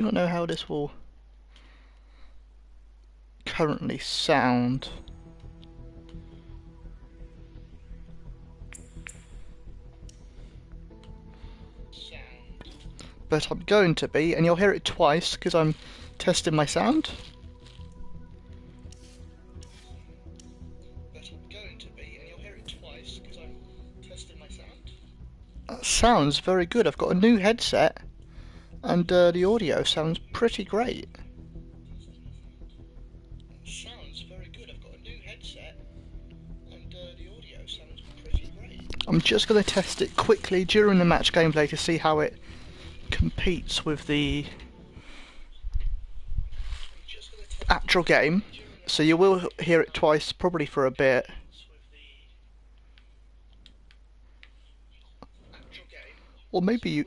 do not know how this will currently sound. But I'm going to be, and you'll hear it twice because I'm testing my sound. That sounds very good. I've got a new headset, and the audio sounds pretty great. I'm just going to test it quickly during the match gameplay to see how it competes with the actual game. So you will hear it twice, probably for a bit. Or maybe you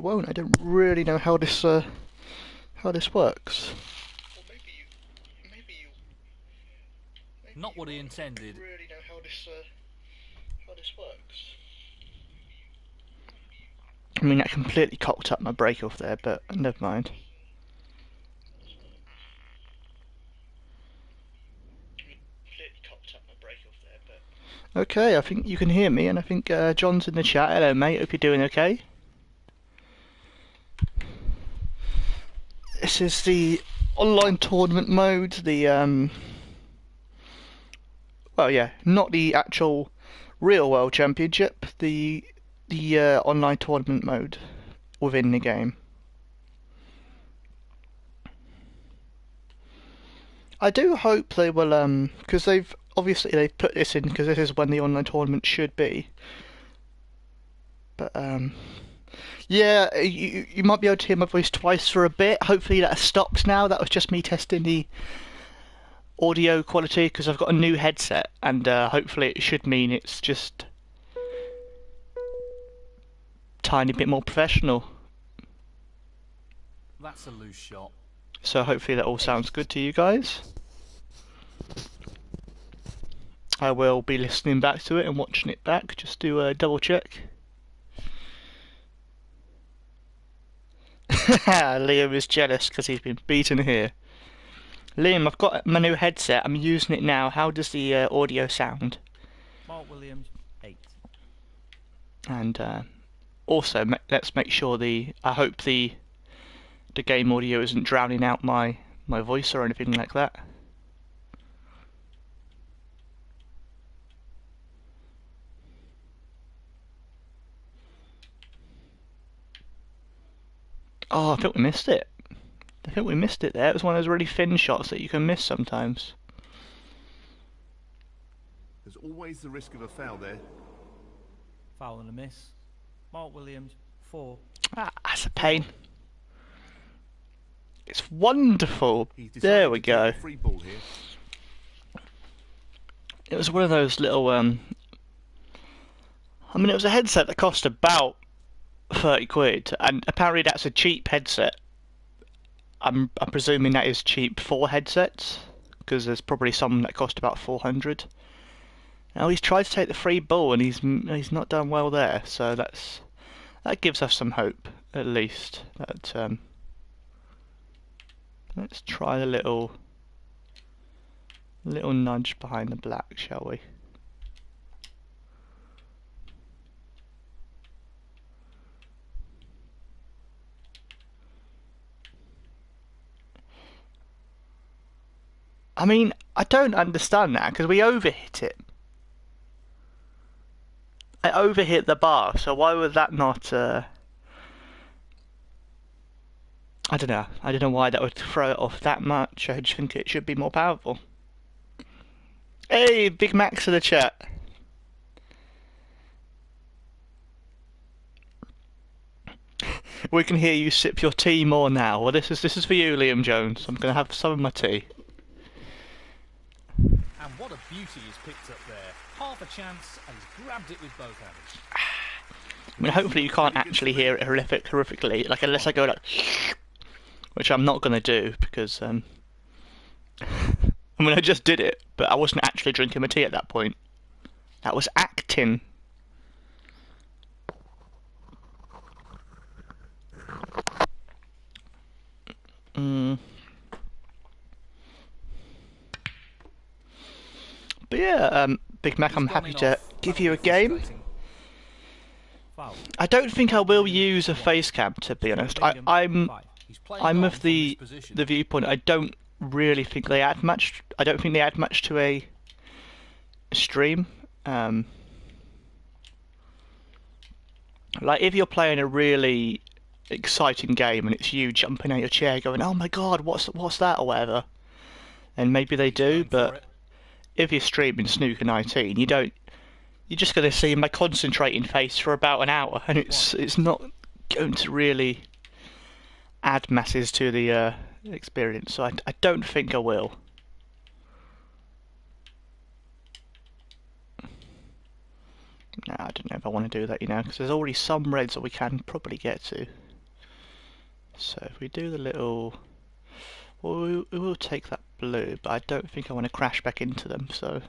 won't. I don't really know how this works. Not what he intended. I mean, that completely cocked up my break off there, but never mind. Okay, I think you can hear me, and I think John's in the chat. Hello, mate. Hope you're doing okay. This is the online tournament mode. The well, yeah, not the actual real world championship. The online tournament mode within the game. I do hope they will, because they've put this in because this is when the online tournament should be. But yeah, you might be able to hear my voice twice for a bit. Hopefully that has stopped now. That was just me testing the audio quality because I've got a new headset, and hopefully it should mean it's just tiny bit more professional. That's a loose shot. So hopefully that all sounds good to you guys. I will be listening back to it and watching it back just to double check. Liam is jealous because he's been beaten here. Liam, I've got my new headset. I'm using it now. How does the audio sound? Mark Williams, 8. And also, let's make sure I hope the game audio isn't drowning out my voice or anything like that. Oh, I think we missed it. I think we missed it there. It was one of those really thin shots that you can miss sometimes. There's always the risk of a foul there. Foul and a miss. Mark Williams, 4. Ah, that's a pain. It's wonderful. There we go. Free ball here. It was one of those little I mean, it was a headset that cost about 30 quid, and apparently that's a cheap headset. I'm presuming that is cheap for headsets, because there's probably some that cost about 400. Now he's tried to take the free ball, and he's not done well there. So that gives us some hope, at least. That let's try a little nudge behind the black, shall we? I mean, I don't understand that, because we overhit it. I overhit the bar, so why would that not... I don't know. I don't know why that would throw it off that much. I just think it should be more powerful. Hey, Big Max in the chat. We can hear you sip your tea more now. Well, this is for you, Liam Jones. I'm going to have some of my tea. And what a beauty he's picked up there. Half a chance, and he's grabbed it with both hands. I mean, hopefully you can't actually hear it horrifically, like unless I go like, which I'm not going to do because I mean, I just did it, but I wasn't actually drinking my tea at that point. That was acting. yeah, Big Mac, He's I'm gone happy in to off. give That'll you be a game. frustrating. Foul. I don't think I will use a face cam, to be honest. I'm 5. He's playing I'm on of from the this position. viewpoint. I don't really think they add much. I don't think they add much to a stream. Like if you're playing a really exciting game and it's you jumping out your chair going, "Oh my God, what's that?" or whatever, then maybe they do. Going for But it. if you're streaming Snooker 19, you don't. You're just going to see my concentrating face for about an hour, and it's not going to really add masses to the experience. So I don't think I will. No, I don't know if I want to do that, because there's already some reds that we can probably get to. So if we do the little... Well, we will take that blue, but I don't think I want to crash back into them, so...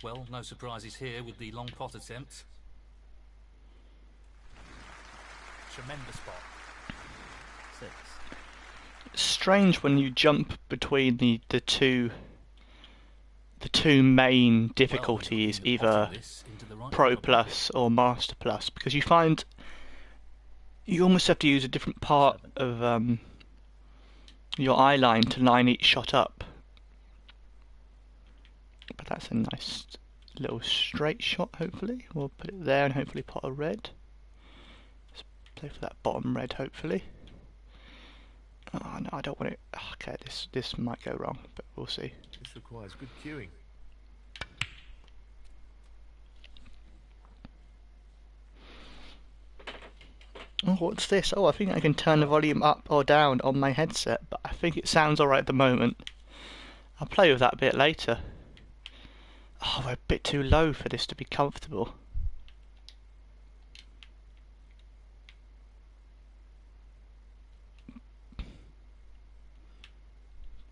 Well, no surprises here with the long pot attempt. Tremendous spot. 6. Strange when you jump between the two main difficulties, either Pro Plus or Master Plus, because you find you almost have to use a different part of your eye line to line each shot up. But that's a nice little straight shot, hopefully. We'll put it there and hopefully pot a red. Let's play for that bottom red, hopefully. Oh no, I don't want it. Okay, this might go wrong, but we'll see. This requires good cueing. Oh, what's this? Oh, I think I can turn the volume up or down on my headset, but I think it sounds alright at the moment. I'll play with that a bit later. Oh, we're a bit too low for this to be comfortable.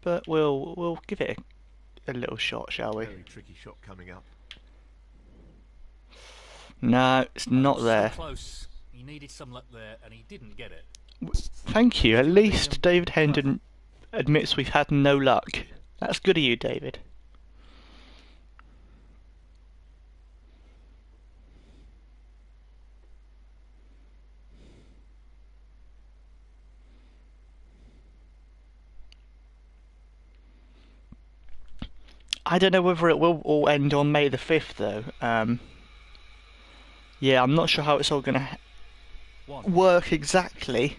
But we'll give it a little shot, shall we? Very tricky shot coming up. No, it's not there. So close. He needed some luck there, and he didn't get it. Thank you. At least David Hendon admits we've had no luck. That's good of you, David. I don't know whether it will all end on May the 5th, though. Yeah, I'm not sure how it's all going to work exactly.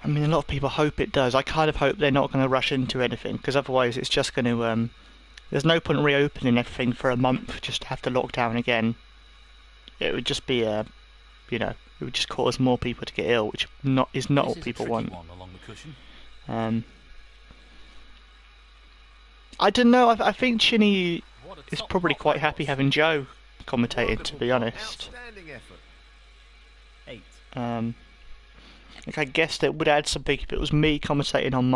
I mean, a lot of people hope it does. I kind of hope they're not going to rush into anything, because otherwise it's just going to... there's no point reopening everything for a month just to have to lock down again. It would just be it would just cause more people to get ill, which is not what people want. I don't know. I think Chinny is probably quite happy having Joe commentating, to be honest. Outstanding effort. 8. Like I guessed it would add something if it was me commentating on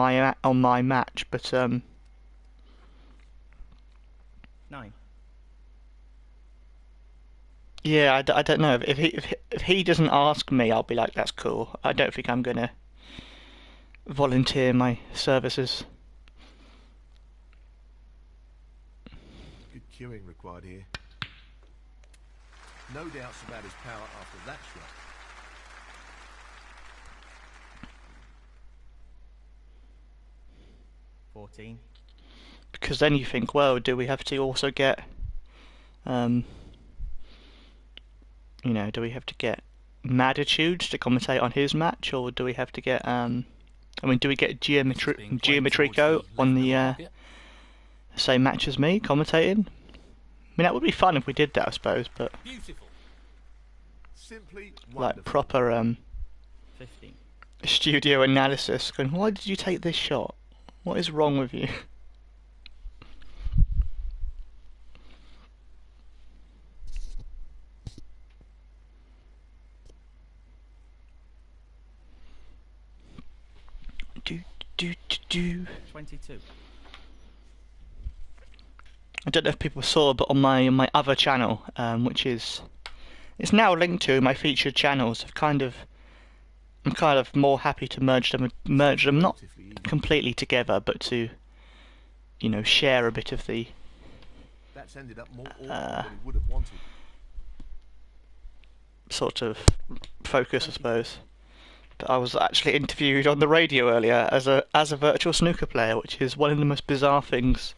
my match, but 9. Yeah, I don't know. If he doesn't ask me, I'll be like, that's cool. I don't think I'm gonna volunteer my services. Good cueing required here. No doubts about his power after that shot. Because then you think, well, do we have to also get, do we have to get Maditudes to commentate on his match, or do we have to get, do we get Geometrico on the same match as me commentating? I mean, that would be fun if we did that, I suppose, but Beautiful. Simply like wonderful. proper 15. studio analysis. Going, why did you take this shot? What is wrong with you? Do. 22. I don't know if people saw, but on my other channel, which is It's now linked to my featured channels. I'm kind of more happy to merge them not Relatively easy. completely together, but to, share a bit of the That's ended up more awkward than he would have wanted. sort of focus, I suppose. But I was actually interviewed on the radio earlier as a virtual snooker player, which is one of the most bizarre things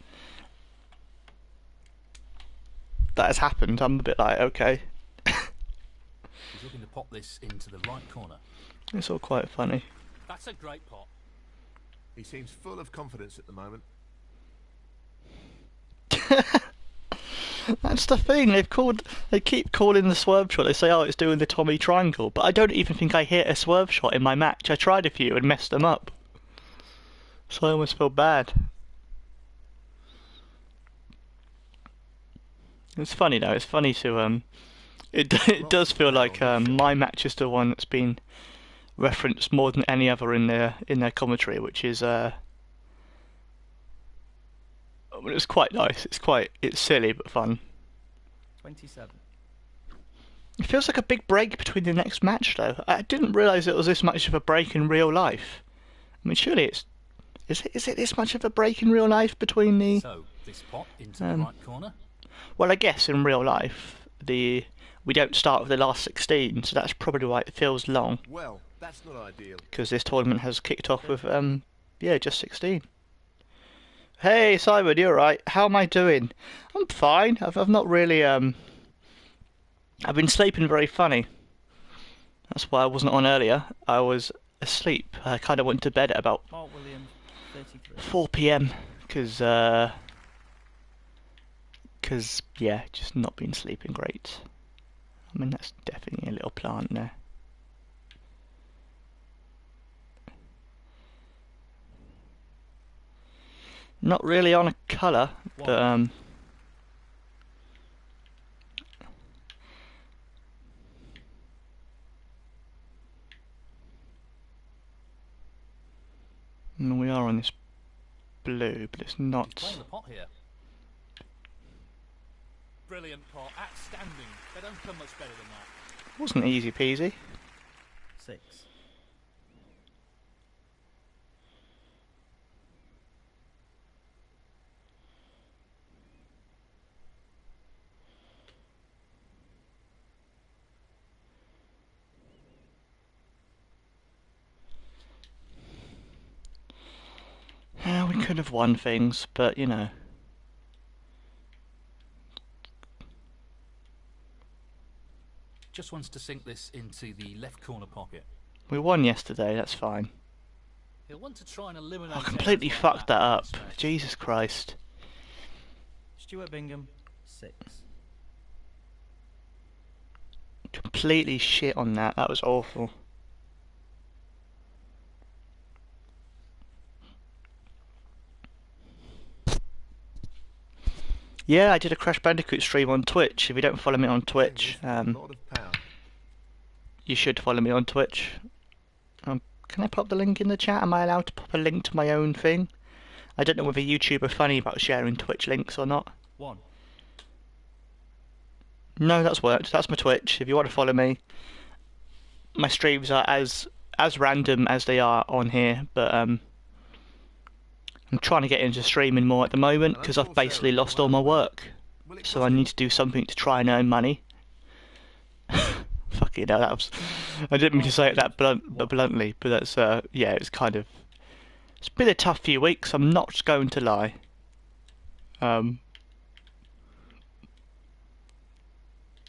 that has happened. I'm a bit like, okay. He's looking to pop this into the right corner. It's all quite funny. That's a great pot. He seems full of confidence at the moment. That's the thing. They keep calling the swerve shot. They say, oh, it's doing the Tommy triangle, but I don't even think I hit a swerve shot in my match. I tried a few and messed them up, so I almost feel bad. It's funny though. It's funny to it does feel like my match is the one that's been referenced more than any other in their commentary, which is it's quite nice. It's silly but fun. 27. It feels like a big break between the next match, though. I didn't realise it was this much of a break in real life. I mean, surely is it this much of a break in real life between the? So this pot into the right corner. Well, I guess in real life we don't start with the last 16, so that's probably why it feels long. Well, that's not ideal. Because this tournament has kicked off with just 16. Hey Simon, you alright? How am I doing? I'm fine. I've not really I've been sleeping very funny. That's why I wasn't on earlier. I was asleep. I kind of went to bed at about Mark Williams, 33. 4 p.m. because yeah, just not been sleeping great. I mean, that's definitely a little plant there. Not really on a colour, but we are on this blue, but it's Playing not. the pot here. Brilliant pot, outstanding. They don't come much better than that. Wasn't easy peasy. 6. Yeah, we could have won things, but you know. Just wants to sink this into the left corner pocket. We won yesterday, that's fine. He'll want to try and eliminate. I completely errors like fucked that up. in this match. Jesus Christ. Stuart Bingham, 6. Completely shit on that. That was awful. Yeah, I did a Crash Bandicoot stream on Twitch. If you don't follow me on Twitch, A lot of power. you should follow me on Twitch. Can I pop the link in the chat? Am I allowed to pop a link to my own thing? I don't know whether YouTube are funny about sharing Twitch links or not. 1. No, that's worked. That's my Twitch. If you want to follow me, my streams are as random as they are on here, but I'm trying to get into streaming more at the moment because I've basically lost all my work. So I need to do something to try and earn money. Fucking hell, that was... I didn't mean to say it that bluntly, but that's, yeah, it's kind of... It's been a tough few weeks, I'm not going to lie.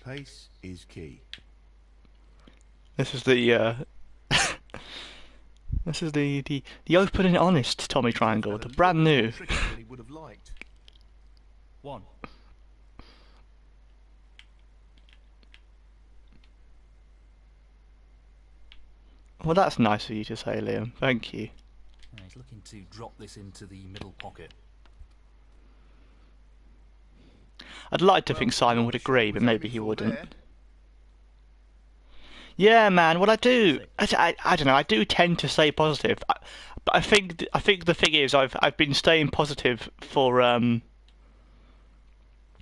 Pace is key. This is the, this is the open and honest Tommy Triangle, the brand new. Trickier than he would have liked. 1. Well, that's nice of you to say, Liam. Thank you. Yeah, he's looking to drop this into the middle pocket. I'd like to think Simon would agree, but maybe he wouldn't. Yeah, man. Well, I do. I don't know. I do tend to stay positive, but I think the thing is, I've been staying positive for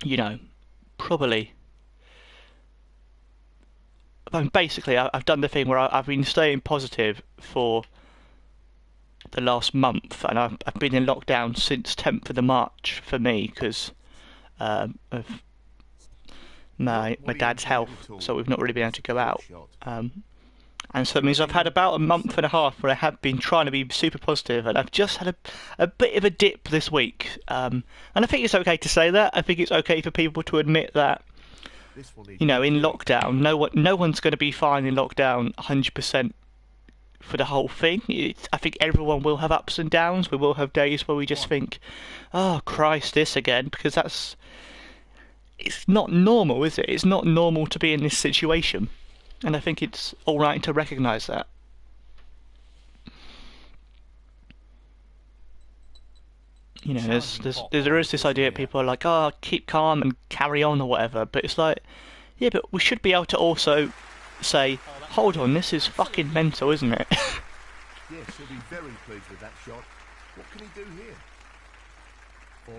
you know, probably basically, I've done the thing where I've been staying positive for the last month, and I've been in lockdown since 10th of the March for me because of my dad's health, so we've not really been able to go out. And so it means I've had about a month and a half where I have been trying to be super positive, and I've just had a bit of a dip this week. And I think it's okay to say that. I think it's okay for people to admit that, you know, in lockdown, no one's going to be fine in lockdown 100% for the whole thing. I think everyone will have ups and downs. We will have days where we just think, oh Christ, this again, because it's not normal, is it? It's not normal to be in this situation, and I think it's all right to recognise that. You know, there is this idea that people are like, oh, keep calm and carry on or whatever, but it's like, yeah, but we should be able to also say, hold on, this is fucking mental, isn't it? Yes, he'll be very pleased with that shot. What can he do here? 4.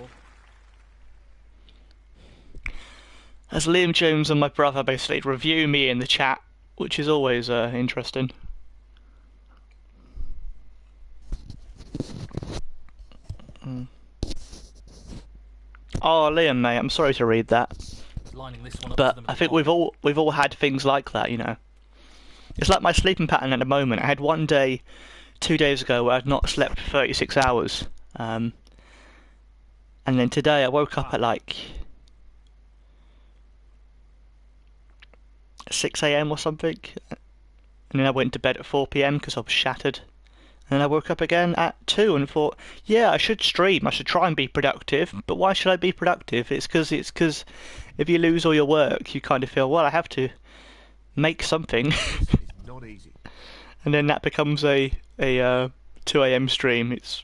As Liam Jones and my brother basically review me in the chat, which is always interesting. Oh, Liam, mate, I'm sorry to read that, but I think we've all had things like that, you know. It's like my sleeping pattern at the moment. I had one day, 2 days ago, where I'd not slept for 36 hours, and then today I woke up at like 6 AM or something, and then I went to bed at 4 PM because I was shattered. And I woke up again at 2 and thought, yeah, I should stream. I should try and be productive. But why should I be productive? It's because if you lose all your work, you kind of feel, well, I have to make something. Not easy. And then that becomes a 2 AM stream. It's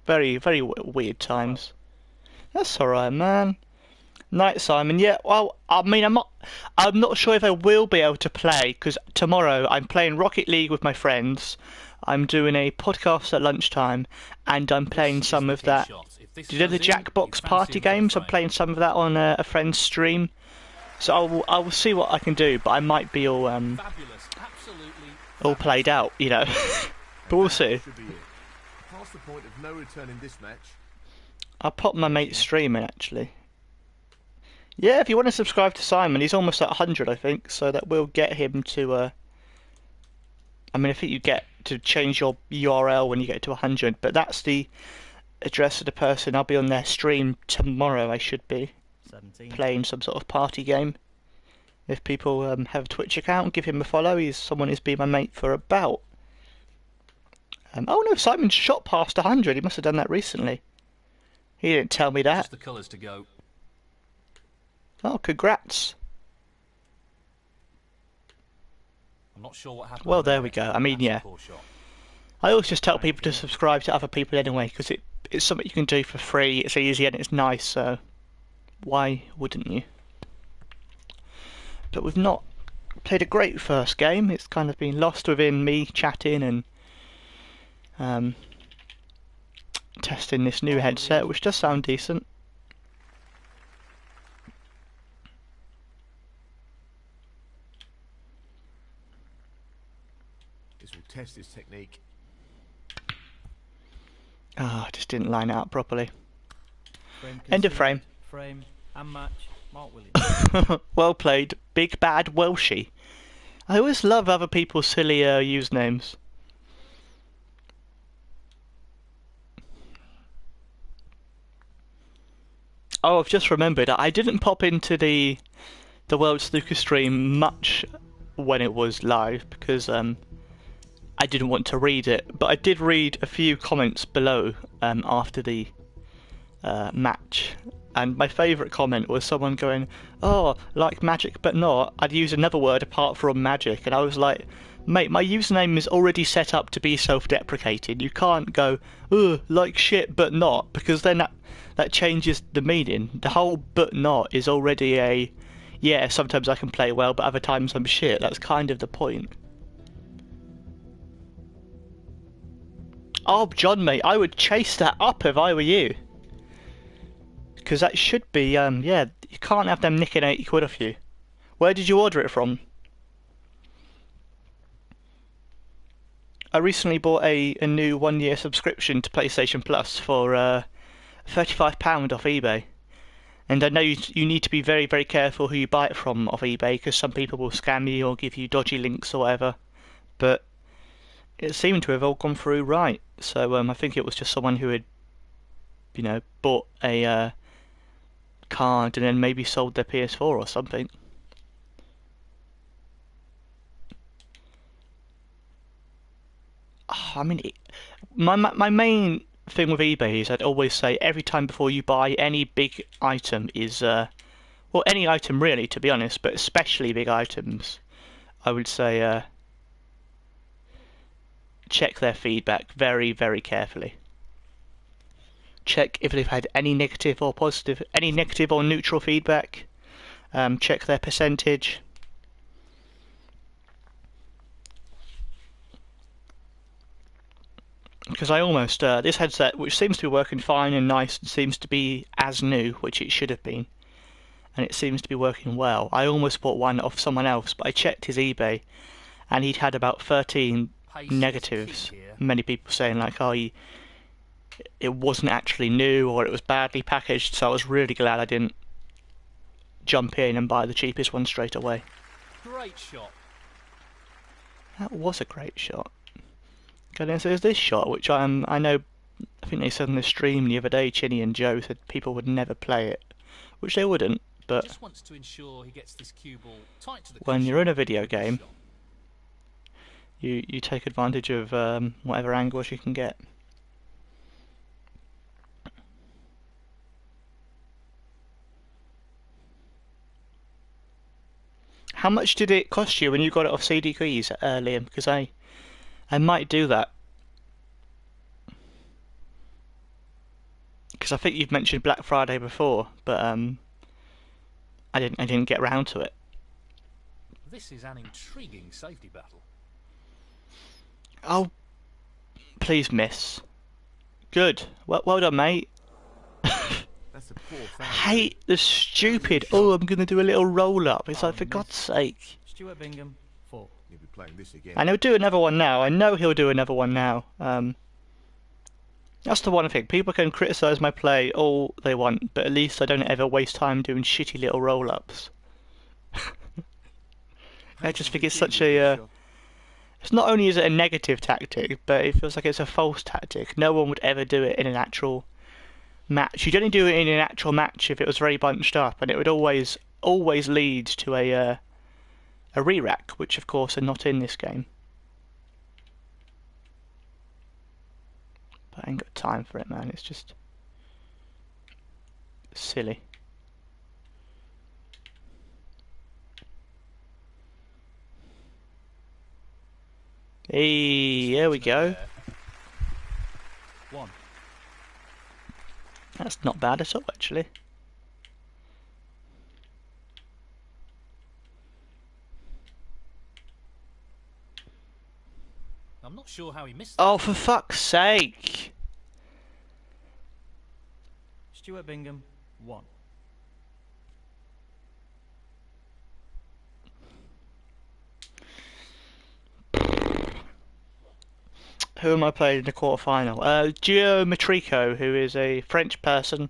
very, very weird times. That's alright, man. Night, Simon. Yeah, well, I mean, I'm not sure if I will be able to play, because tomorrow I'm playing Rocket League with my friends. I'm doing a podcast at lunchtime, and I'm playing some of that. Do you know the Jackbox party games? I'm playing some of that on a friend's stream. So I will see what I can do, but I might be all played out, you know. But we'll see. Past the point of no return in this match. I'll pop my mate's stream in, actually. Yeah, if you want to subscribe to Simon, he's almost at 100, I think, so that will get him to, I mean, I think you get to change your URL when you get to 100, but that's the address of the person. I'll be on their stream tomorrow, I should be. 17. Playing some sort of party game. If people have a Twitch account, give him a follow. He's someone who's been my mate for about... oh no, Simon shot past 100. He must have done that recently. He didn't tell me that. Just the colours to go. Oh, congrats. I'm not sure what happened. Well, there we go. I mean, yeah. I always just tell people to subscribe to other people anyway, because it's something you can do for free, it's easy and it's nice, so why wouldn't you? But we've not played a great first game. It's kind of been lost within me chatting and testing this new headset, which does sound decent. This will test his technique. Ah, I just didn't line it up properly. Frame End of conceded, frame. Frame and match. Mark Williams. Well played, Big Bad Welshie. I always love other people's silly usernames. Oh, I've just remembered. I didn't pop into the World Snooker stream much when it was live because I didn't want to read it, but I did read a few comments below after the match, and my favourite comment was someone going, oh, like magic but not, I'd use another word apart from magic, and I was like, mate, my username is already set up to be self-deprecating. You can't go, oh, like shit but not, because then that changes the meaning. The whole but not is already a, yeah, sometimes I can play well but other times I'm shit. That's kind of the point. Oh, John, mate, I would chase that up if I were you. Because that should be, yeah, you can't have them nicking 80 quid off you. Where did you order it from? I recently bought a new 1 year subscription to PlayStation Plus for £35 off eBay. And I know you need to be very, very careful who you buy it from off eBay, because some people will scam you or give you dodgy links or whatever. But it seemed to have all gone through right. So I think it was just someone who had, bought a card and then maybe sold their PS4 or something. I mean, my main thing with eBay is I'd always say every time before you buy any big item is well, any item really, to be honest, but especially big items, I would say check their feedback very, very carefully. Check if they've had any negative or neutral feedback. Check their percentage. Because I almost this headset, which seems to be working fine and nice, and seems to be as new, which it should have been, and it seems to be working well. I almost bought one off someone else, but I checked his eBay, and he'd had about 13 Pace negatives. is key here. Many people saying like, "Oh, it wasn't actually new, or it was badly packaged." So I was really glad I didn't jump in and buy the cheapest one straight away. Great shot. That was a great shot. Okay, then so there's this shot, which I know. I think they said on the stream the other day, Chinny and Joe said people would never play it, which they wouldn't. But Just wants to ensure he gets this cue ball tight to the when cushion you're in a video with this game, shot. you take advantage of whatever angles you can get. How much did it cost you when you got it off CD Keys, Liam? Because I might do that. Because I think you've mentioned Black Friday before, but I didn't get round to it. This is an intriguing safety battle. Oh, please miss. Good. Well done, mate. That's a poor foul. Hate the stupid. Oh, I'm gonna do a little roll up. It's like, for God's sake. Stuart Bingham, 4. He'll be playing this again. And he'll do another one now. I know he'll do another one now. That's the one thing. People can criticise my play all they want, but at least I don't ever waste time doing shitty little roll-ups. I just think it's such a... it's not only is it a negative tactic, but it feels like it's a false tactic. No one would ever do it in an actual match. You'd only do it in an actual match if it was very bunched up, and it would always lead to a re-rack, which of course are not in this game. But I ain't got time for it, man. It's just silly. Hey, there we go. There. 1. That's not bad at all, actually. I'm not sure how he missed that. Oh, for fuck's sake! Stuart Bingham, 1. Who am I playing in the quarter-final? Gio Matrico, who is a French person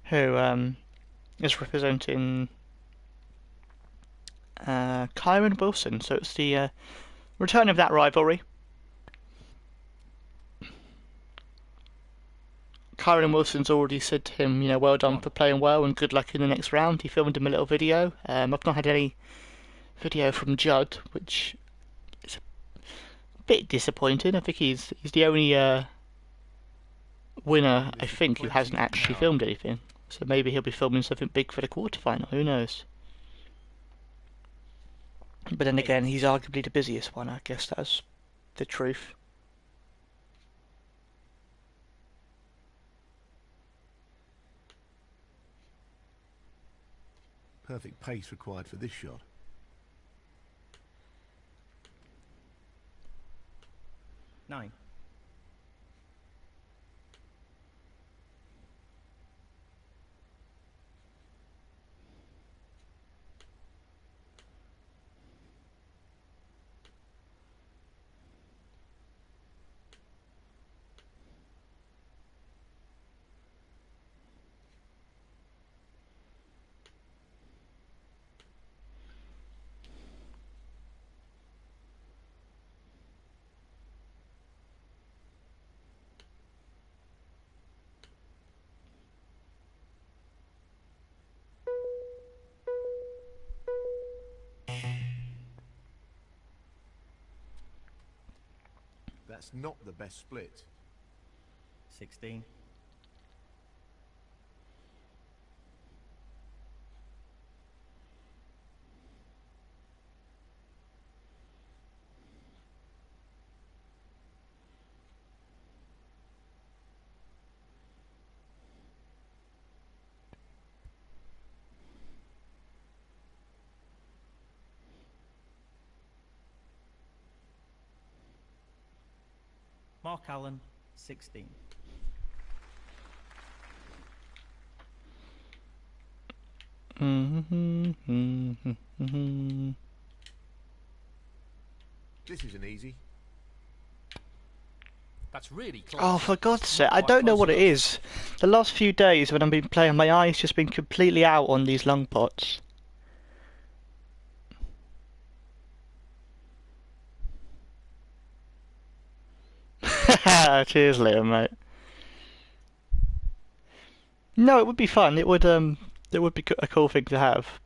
who is representing Kyron Wilson. So it's the return of that rivalry. Kyron Wilson's already said to him, well done for playing well and good luck in the next round. He filmed him a little video. I've not had any video from Judd, which is a bit disappointing. I think he's the only winner, I think, who hasn't actually filmed anything. So maybe he'll be filming something big for the quarterfinal. Who knows? But then again, he's arguably the busiest one. I guess that's the truth. Perfect pace required for this shot. 9. That's not the best split. 16. Mark Allen, 16. This isn't easy. That's really close. Oh, for God's It's sake, not I quite don't know close what it enough. is. The last few days when I've been playing, my eyes just been completely out on these long pots. Cheers, Liam, mate. No, it would be fun. It would be a cool thing to have.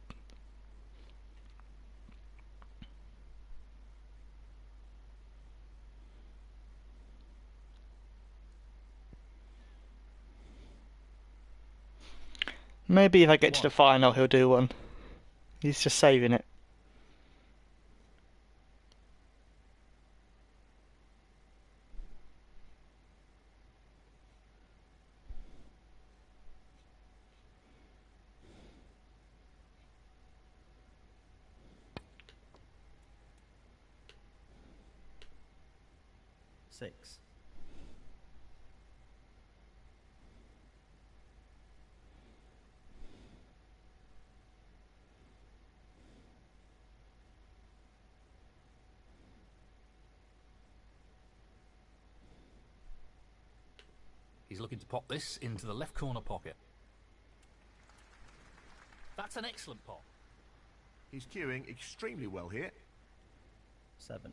Maybe if I get to the final, he'll do one. He's just saving it. Six. He's looking to pop this into the left corner pocket. That's an excellent pop. He's cueing extremely well here. 7.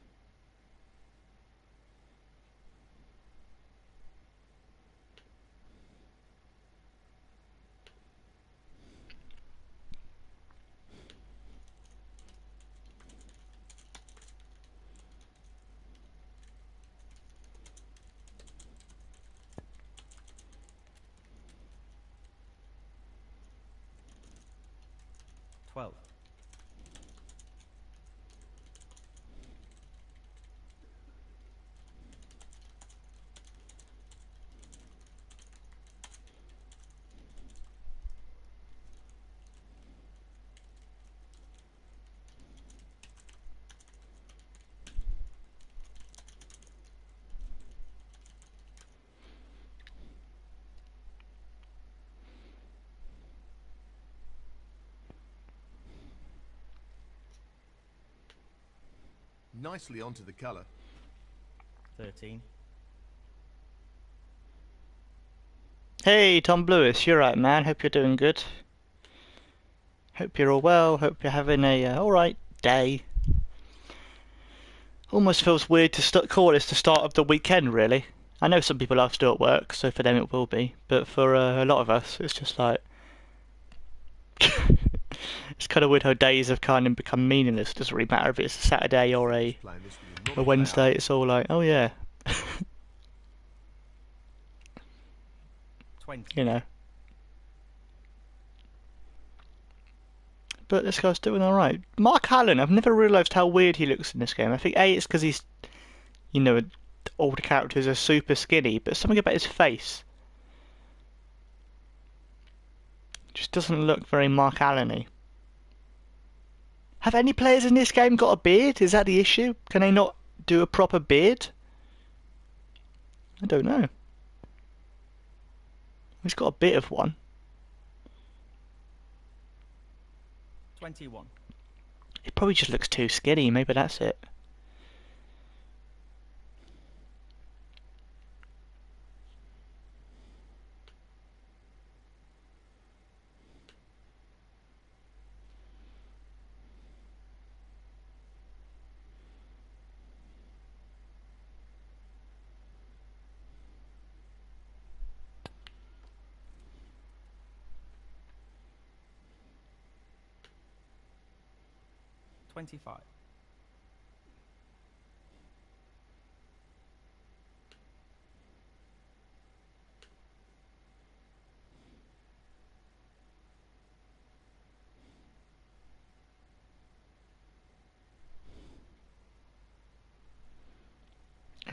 Twelve. Nicely onto the colour. 13. Hey, Tom Lewis, you're right, man. Hope you're doing good. Hope you're all well. Hope you're having a alright day. Almost feels weird to call this the start of the weekend, really. I know some people are still at work, so for them it will be. But for a lot of us, it's just like... it's kind of weird how days have kind of become meaningless. It doesn't really matter if it's a Saturday or Playing this with a not Wednesday. allowed. It's all like, oh yeah. 20. You know. But this guy's doing alright. Mark Allen, I've never realised how weird he looks in this game. I think A, it's because he's, you know, all the characters are super skinny, but something about his face just doesn't look very Mark Allen-y. Have any players in this game got a beard? Is that the issue? Can they not do a proper beard? I don't know. He's got a bit of one. 21. He probably just looks too skinny. Maybe that's it.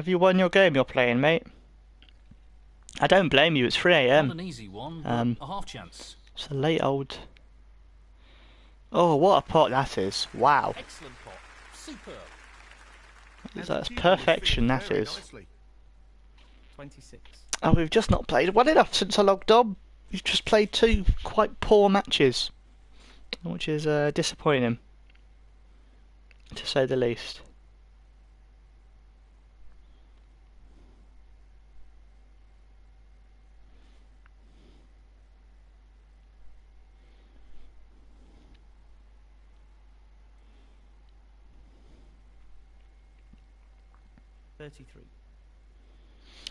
Have you won your game you're playing, mate? I don't blame you, it's 3 Not AM. an easy one, but a half chance. It's a late old... Oh, what a pot that is. Wow. Excellent pot. Superb. And That's the cue was perfection, finished that very is. nicely. 26. Oh, we've just not played well enough since I logged on. We've just played 2 quite poor matches. Which is disappointing. To say the least.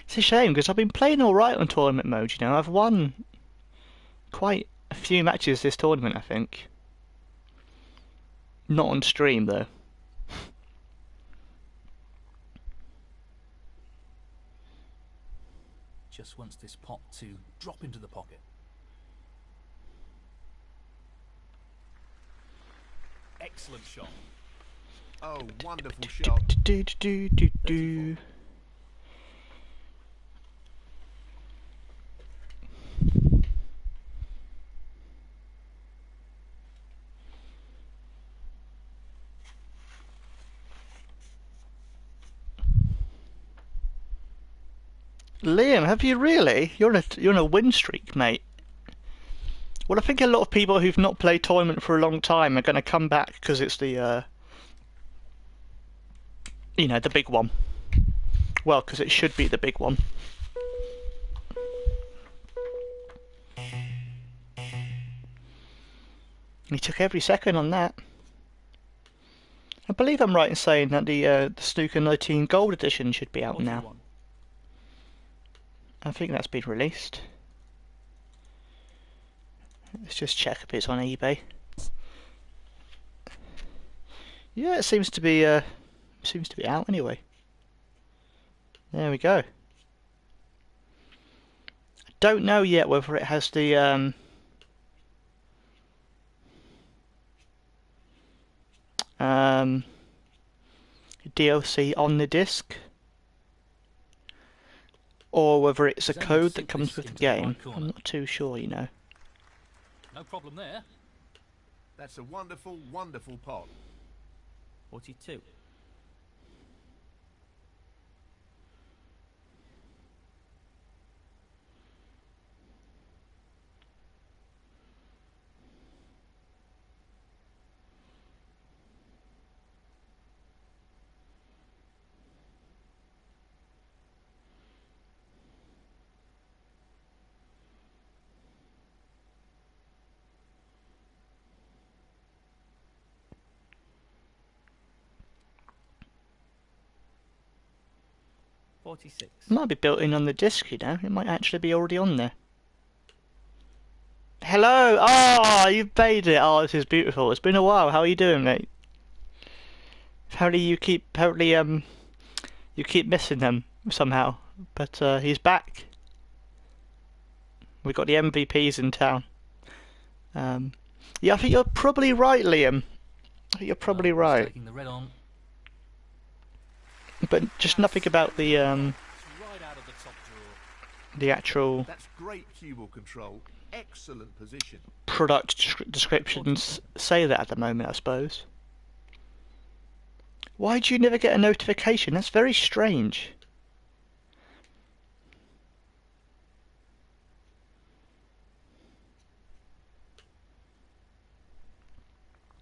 It's a shame because I've been playing alright on tournament mode, you know. I've won quite a few matches this tournament, I think. Not on stream though. Just wants this pot to drop into the pocket. Excellent shot. Oh, wonderful shot. Do. Liam, have you really? You're on a win streak, mate. Well, I think a lot of people who've not played tournament for a long time are going to come back because it's the, you know, the big one. Well, because it should be the big one. He took every second on that. I believe I'm right in saying that the Snooker 19 Gold Edition should be out 41. now. I think that's been released. Let's just check if it's on eBay. Yeah, it seems to be out anyway. There we go. I don't know yet whether it has the DLC on the disc, or whether it's a code that comes with the game. I'm not too sure, you know. No problem there. That's a wonderful, wonderful pot. 42. $46. It might be built in on the disc, you know. It might actually be already on there. Hello! Oh, you've made it! Oh, this is beautiful. It's been a while. How are you doing, mate? Apparently you keep missing them somehow. But he's back. We've got the MVPs in town. Yeah, I think you're probably right, Liam. I think you're probably right. Taking the red on. But just nothing about the Right out of the top drawer. the actual That's great cue ball control. Excellent position. product descriptions say that at the moment, I suppose. Why do you never get a notification? That's very strange.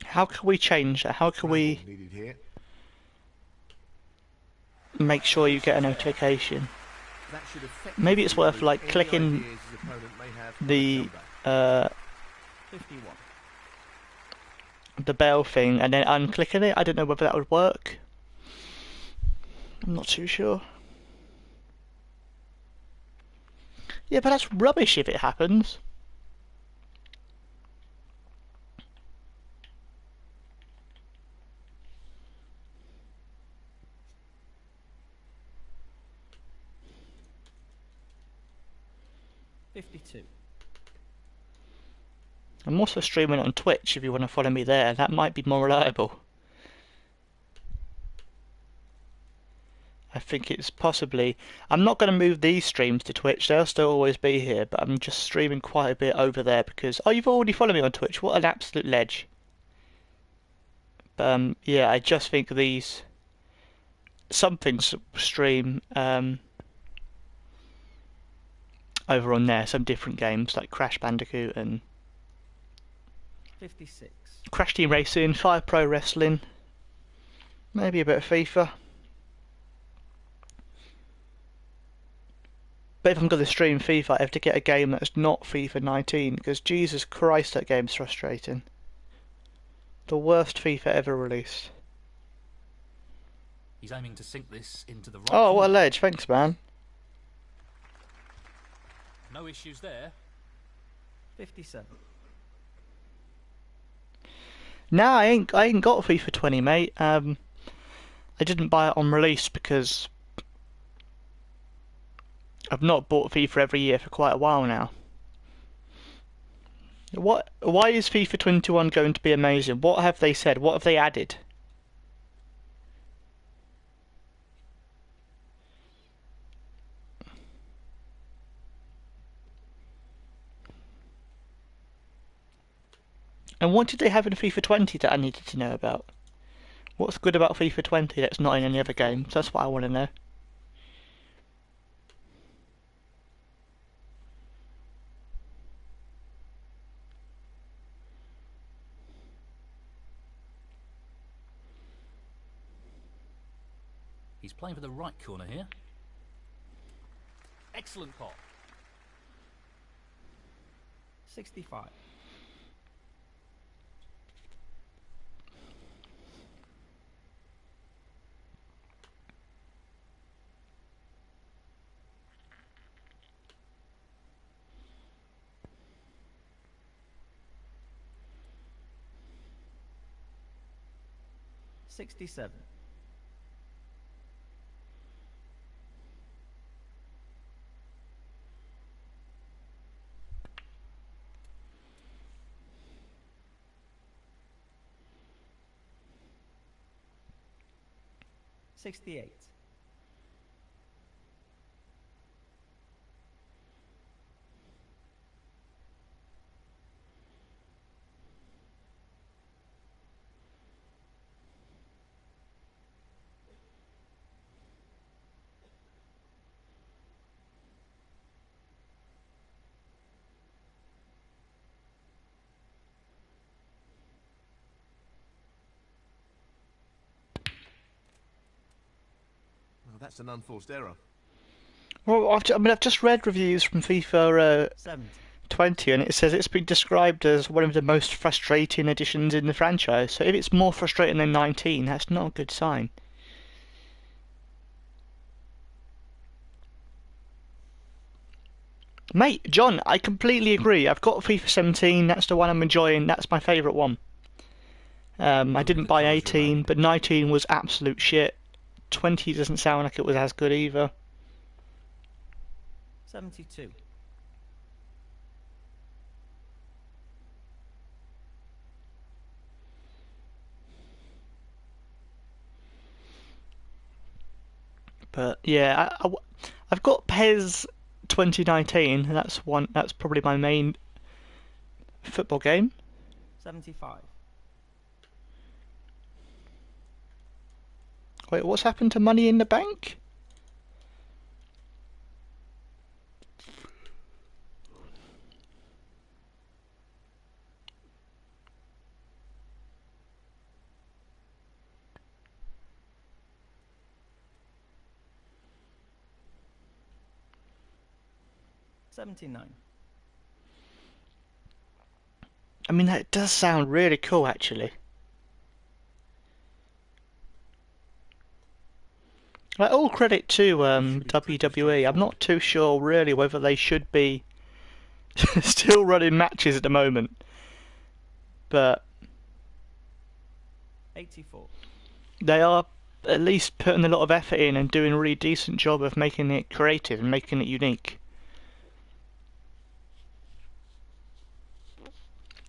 How can we change that? How can we Needed here. make sure you get a notification? That should Maybe it's worth, like, any clicking ideas his opponent may have for the comeback. 51. the bell thing and then unclicking it. I don't know whether that would work. I'm not too sure. Yeah, but that's rubbish if it happens. $52. I'm also streaming on Twitch if you want to follow me there. That might be more reliable. I think it's possibly... I'm not going to move these streams to Twitch, they'll still always be here, but I'm just streaming quite a bit over there because... Oh, you've already followed me on Twitch, what an absolute ledge. But yeah, I just think these... Some things stream over on there, some different games like Crash Bandicoot and 56. Crash Team Racing, Fire Pro Wrestling, maybe a bit of FIFA. But if I'm going to stream FIFA, I have to get a game that's not FIFA 19, because Jesus Christ, that game's frustrating. The worst FIFA ever released. He's aiming to sink this into the right Oh, what a corner. ledge, thanks man. No issues there. 57. Nah, I ain't got FIFA 20, mate. I didn't buy it on release because I've not bought FIFA every year for quite a while now. Why is FIFA 21 going to be amazing? What have they said? What have they added? And what did they have in FIFA 20 that I needed to know about? What's good about FIFA 20 that's not in any other game? That's what I want to know. He's playing for the right corner here. Excellent pop. 65. 67. 68. That's an unforced error. Well, I've just read reviews from FIFA 70. 20 and it says it's been described as one of the most frustrating additions in the franchise. So if it's more frustrating than 19, that's not a good sign. Mate, John, I completely agree. I've got FIFA 17, that's the one I'm enjoying, that's my favourite one. I didn't buy 18, but 19 was absolute shit. 20 doesn't sound like it was as good either. 72. 'But yeah, I've got PES 2019, and that's probably my main football game. 75. Wait, what's happened to Money in the Bank? $79. I mean, that does sound really cool, actually. Like, all credit to WWE. I'm not too sure, really, whether they should be still running matches at the moment. But 84. they are at least putting a lot of effort in and doing a really decent job of making it creative and making it unique.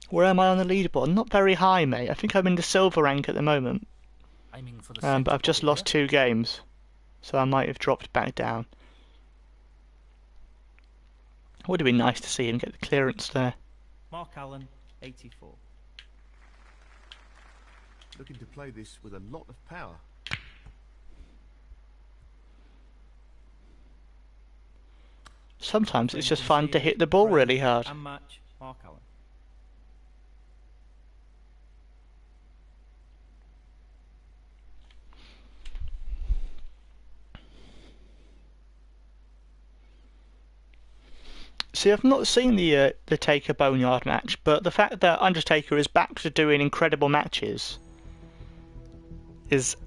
Where am I on the leaderboard? Not very high, mate. I think I'm in the silver rank at the moment. Aiming for the But I've just lost 2 games. so I might have dropped back down. Would have been nice to see him get the clearance there. Mark Allen, 84. Looking to play this with a lot of power. Sometimes it's just fun to hit the ball really hard. And match, Mark Allen. See, I've not seen the Taker Boneyard match, but the fact that Undertaker is back to doing incredible matches is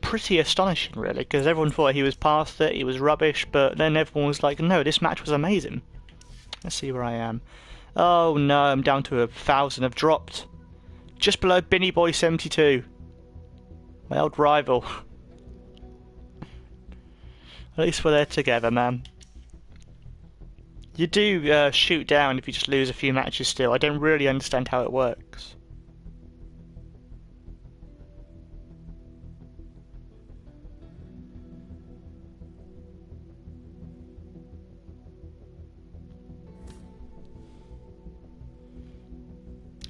pretty astonishing, really, because everyone thought he was past it, he was rubbish, but then everyone was like, no, this match was amazing. Let's see where I am. Oh no, I'm down to 1,000. I've dropped. Just below Binny Boy 72. My old rival. At least we're there together, man. You do shoot down if you just lose a few matches still. I don't really understand how it works.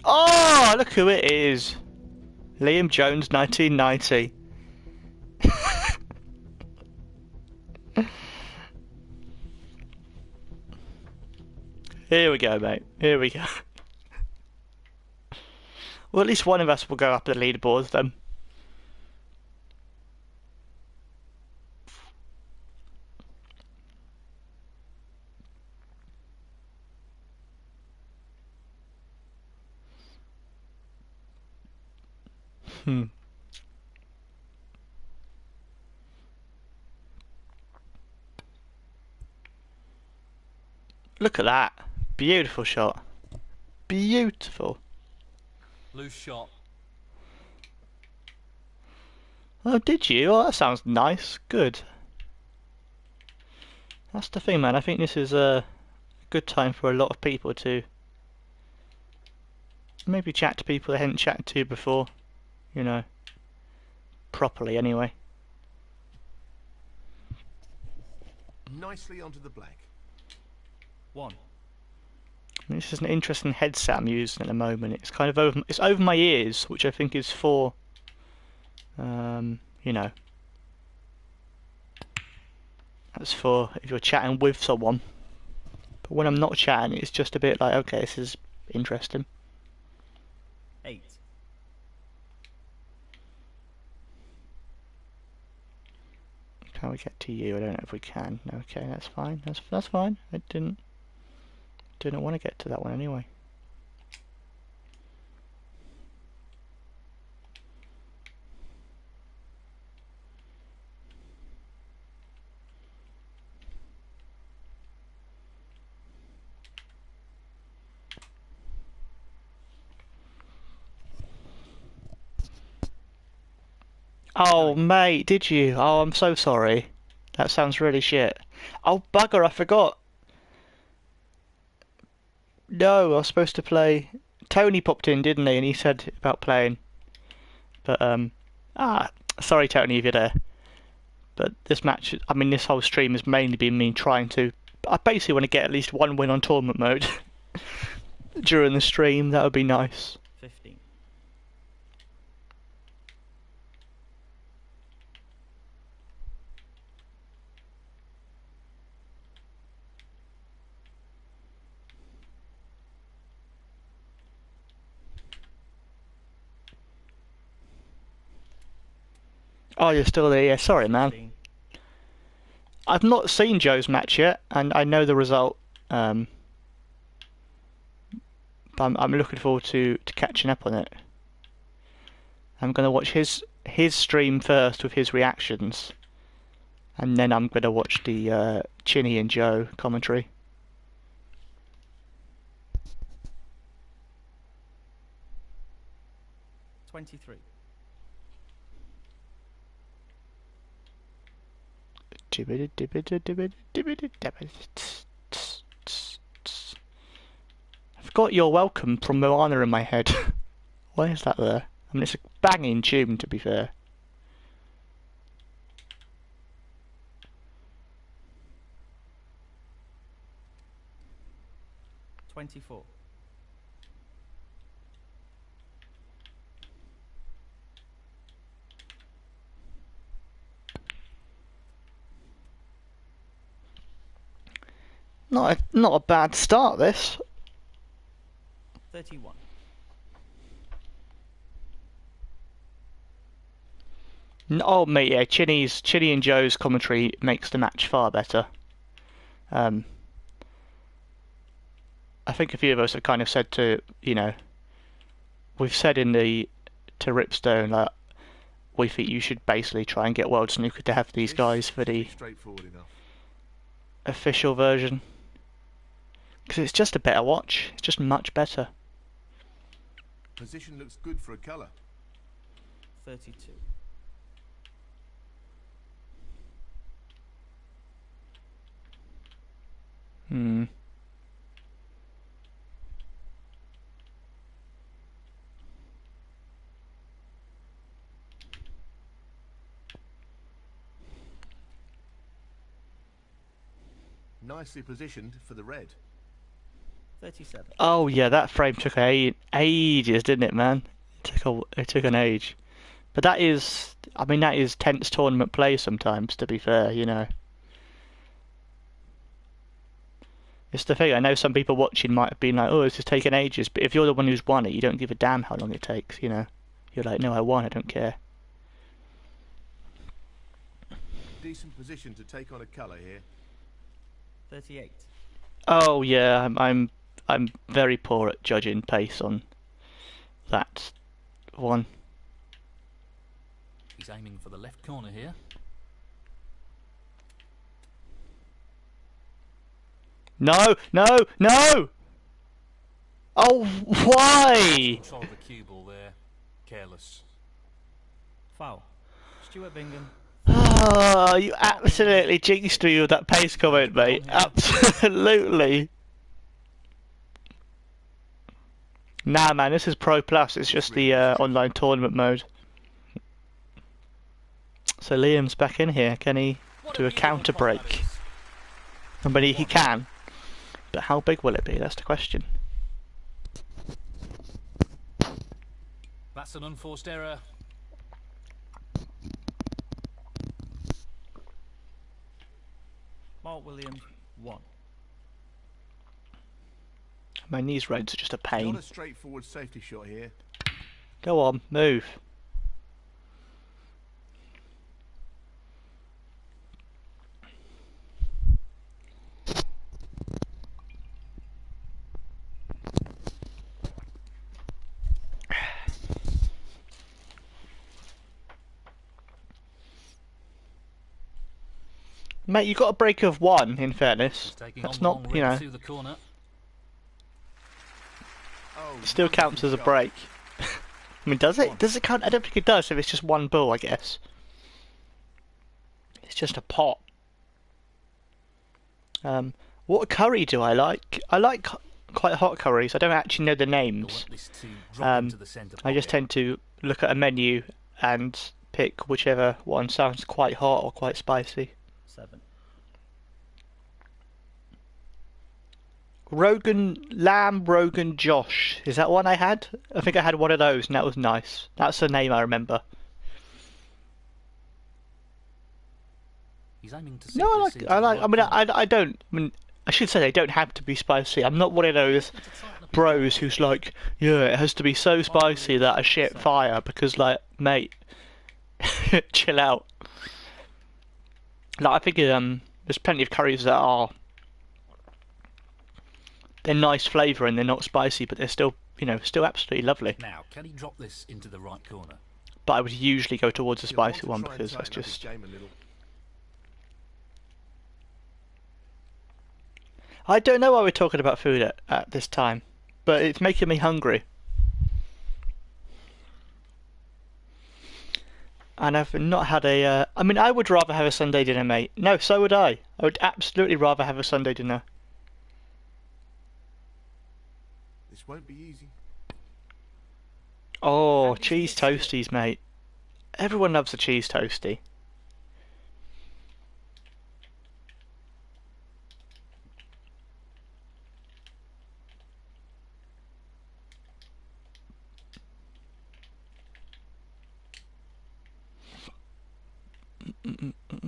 Oh, look who it is. Liam Jones, 1990. Here we go, mate. Here we go. Well, at least one of us will go up the leaderboards then. Look at that. Beautiful shot. Beautiful. Loose shot. Oh, did you? Oh, that sounds nice. Good. That's the thing, man. I think this is a good time for a lot of people to maybe chat to people they hadn't chatted to before. You know, properly anyway. Nicely onto the black. 1. This is an interesting headset I'm using at the moment. It's kind of over my ears, which I think is for, you know, that's for if you're chatting with someone. But when I'm not chatting, it's just a bit like, okay, this is interesting. 8. Can we get to you? I don't know if we can. Okay, that's fine. That's fine. I didn't want to get to that one anyway. Oh, mate, did you? Oh, I'm so sorry. That sounds really shit. Oh, bugger, I forgot. No, I was supposed to play. Tony popped in, didn't he? And he said about playing. But, sorry, Tony, if you're there. But this match, I mean, this whole stream has mainly been me trying to. I basically want to get at least one win on tournament mode during the stream. That would be nice. 15. Oh, you're still there. Yeah, sorry, man. 16. I've not seen Joe's match yet, and I know the result. But I'm looking forward to catching up on it. I'm going to watch his stream first with his reactions, and then I'm going to watch the Chinny and Joe commentary. $23. I've got You're Welcome from Moana in my head. Why is that there? I mean, it's a banging tune, to be fair. 24. Not a bad start, this. 31. Oh, mate, yeah, Chinny and Joe's commentary makes the match far better. I think a few of us have kind of said to, we've said to Ripstone, like, we think you should basically try and get World Snooker to have these guys for the Straightforward enough. official version. Because it's just a better watch. It's just much better. Position looks good for a colour. 32. Hmm. Nicely positioned for the red. 37. Oh yeah, that frame took ages, didn't it, man? It took an age. But that is tense tournament play sometimes. To be fair, it's the thing. I know some people watching might have been like, "Oh, this is taking ages," but if you're the one who's won it, you don't give a damn how long it takes. You're like, "No, I won. I don't care." Decent position to take on a colour here. 38. Oh yeah, I'm very poor at judging pace on that one. He's aiming for the left corner here. No, no, no! Oh, why? Control of the cue ball there. Careless. Foul. Stuart Bingham. Oh, you absolutely jinxed me with that pace comment, mate. Absolutely. Nah, man, this is Pro Plus. It's just the online tournament mode. So Liam's back in here. Can he do a counter break? I mean, he can. But how big will it be? That's the question. That's an unforced error. Mark Williams. 1. I mean, these roads are just a pain. Not a straightforward safety shot here. Go on, move. Mate, you got a break of 1, in fairness. That's not, To the corner. Oh, still counts as a break. I mean, does it? Does it count? I don't think it does if it's just one ball, I guess. It's just a pot. What curry do I like? I like quite hot curries. I don't actually know the names. I just tend to look at a menu and pick whichever one sounds quite hot or quite spicy. 7. Rogan Josh. Is that one I had? I think I had one of those and that was nice. That's the name I remember. He's aiming to No, I should say they don't have to be spicy. I'm not one of those bros who's like, yeah, it has to be so spicy that I shit fire because, like, mate, chill out. Like, I think there's plenty of curries that are they're nice flavour and they're not spicy, but they're still, still absolutely lovely. Now, can he drop this into the right corner? But I would usually go towards the He'll want spicy to one try and because that's tighten up his just. game a little. I don't know why we're talking about food at this time, but it's making me hungry. And I've not had a. I mean, I would rather have a Sunday dinner, mate. No, so would I. I would absolutely rather have a Sunday dinner. This won't be easy. Oh, cheese toasties, mate. Everyone loves a cheese toastie.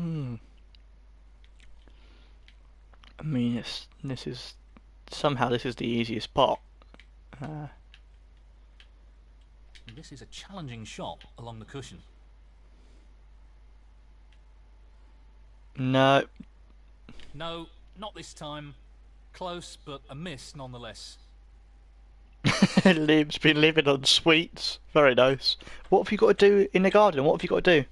I mean, this is somehow this is the easiest pot. This is a challenging shot along the cushion. No. No, not this time. Close, but a miss nonetheless. Liam's been living on sweets. Very nice. What have you got to do in the garden? What have you got to do?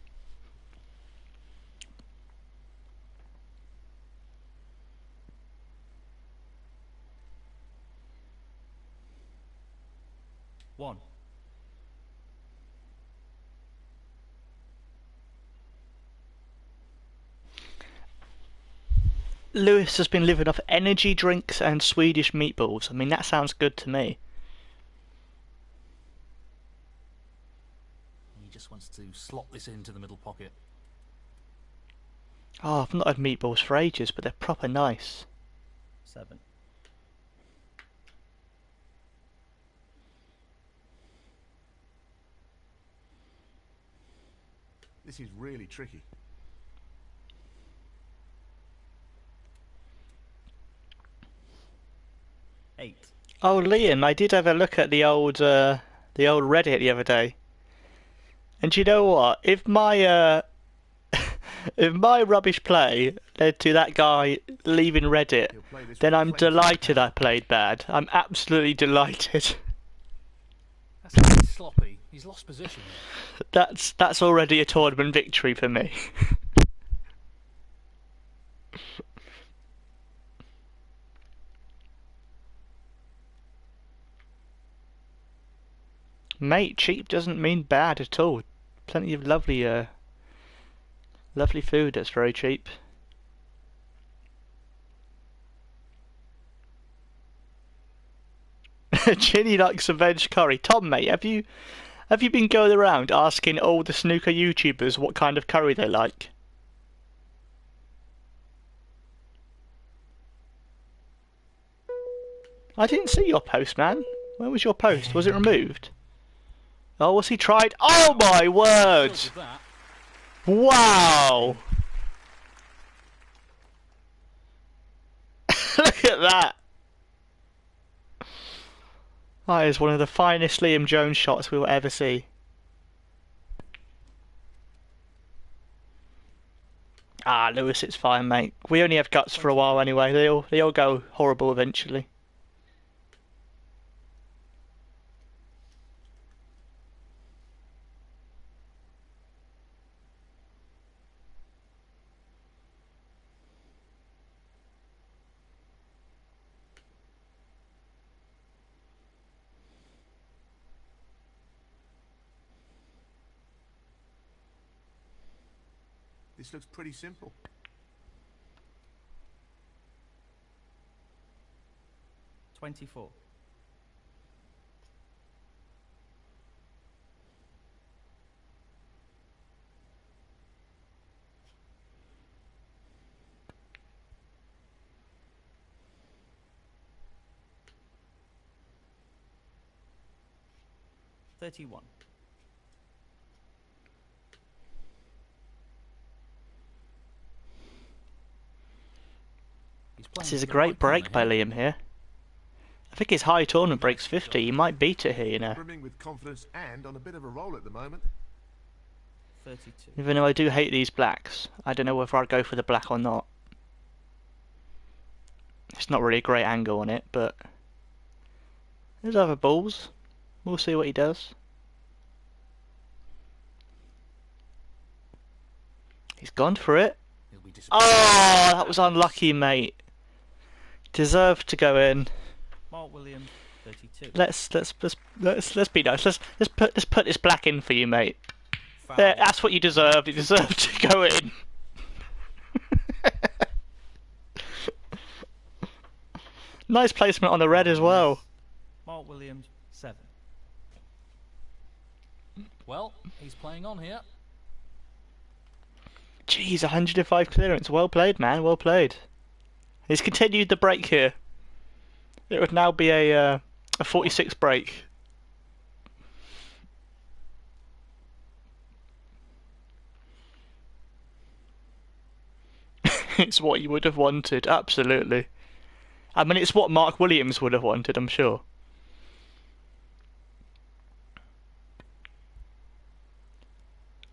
One. Lewis has been living off energy drinks and Swedish meatballs. I mean, that sounds good to me. He just wants to slot this into the middle pocket. Oh, I've not had meatballs for ages, but they're proper nice. 7. This is really tricky. 8. Oh, Liam, I did have a look at the old Reddit the other day. And do you know what? If my if my rubbish play led to that guy leaving Reddit, then I'm delighted I played bad. I'm absolutely delighted. That's a bit sloppy. He's lost position here. That's already a tournament victory for me. Mate, cheap doesn't mean bad at all. Plenty of lovely lovely food that's very cheap. Ginny likes a veg curry. Tom, mate, have you been going around asking all the snooker YouTubers what kind of curry they like? I didn't see your post, man. Where was your post? Was it removed? Oh, was he tried? Oh my word! Good with that. Wow! Look at that! That is one of the finest Liam Jones shots we will ever see. Ah, Lewis, it's fine, mate. We only have guts for a while anyway. They all go horrible eventually. This looks pretty simple. 24. 31. This is a great break by Liam here. I think his high tournament breaks 50. He might beat it here, you know. Brimming with confidence and on a bit of a roll at the moment. 32. Even though I do hate these blacks, I don't know whether I'd go for the black or not. It's not really a great angle on it, but there's other balls. We'll see what he does. He's gone for it. Oh, that was unlucky, mate. Deserved to go in. Mark Williams, 32. Let's be nice. Let's put this black in for you, mate. Foul. There, that's what you deserved. You deserved to go in. Nice placement on the red as well. Mark Williams, 7. Well, he's playing on here. Jeez, 105 clearance. Well played, man. Well played. He's continued the break here. It would now be a 46 break. It's what you would have wanted, absolutely. I mean, it's what Mark Williams would have wanted, I'm sure.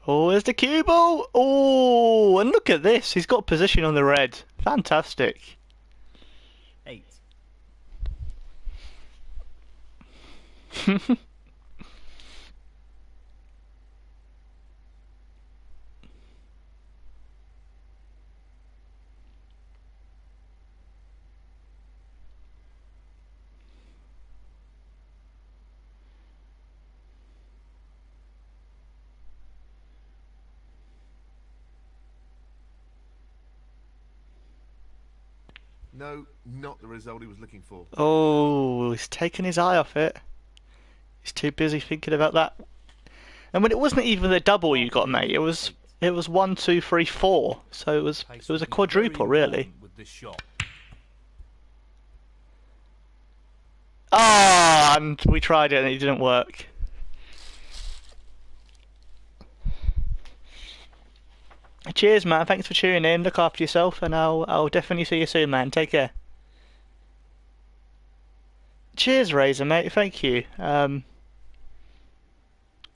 Oh, there's the cue ball. Oh, and look at this. He's got position on the red. Fantastic. 8. No, not the result he was looking for. Oh, he's taken his eye off it. He's too busy thinking about that. And when it wasn't even the double you got, mate, it was 1, 2, 3, 4. So it was a quadruple, really. With this shot. Ah, and we tried it and it didn't work. Cheers, man. Thanks for tuning in. Look after yourself, and I'll definitely see you soon, man. Take care. Cheers, Razor, mate. Thank you. I'm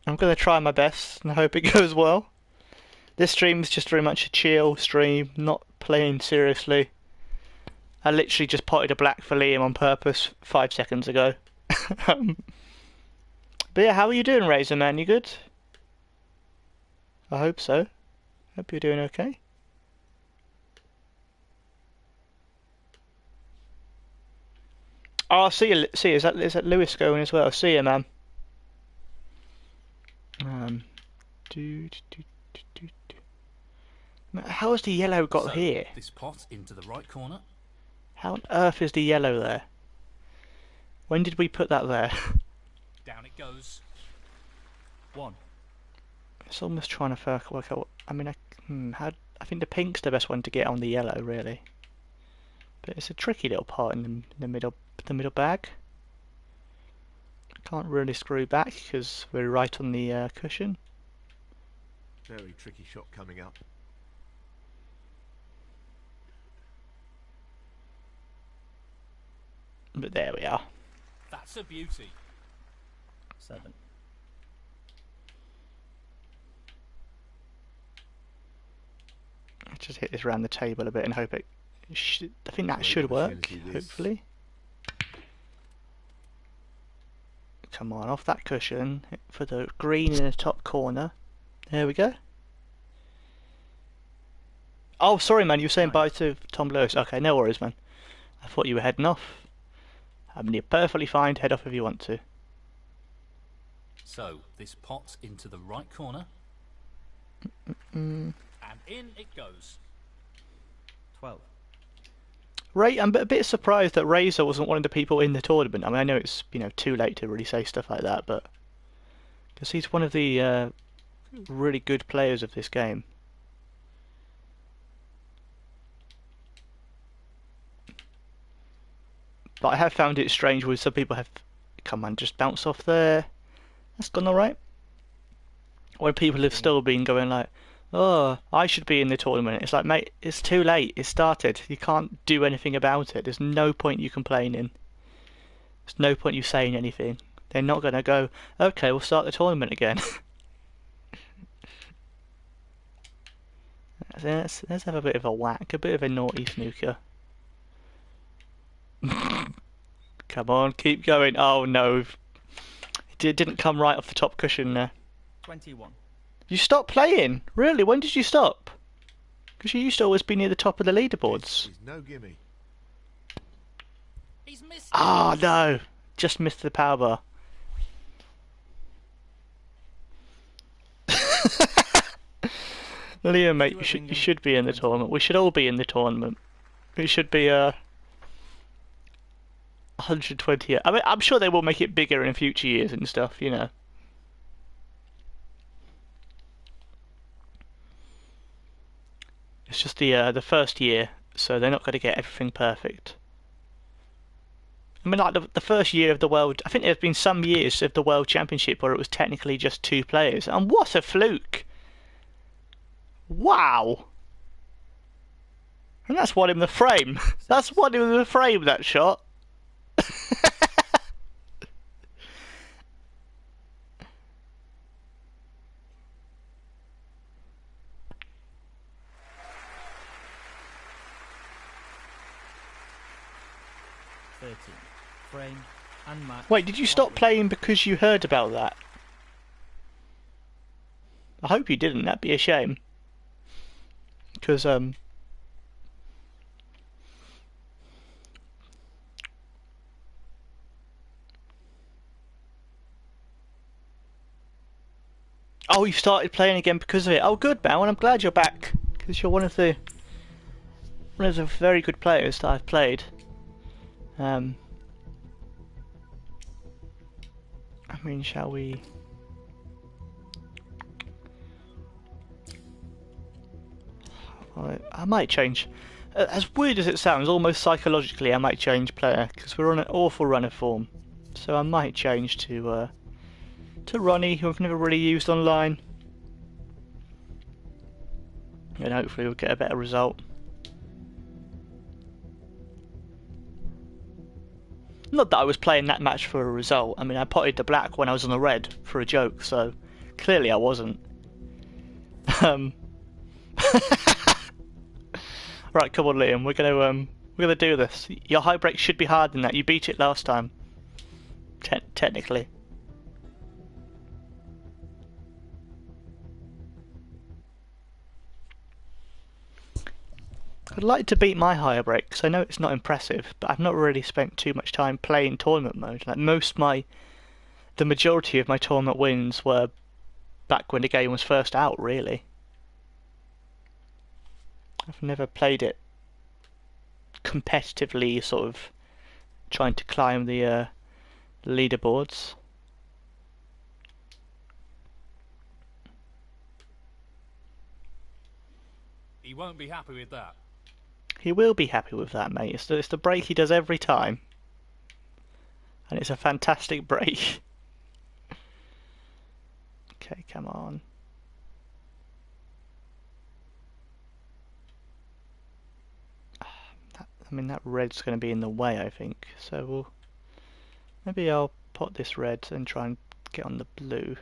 gonna try my best and I hope it goes well. This stream is just very much a chill stream, not playing seriously. I literally just potted a black for Liam on purpose 5 seconds ago. But yeah, how are you doing, Razor, man? You good? I hope so. Hope you're doing okay. Oh, see you. Is that Lewis going as well? See you, man. How has the yellow got here? This pot into the right corner. How on earth is the yellow there? When did we put that there? Down it goes. 1. It's almost trying to work out. I mean, I think the pink's the best one to get on the yellow, really. But it's a tricky little part in the middle bag. Can't really screw back because we're right on the cushion. Very tricky shot coming up. But there we are. That's a beauty. 7. Let's just hit this around the table a bit and hope it. I think that Great should work. opportunity, this. Hopefully. Come on, off that cushion for the green in the top corner. There we go. Oh, sorry, man. You were saying bye to Tom Lewis. Okay, no worries, man. I thought you were heading off. I mean, you're perfectly fine to head off if you want to. So, this pot into the right corner. Mm. And in it goes. 12. Ray, I'm a bit surprised that Razor wasn't one of the people in the tournament. I mean, I know it's too late to really say stuff like that, but because he's one of the really good players of this game. But I have found it strange when some people have, come on, just bounce off there. That's gone alright. When people have still been going like, oh, I should be in the tournament. It's like, mate, it's too late. It started. You can't do anything about it. There's no point you complaining. There's no point you saying anything. They're not going to go, okay, we'll start the tournament again. Let's have a bit of a whack, a bit of a naughty snooker. Come on, keep going. Oh no. It didn't come right off the top cushion there. 21. You stopped playing? Really? When did you stop? Because you used to always be near the top of the leaderboards. He's no gimme. He's missed. Oh no. Just missed the power bar. Liam, mate, you should be in the tournament. We should all be in the tournament. It should be 120. I mean, I'm sure they will make it bigger in future years and stuff, you know. It's just the first year, so they're not going to get everything perfect. I mean, like the first year of the World, I think there's been some years of the World Championship where it was technically just 2 players, and what a fluke! Wow! And that's one in the frame. That's one in the frame, that shot. 13. Frame and match. Wait, did you stop playing because you heard about that? I hope you didn't. That'd be a shame. Because oh, you started playing again because of it. Oh, good, man. Well, I'm glad you're back because you're one of the very good players that I've played. I mean, shall we? I might change. As weird as it sounds, almost psychologically, I might change player because we're on an awful run of form. So I might change to Ronnie, who I've never really used online, and hopefully we'll get a better result. Not that I was playing that match for a result. I mean, I potted the black when I was on the red for a joke, so clearly I wasn't. Right, come on, Liam. We're gonna do this. Your high break should be harder than that. You beat it last time. Technically. I'd like to beat my higher break because I know it's not impressive, but I've not really spent too much time playing tournament mode. Like the majority of my tournament wins were back when the game was first out, really. I've never played it competitively, sort of trying to climb the leaderboards. He won't be happy with that. He will be happy with that, mate. It's the break he does every time. And it's a fantastic break. Okay, come on. I mean, that red's going to be in the way, I think. So maybe I'll pot this red and try and get on the blue.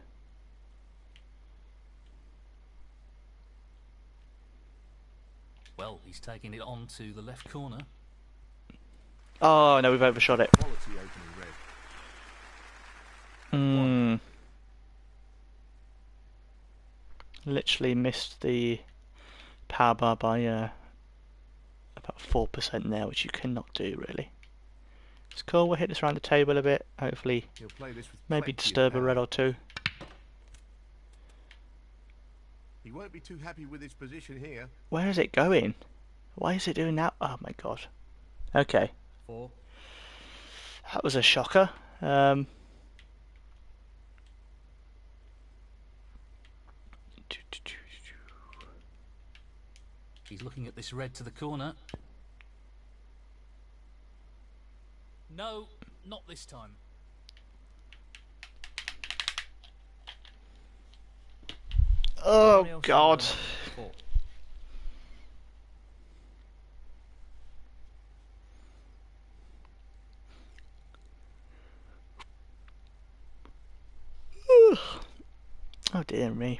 Well, he's taking it on to the left corner. Oh, no, we've overshot it. Quality opening red. Literally missed the power bar by about 4% there, which you cannot do, really. It's cool, we'll hit this around the table a bit, hopefully He'll play this with maybe plenty of disturb a power. red or two. He won't be too happy with his position here. Where is it going? Why is it doing that? Oh my god. Okay. 4. That was a shocker. He's looking at this red to the corner. No, not this time. Oh god. 4. Oh dear me.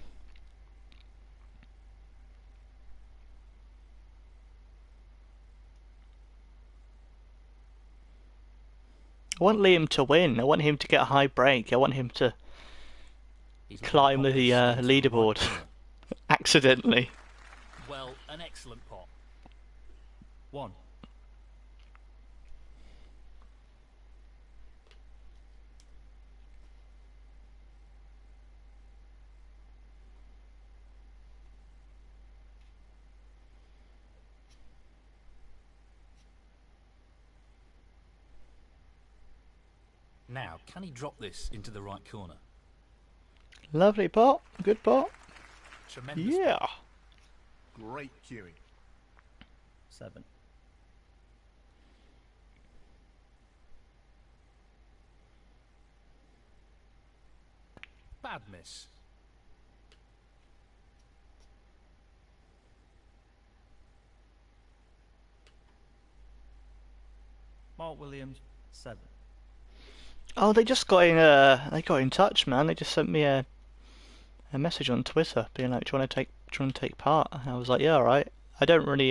I want Liam to win. I want him to get a high break. I want him to He's looking climb at the this into the right leaderboard corner. accidentally. Well, an excellent pot. 1. Now, can he drop this into the right corner? Lovely pot. Good pot. Tremendous. Yeah. Great cueing. 7. Bad miss. Mark Williams, 7. Oh, they just got in. They got in touch, man. They just sent me a message on Twitter, being like, "Do you want to take part?" And I was like, "Yeah, all right." I don't really,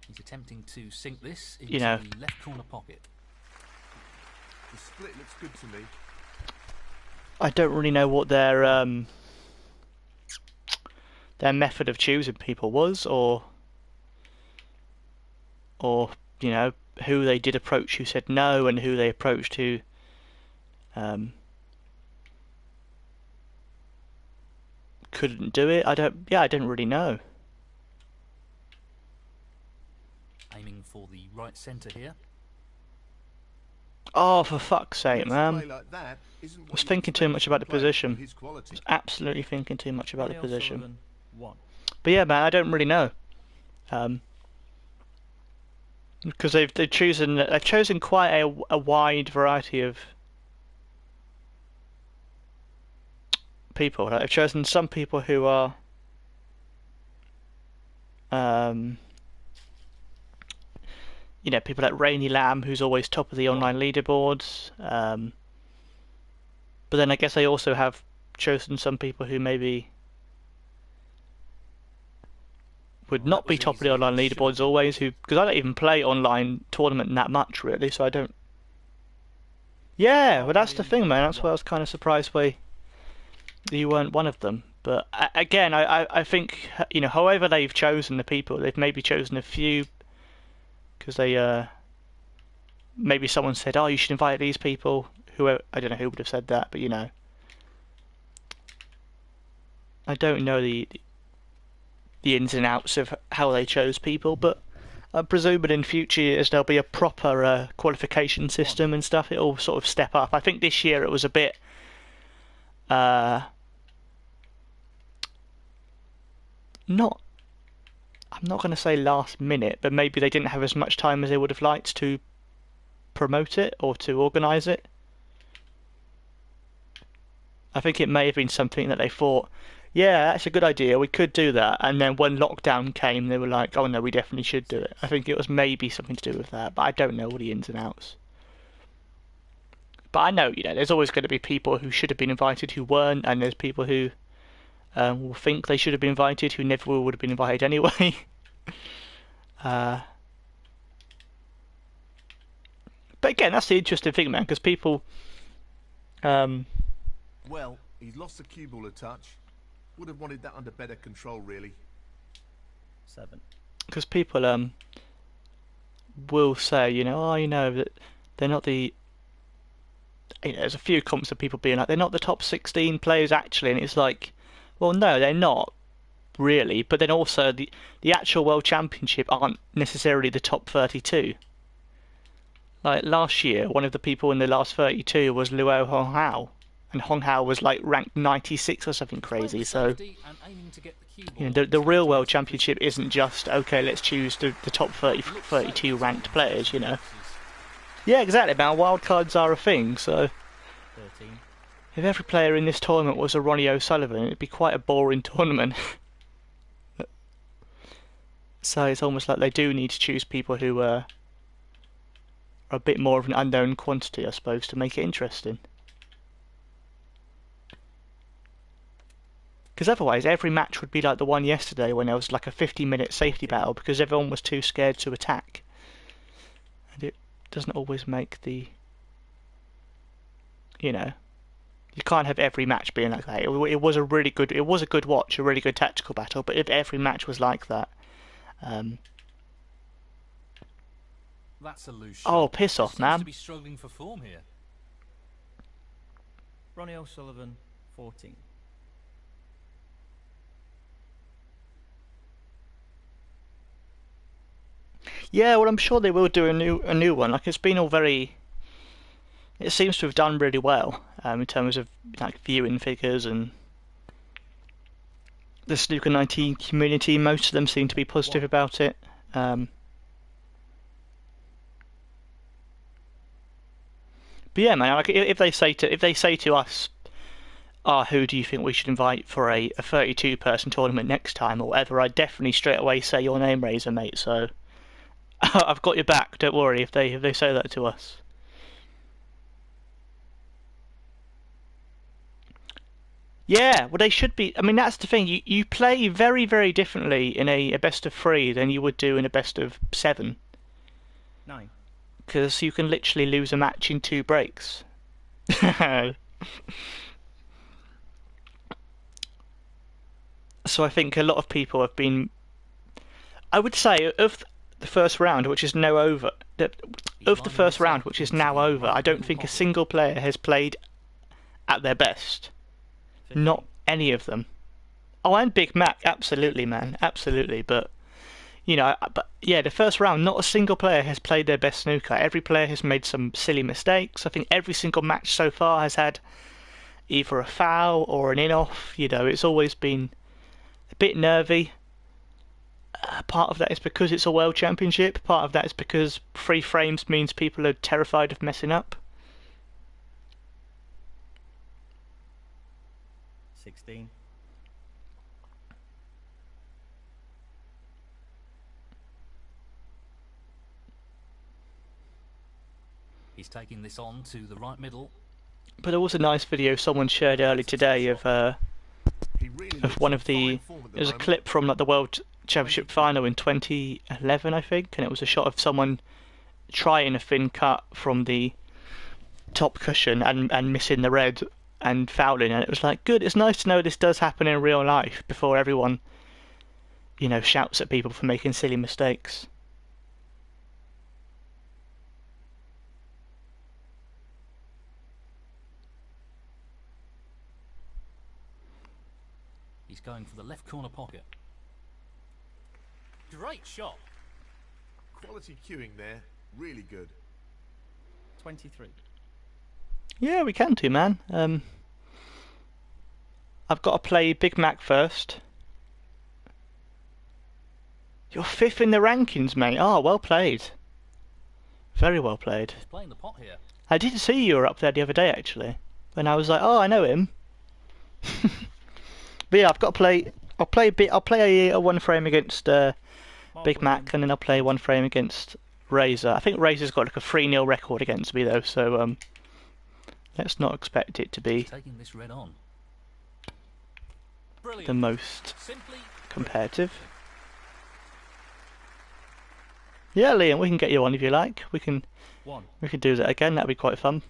He's attempting to sink this into you know, the left corner pocket. The split looks good to me. I don't really know what their method of choosing people was, or you know, who they did approach who said no, and who they approached who couldn't do it. I don't really know. Aiming for the right centre here. Oh, for fuck's sake, man. Play like that isn't what I was you'd thinking too expect much from about the a player position. of his quality. I was absolutely thinking too much about the Ronnie position. O'Sullivan, 1. But yeah, man, I don't really know. Because they've chosen quite a wide variety of people. Like, they've chosen some people who are you know, people like Rainy Lamb, who's always top of the online leaderboards. But then I guess they also have chosen some people who maybe would not be top of the online leaderboards always, because I don't even play online tournament that much really, so I don't. Yeah, well that's the thing, man. That's why I was kind of surprised by you weren't one of them. But again, I think, you know, however they've chosen the people, they've maybe chosen a few because they maybe someone said, oh, you should invite these people. Who, I don't know who would have said that, but you know, I don't know the ins and outs of how they chose people, but I'm presuming in future years there'll be a proper qualification system and stuff. It'll sort of step up. I think this year it was a bit not, I'm not going to say last minute, but maybe they didn't have as much time as they would have liked to promote it or to organise it. I think it may have been something that they thought, yeah, that's a good idea, we could do that. And then when lockdown came, they were like, oh no, we definitely should do it. I think it was maybe something to do with that, but I don't know all the ins and outs. But I know, you know, there's always going to be people who should have been invited who weren't, and there's people who will think they should have been invited who never would have been invited anyway. But again, that's the interesting thing, man, because people... Well, he's lost the cue ball a touch. Would have wanted that under better control, really. 7. Because people will say, you know, oh, you know, that they're not the... You know, there's a few comments of people being like, they're not the top 16 players actually, and it's like, well, no, they're not really. But then also the actual World Championship aren't necessarily the top 32. Like last year, one of the people in the last 32 was Luo Honghao, and Honghao was like ranked 96 or something crazy. So, you know, the real World Championship isn't just, okay, let's choose the top 32 ranked players, you know. Yeah, exactly, man. Wildcards are a thing, so 13. if every player in this tournament was a Ronnie O'Sullivan, it'd be quite a boring tournament. So it's almost like they do need to choose people who are a bit more of an unknown quantity, I suppose, to make it interesting. Because otherwise, every match would be like the one yesterday when there was like a 50-minute safety battle because everyone was too scared to attack. And it doesn't always make the... You know, you can't have every match being like that. It was a good watch, a really good tactical battle. But if every match was like that, That's a loose oh, piss off, man! To be struggling for form here. Ronnie O'Sullivan, 14. Yeah, well, I'm sure they will do a new one. Like, it's been all very... It seems to have done really well in terms of like viewing figures and the Snooker 19 community. Most of them seem to be positive about it. But yeah, man, like if they say to us, who do you think we should invite for a 32-person tournament next time or whatever, I'd definitely straight away say your name, Razor, mate. So I've got your back. Don't worry if they say that to us. Yeah, well they should be. I mean that's the thing. You play very very differently in a best of 3 than you would do in a best of 7, 9. because you can literally lose a match in 2 breaks. So I think a lot of people have been. I would say of the first round, which is now over. Of the first round, which is now over, I don't think a single player has played at their best. 15. Not any of them. Oh, and Big Mac, absolutely, man, absolutely. But you know, but yeah, the first round, not a single player has played their best snooker. Every player has made some silly mistakes. I think every single match so far has had either a foul or an in-off. You know, it's always been a bit nervy. Part of that is because it's a world championship. Part of that is because 3 frames means people are terrified of messing up. 16. He's taking this on to the right middle. But there was a nice video someone shared earlier today of He really of looks one in of the. fine form at the There's a moment. clip from like the World Championship final in 2011, I think, and it was a shot of someone trying a thin cut from the top cushion and missing the red and fouling, and it was like, good. It's nice to know this does happen in real life before everyone, you know, shouts at people for making silly mistakes. He's going for the left corner pocket. Great shot. Quality cueing there, really good. 23. Yeah, we can do, man. I've got to play Big Mac first. You're 5th in the rankings, mate. Oh, well played. Very well played. He's playing the pot here. I didn't see you were up there the other day, actually. And I was like, oh, I know him. But yeah, I've got to play. I'll play a 1 frame against Big Mac, and then I'll play 1 frame against Razor. I think Razor's got like a 3-0 record against me though, so let's not expect it to be He's taking this red on. Brilliant. the most Simply competitive. Yeah, Liam, we can get you on if you like. We can 1. do that again. That'd be quite fun.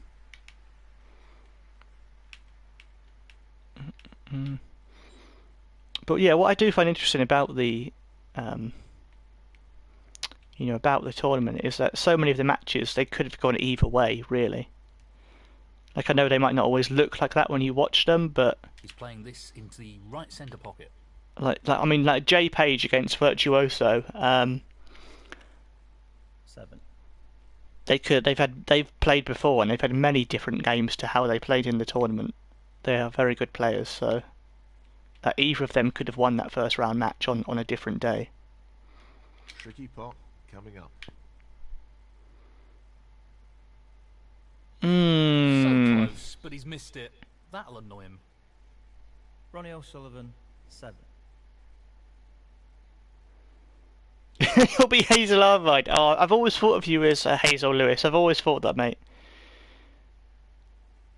But yeah, what I do find interesting about the you know, about the tournament is that so many of the matches they could have gone either way, really. Like I know they might not always look like that when you watch them, but he's playing this into the right centre pocket. like I mean, like Jay Page against Virtuoso, 7. they've played before and they've had many different games to how they played in the tournament. They are very good players, so either of them could have won that first round match on a different day. Tricky pot coming up. So close, but he's missed it. That'll annoy him. Ronnie O'Sullivan, 7. He'll be Hazel Arvide. Oh, I've always thought of you as Hazel Lewis. I've always thought that, mate.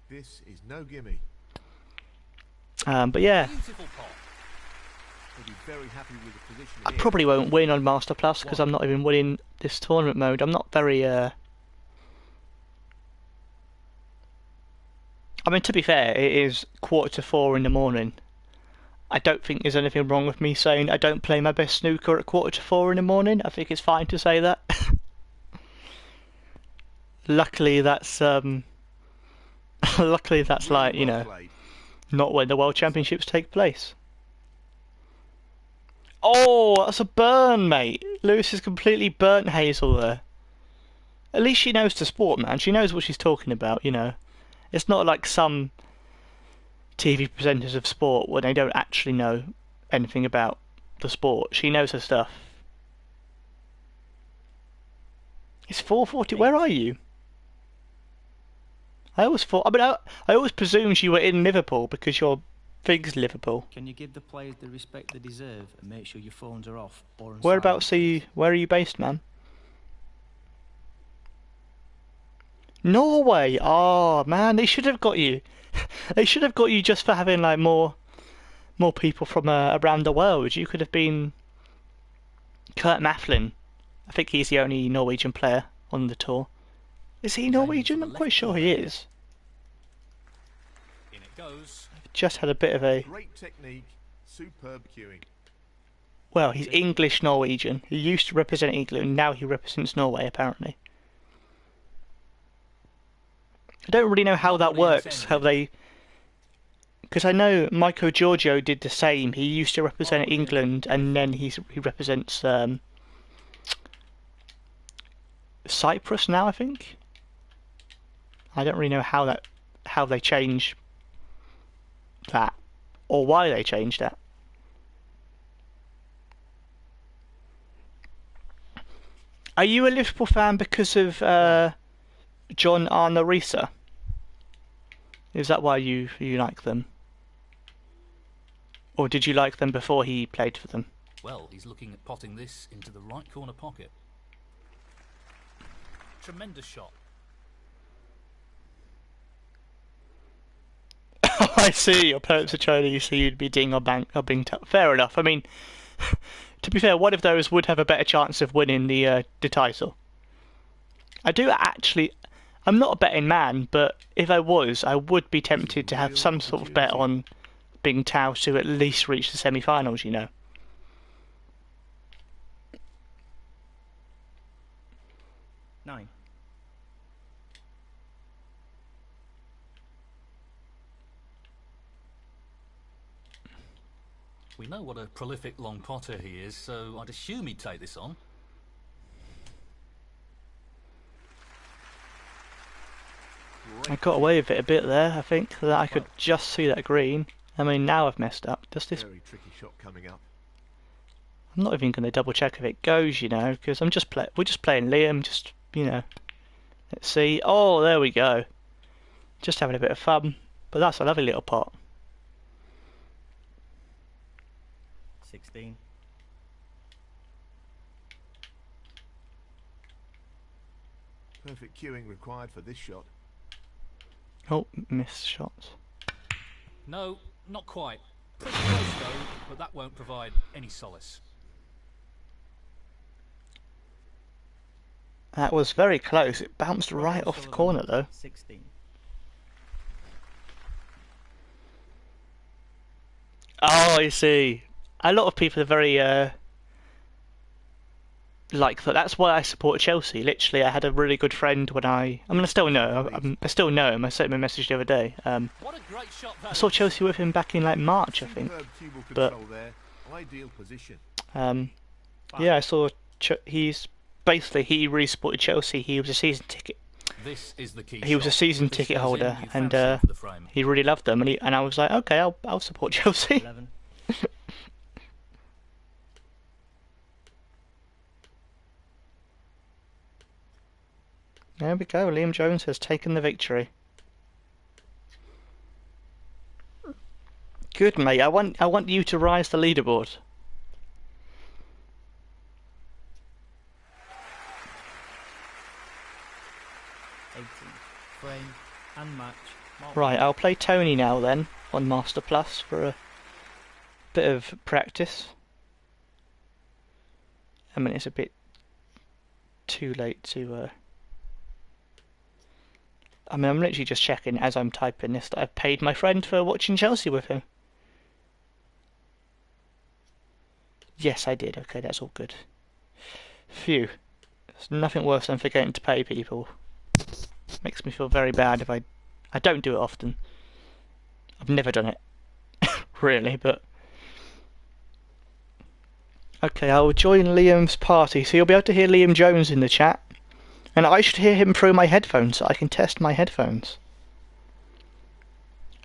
This is no gimme. But yeah, Beautiful pot. He'll be very happy with the position I here. probably won't win on Master Plus because I'm not even winning this tournament mode. I'm not very. I mean, to be fair, it is 3:45 in the morning. I don't think there's anything wrong with me saying I don't play my best snooker at 3:45 in the morning. I think it's fine to say that. Luckily, that's luckily that's like, you know, Played. not when the World Championships take place. Oh, that's a burn, mate. Lewis has completely burnt Hazel there. At least she knows the sport, man. She knows what she's talking about, you know. It's not like some TV presenters of sport where they don't actually know anything about the sport. She knows her stuff. It's 4:40. Where are you? I always thought. I mean, I always presumed you were in Liverpool because your thing's Liverpool. Can you give the players the respect they deserve and make sure your phones are off or on Whereabouts silent? are you? Where are you based, man? Norway. Oh man, they should have got you. They should have got you just for having like more people from around the world. You could have been Kurt Maflin. I think he's the only Norwegian player on the tour. Is he Norwegian? I'm quite sure he is. In it goes. Just had a bit of a... Great technique, superb cueing. Well, he's English Norwegian. He used to represent England, now he represents Norway, apparently. I don't really know how that works, how they... Because I know Michael Giorgio did the same. He used to represent England, and then he represents Cyprus now, I think. I don't really know how they change that, or why they changed that. Are you a Liverpool fan because of John Arnorisa? Is that why you like them? Or did you like them before he played for them? Well, he's looking at potting this into the right corner pocket. Tremendous shot. I see, your parents are Chinese, so you'd be ding or bang or bing. Fair enough. I mean, to be fair, one of those would have a better chance of winning the title. I do actually... I'm not a betting man, but if I was, I would be tempted to have some sort of bet on Bing Tao to at least reach the semi-finals, you know. Nine. We know what a prolific long potter he is, so I'd assume he'd take this on. I got away with it a bit there, I think, that I could just see that green. I mean, now I've messed up. Does this... Very tricky shot coming up. I'm not even going to double check if it goes, you know, because we're just playing Liam, just, you know. Let's see. Oh, there we go. Just having a bit of fun. But that's a lovely little pot. 16. Perfect cueing required for this shot. Oh, missed shots. No, not quite. Pretty close though, but that won't provide any solace. That was very close. It bounced right off the corner though. 16. Oh, I see. A lot of people are very like that. That's why I support Chelsea. Literally, I had a really good friend when I mean, I still know. I still know him. I sent him a message the other day. What a great shot that I saw is. Chelsea with him back in like March, I think. Superb cue But control there. Ideal position. yeah, I saw. He's basically he really supported Chelsea. He was a season ticket. This is the key He was a shot. season If this ticket goes in, holder, you and fancy for the frame. he really loved them. And I was like, okay, I'll support Chelsea. 11. There we go. Liam Jones has taken the victory. Good, mate. I want you to rise the leaderboard. Frame and match. Mark Right, I'll play Tony now then on Master Plus for a bit of practice. I mean, it's a bit too late to. I mean, I'm literally just checking as I'm typing this that I've paid my friend for watching Chelsea with him. Yes, I did. Okay, that's all good. Phew. There's nothing worse than forgetting to pay people. Makes me feel very bad if I don't do it often. I've never done it. Really, but... Okay, I'll join Liam's party, so you'll be able to hear Liam Jones in the chat. And I should hear him through my headphones, so I can test my headphones.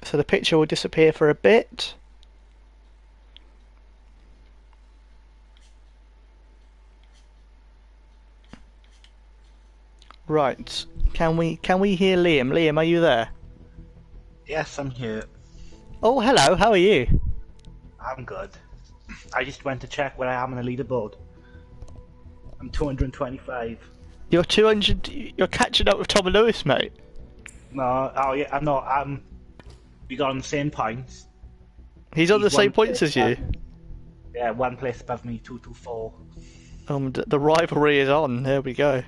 So the picture will disappear for a bit. Right, can we hear Liam? Liam, are you there? Yes, I'm here. Oh, hello, how are you? I'm good. I just went to check where I am on the leaderboard. I'm 225. You're 200. You're catching up with Tom and Lewis, mate. No, oh yeah, I know. We got on the same points. He's on the He's same one points place as you. above- Yeah, one place above me, 224. The rivalry is on. There we go.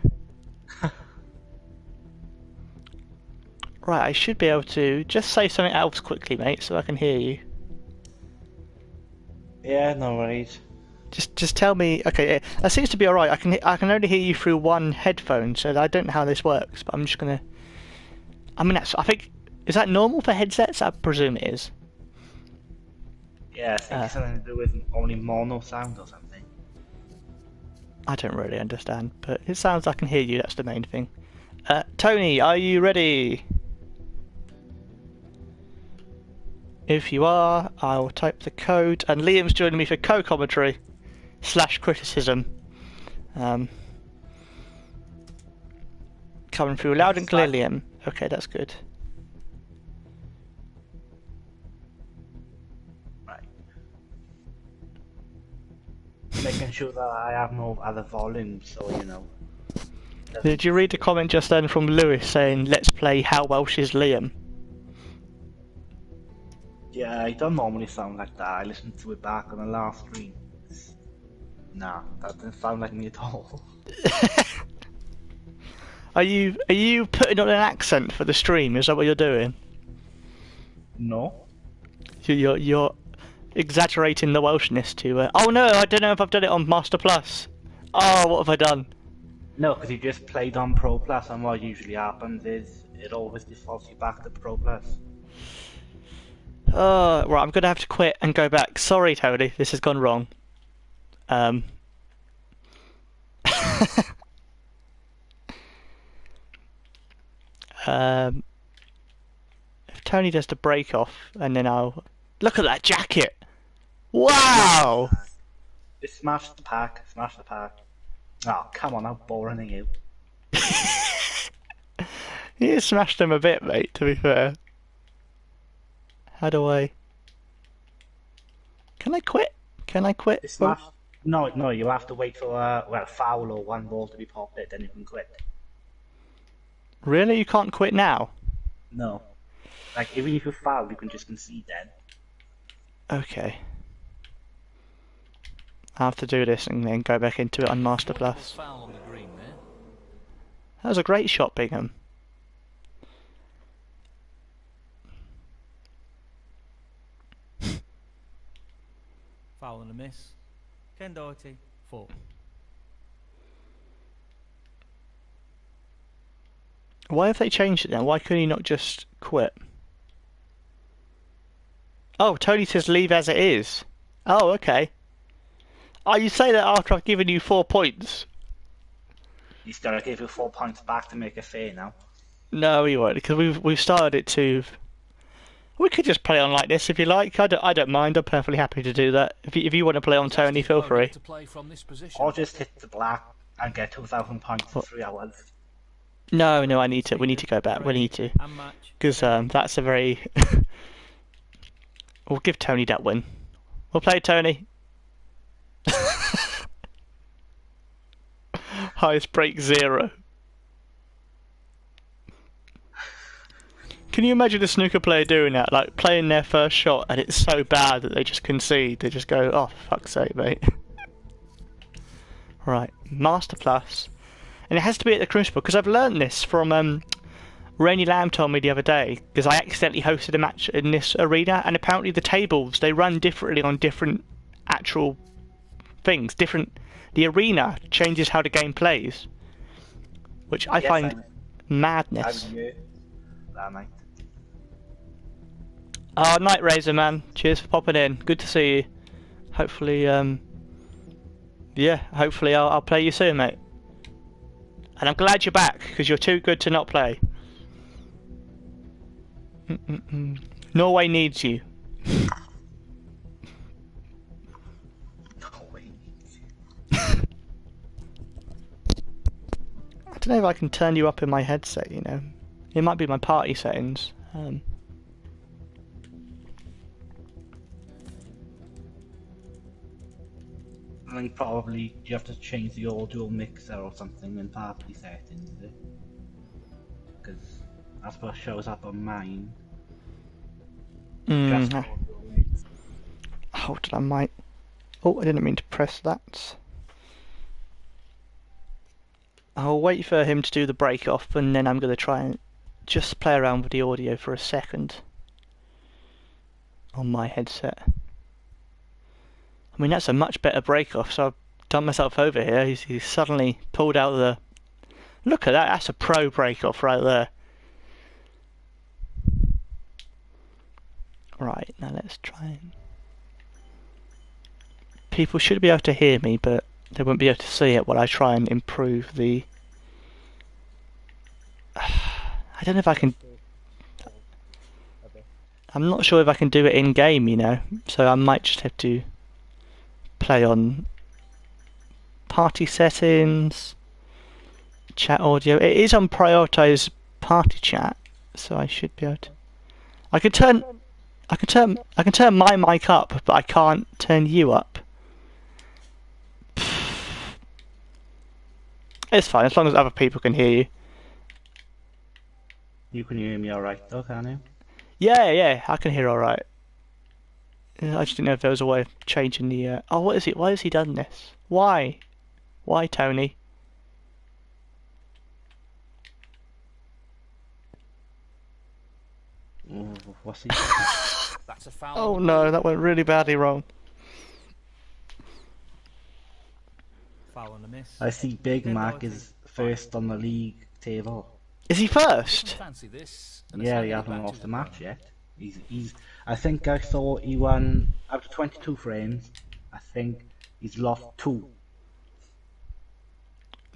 Right, I should be able to just say something else quickly, mate, so I can hear you. Yeah, no worries. Just tell me. Okay, that seems to be all right. I can only hear you through one headphone, so I don't know how this works. But I'm just gonna. I mean, I think is that normal for headsets? I presume it is. Yeah, I think it's something to do with only mono sound or something. I don't really understand, but it sounds I can hear you. That's the main thing. Tony, are you ready? If you are, I will type the code, and Liam's joining me for co-commentary / criticism. Coming through loud and clear, Liam. Okay, that's good. Right. Making sure that I have no other volumes, so you know. Did you read the comment just then from Lewis saying, "Let's play How Welsh is Liam"? Yeah, I don't normally sound like that. I listened to it back on the last stream. Nah, that didn't sound like me at all. Are you putting on an accent for the stream? Is that what you're doing? No. You're exaggerating the Welshness to. Oh no, I don't know if I've done it on Master Plus. Oh, what have I done? No, because you just played on Pro Plus, and what usually happens is it always defaults you back to Pro Plus. Right, I'm gonna have to quit and go back. Sorry, Tony, this has gone wrong. If Tony does the break off, and then I'll look at that jacket. Wow! Just smash the pack, smash the pack. Oh, come on, how boring are you? You smashed them a bit, mate. To be fair. How do I? Can I quit? Can I quit? Just smash. No, you have to wait for well, foul or one ball to be popped, then you can quit. Really? You can't quit now? No. Like, even if you foul, you can just concede then. Okay. I have to do this and then go back into it on Master Plus. Foul on the green there. That was a great shot, Bingham. Foul and a miss. Ken Doherty, 4. Why have they changed it then? Why couldn't he not just quit? Oh, Tony says leave as it is. Oh, okay. Oh, you say that after I've given you 4 points. He's gotta give you 4 points back to make it fair now. No, we won't, because we've started it to. We could just play on like this if you like. I don't mind. I'm perfectly happy to do that. If you want to play on Tony, feel free. To play from this position. Or just hit the black and get 2,000 points for 3 hours. No, I need to. We need to go back. We need to, And match. because that's a very. We'll give Tony that win. We'll play Tony. Highest break 0. Can you imagine a snooker player doing that? Like playing their first shot and it's so bad that they just concede. They just go, oh, for fuck's sake, mate. Right, Master Plus. And it has to be at the Crucible, because I've learned this from Rainy Lamb told me the other day, because I accidentally hosted a match in this arena, and apparently the tables, they run differently on different actual things. The arena changes how the game plays, which I find madness. Mate. Oh, Night Razor, man. Cheers for popping in. Good to see you. Hopefully, hopefully I'll play you soon, mate. And I'm glad you're back, because you're too good to not play. Norway needs you. Norway needs you. I don't know if I can turn you up in my headset, you know. It might be my party settings. I think probably you have to change the audio mixer or something in party settings, is it? Because that's what shows up on mine. Just Mm. audio mix. Hold on, I might. Oh, I didn't mean to press that. I'll wait for him to do the break off, and then I'm going to try and just play around with the audio for a second on my headset. I mean, that's a much better break off, so I've done myself over here. He's suddenly pulled out the... Look at that, that's a pro break off right there. Right, now let's try and... People should be able to hear me, but they won't be able to see it while I try and improve the... I don't know if I can... I'm not sure if I can do it in-game, you know, so I might just have to play on party settings, chat audio. It is on prioritized party chat, so I should be able to... I can turn my mic up, but I can't turn you up. It's fine, as long as other people can hear you. You can hear me alright though, can you? Yeah, I can hear alright. I just didn't know if there was a way of changing the... Oh, what is it? Why has he done this? Why? Why, Tony? Oh, what's he? That's a foul. Oh no, that went really badly wrong. Foul and a miss. I see Big Ken Mac Doherty. is first on the league table. Is he first? Fancy this. and it's Yeah, handed he it hasn't back to lost a the match opponent. yet. He's. I think I saw he won out of 22 frames. I think he's lost 2.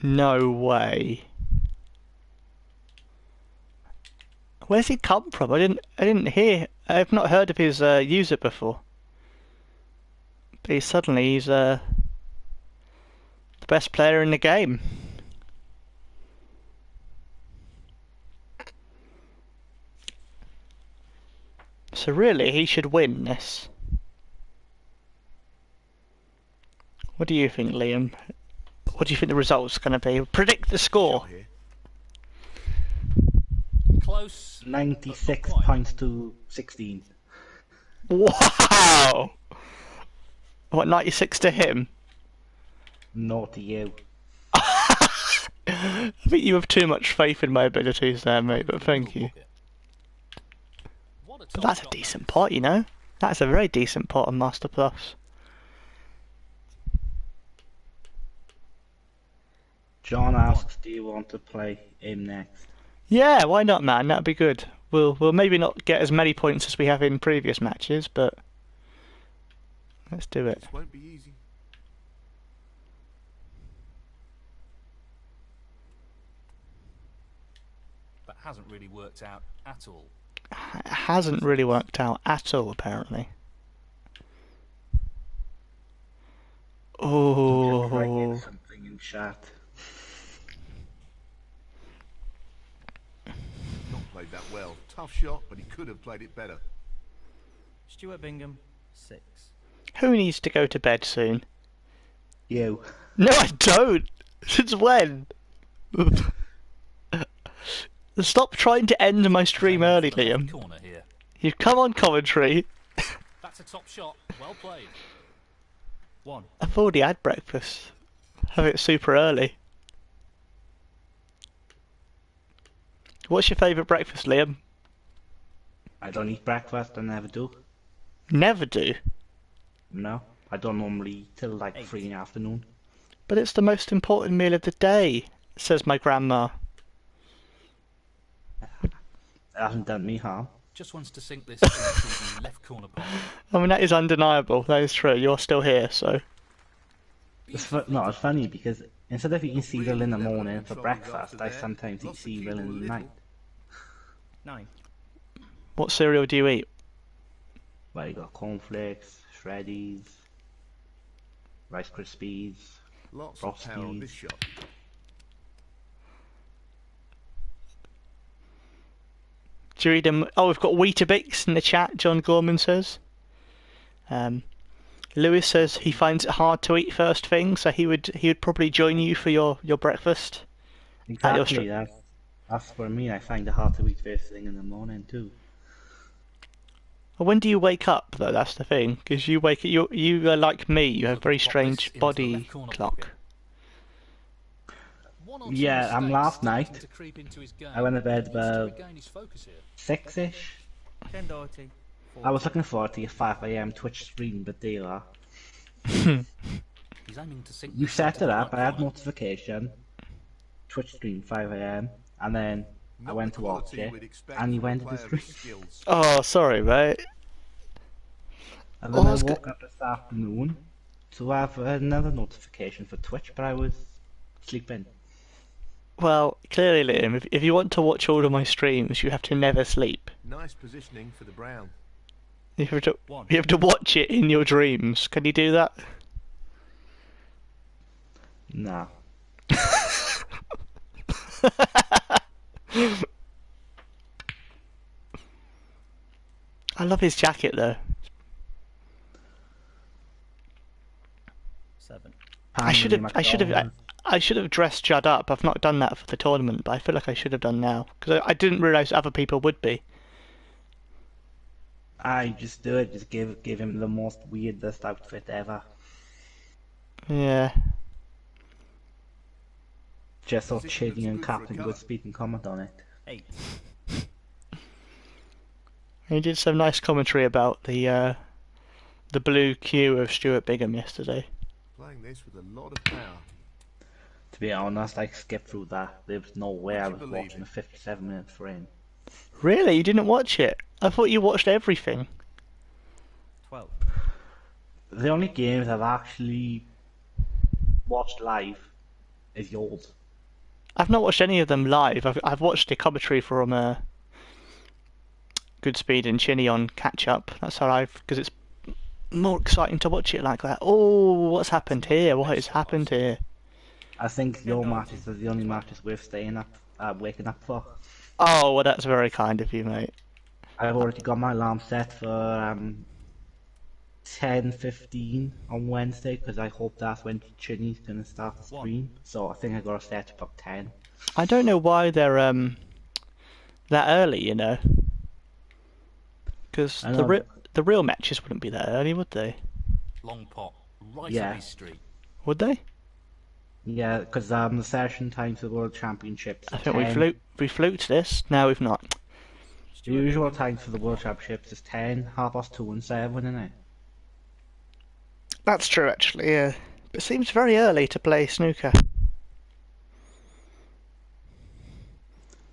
No way. Where's he come from? I've not heard of his user before. But he's the best player in the game. So really, he should win this. What do you think, Liam? What do you think the result's going to be? Predict the score. Shot here. Close. 96 Not quite. points to 16. Wow! What, 96 to him? No to you. I think you have too much faith in my abilities there, mate, but thank you. What a But top that's a shot decent that is. pot, you know? That's a very decent pot on Master Plus. John asks, do you want to play him next? Yeah, why not, man? That'd be good. We'll maybe not get as many points as we have in previous matches, but let's do it. This won't be easy. That hasn't really worked out at all. It hasn't really worked out at all, apparently. Writing Oh, something in chat. Not played that well. Tough shot, but he could have played it better. Stuart Bingham, 6. who needs to go to bed soon? You. No, I don't. Since when? Stop trying to end my stream Going early, for the left Liam. corner here. You've come on commentary. That's a top shot. Well played. 1. I've already had breakfast. Have it super early. What's your favourite breakfast, Liam? I don't eat breakfast, I never do. Never do. No, I don't normally eat till like 3 in the afternoon. But it's the most important meal of the day, says my grandma. It hasn't done me harm. Just wants to sink this into the left corner pocket. I mean, that is undeniable. That is true. You're still here, so... No, it's funny because instead of eating cereal in the morning for breakfast, I sometimes eat cereal in the night. 9. What cereal do you eat? Well, you got cornflakes, shreddies, Rice Krispies. Lots of power on Frosties. this shot. Do you read them? Oh, we've got Weetabix in the chat, John Gorman says. Lewis says he finds it hard to eat first thing, so he would probably join you for your breakfast at your Exactly, that's for me. I find it hard to eat first thing in the morning too. Well, when do you wake up though? That's the thing, because you are like me. You have very strange body clock. Yeah, last night I went to bed about 6ish. Ken Doherty. I was looking forward to your 5 a.m. Twitch stream, but there you are. He's aiming to sink You this set into it the up, I right had corner. notification, Twitch stream 5 a.m. and then I went to watch it, and you went to the stream. Oh, sorry, mate. And then I woke up this afternoon to have another notification for Twitch, but I was sleeping. Well, clearly, Liam, if you want to watch all of my streams, you have to never sleep. Nice positioning for the brown. You have to watch it in your dreams. Can you do that? Nah. I love his jacket though. 7. I should have dressed Judd up. I've not done that for the tournament, but I feel like I should have done now because I didn't realise other people would be. I just do it, just give him the most weirdest outfit ever. Yeah. Just so Chitty and Captain would speak and comment on it. 8. He did some nice commentary about the blue Q of Stuart Bigham yesterday. Playing this with a lot of power. To be honest, I skipped through that. There was no way I was watching a 57-minute frame. Really? You didn't watch it? I thought you watched everything. 12. The only games I've actually watched live is yours. I've not watched any of them live. I've watched the commentary from Goodspeed and Chinny on catch up. That's how because it's more exciting to watch it like that. Oh, what's happened here? What has happened here? I think your matches are the only matches worth staying up, waking up for. Oh, well, that's very kind of you, mate. I've already got my alarm set for 10:15 on Wednesday because I hope that's when Chinny's gonna start the stream. So I think I got to set up 10. I don't know why they're that early, you know. Because the real matches wouldn't be that early, would they? Long pot, right Yeah. on his street. Would they? Yeah, because the session times for the World Championships. I think we fluked this. No, we've not. The usual times for the World Championships is 10, 2:30 and 7, isn't it? That's true, actually. Yeah, but it seems very early to play snooker.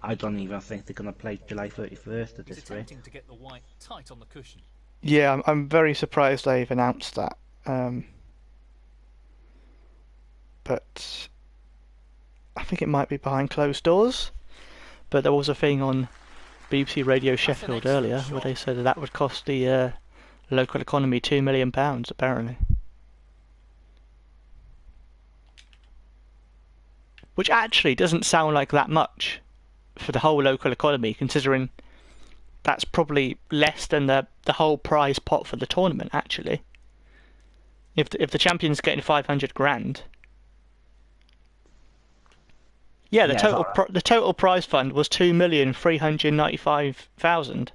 I don't even think they're gonna play July 31st at He's this rate. attempting to get the white tight on the cushion. Yeah, I'm very surprised they've announced that. But I think it might be behind closed doors. But there was a thing on BBC Radio Sheffield earlier where they said that would cost the local economy £2 million, apparently. Which actually doesn't sound like that much for the whole local economy, considering that's probably less than the whole prize pot for the tournament, actually. If the champion's getting 500 grand. Yeah, the total prize fund was 2,395,000.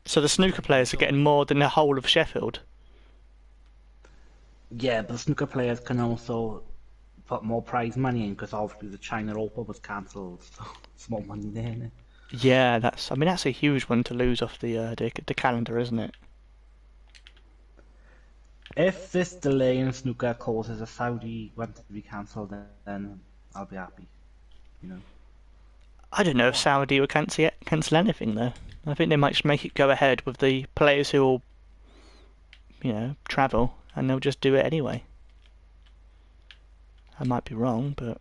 So the snooker players are getting more than the whole of Sheffield. Yeah, but the snooker players can also put more prize money in because obviously the China Open was cancelled, so it's more money there, isn't it? Yeah, that's a huge one to lose off the calendar, isn't it? If this delay in snooker causes a Saudi one to be cancelled, then I'll be happy. You know. I don't know if Saudi would cancel anything though. I think they might just make it go ahead with the players who will, travel, and they'll just do it anyway. I might be wrong, but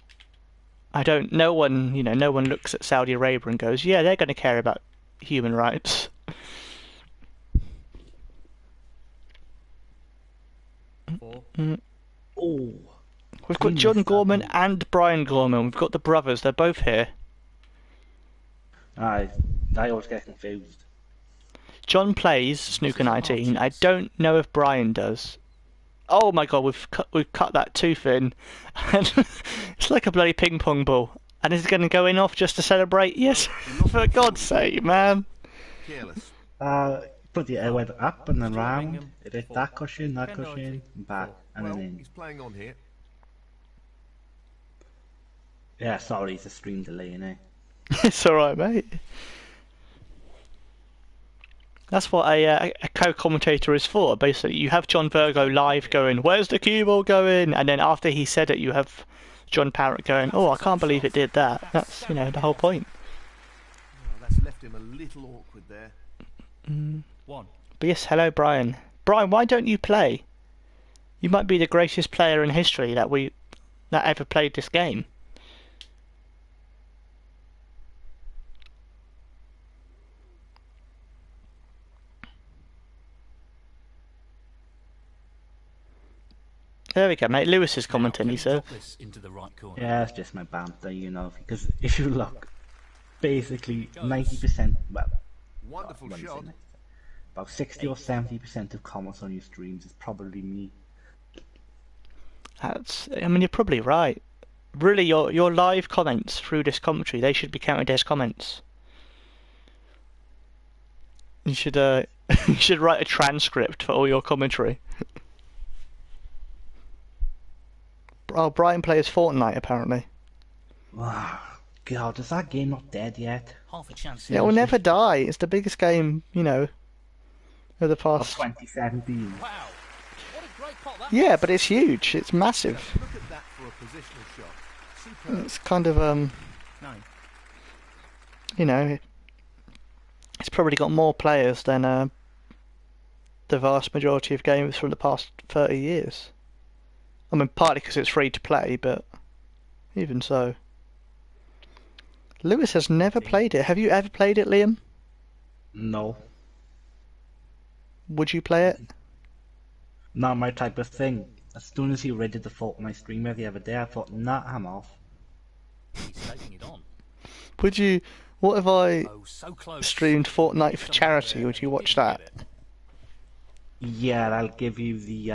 no one looks at Saudi Arabia and goes, yeah, they're going to care about human rights. Oh, We've got John Gorman and Brian Gorman. We've got the brothers. They're both here. I always get confused. John plays Snooker 19. I don't know if Brian does. Oh my god, we've cut that tooth in. And it's like a bloody ping pong ball. And is it going to go in off just to celebrate? Yes, for God's sake, man. Careless. Put the went up and then round. Bingham, It hit four. that cushion, Ken Doherty, and back, and Well, then in. he's playing on here. Yeah, sorry, it's a stream delay, innit? It's alright, mate. That's what a co-commentator is for. Basically, you have John Virgo live going, "Where's the cue ball going?" And then after he said it, you have John Parrott going, "Oh, I can't believe it did that." That's, you know, the whole point. Oh, that's left him a little awkward there. 1. But yes, hello, Brian. Brian, why don't you play? You might be the greatest player in history that ever played this game. There we go, mate. Lewis is commenting, he said. Drop this into the right corner. Yeah, it's just my banter, you know, because if you look, basically 90%, well, Wonderful what is shot. it? About 60 or 70% of comments on your streams is probably me. I mean, you're probably right. Really, your live comments through this commentary, they should be counted as comments. You should you should write a transcript for all your commentary. Oh, Brian plays Fortnite apparently. Wow, God, is that game not dead yet? Half a chance It here. will never die. It's the biggest game, you know, of the Of past. 2017. Wow. What a great pot that Yeah, was. but it's huge. It's massive. Look at that for a positional shot. Superb. It's kind of 9. you know, it's probably got more players than the vast majority of games from the past 30 years. I mean, partly because it's free to play, but even so. Lewis has never played it. Have you ever played it, Liam? No, Would you play it? not my type of thing. As soon as he raided the Fortnite streamer the other day, I thought, nah, I'm off. He's taking it on. Would you? What if I Oh, so close. streamed Fortnite for charity? Would you watch that? Yeah, I'll give you the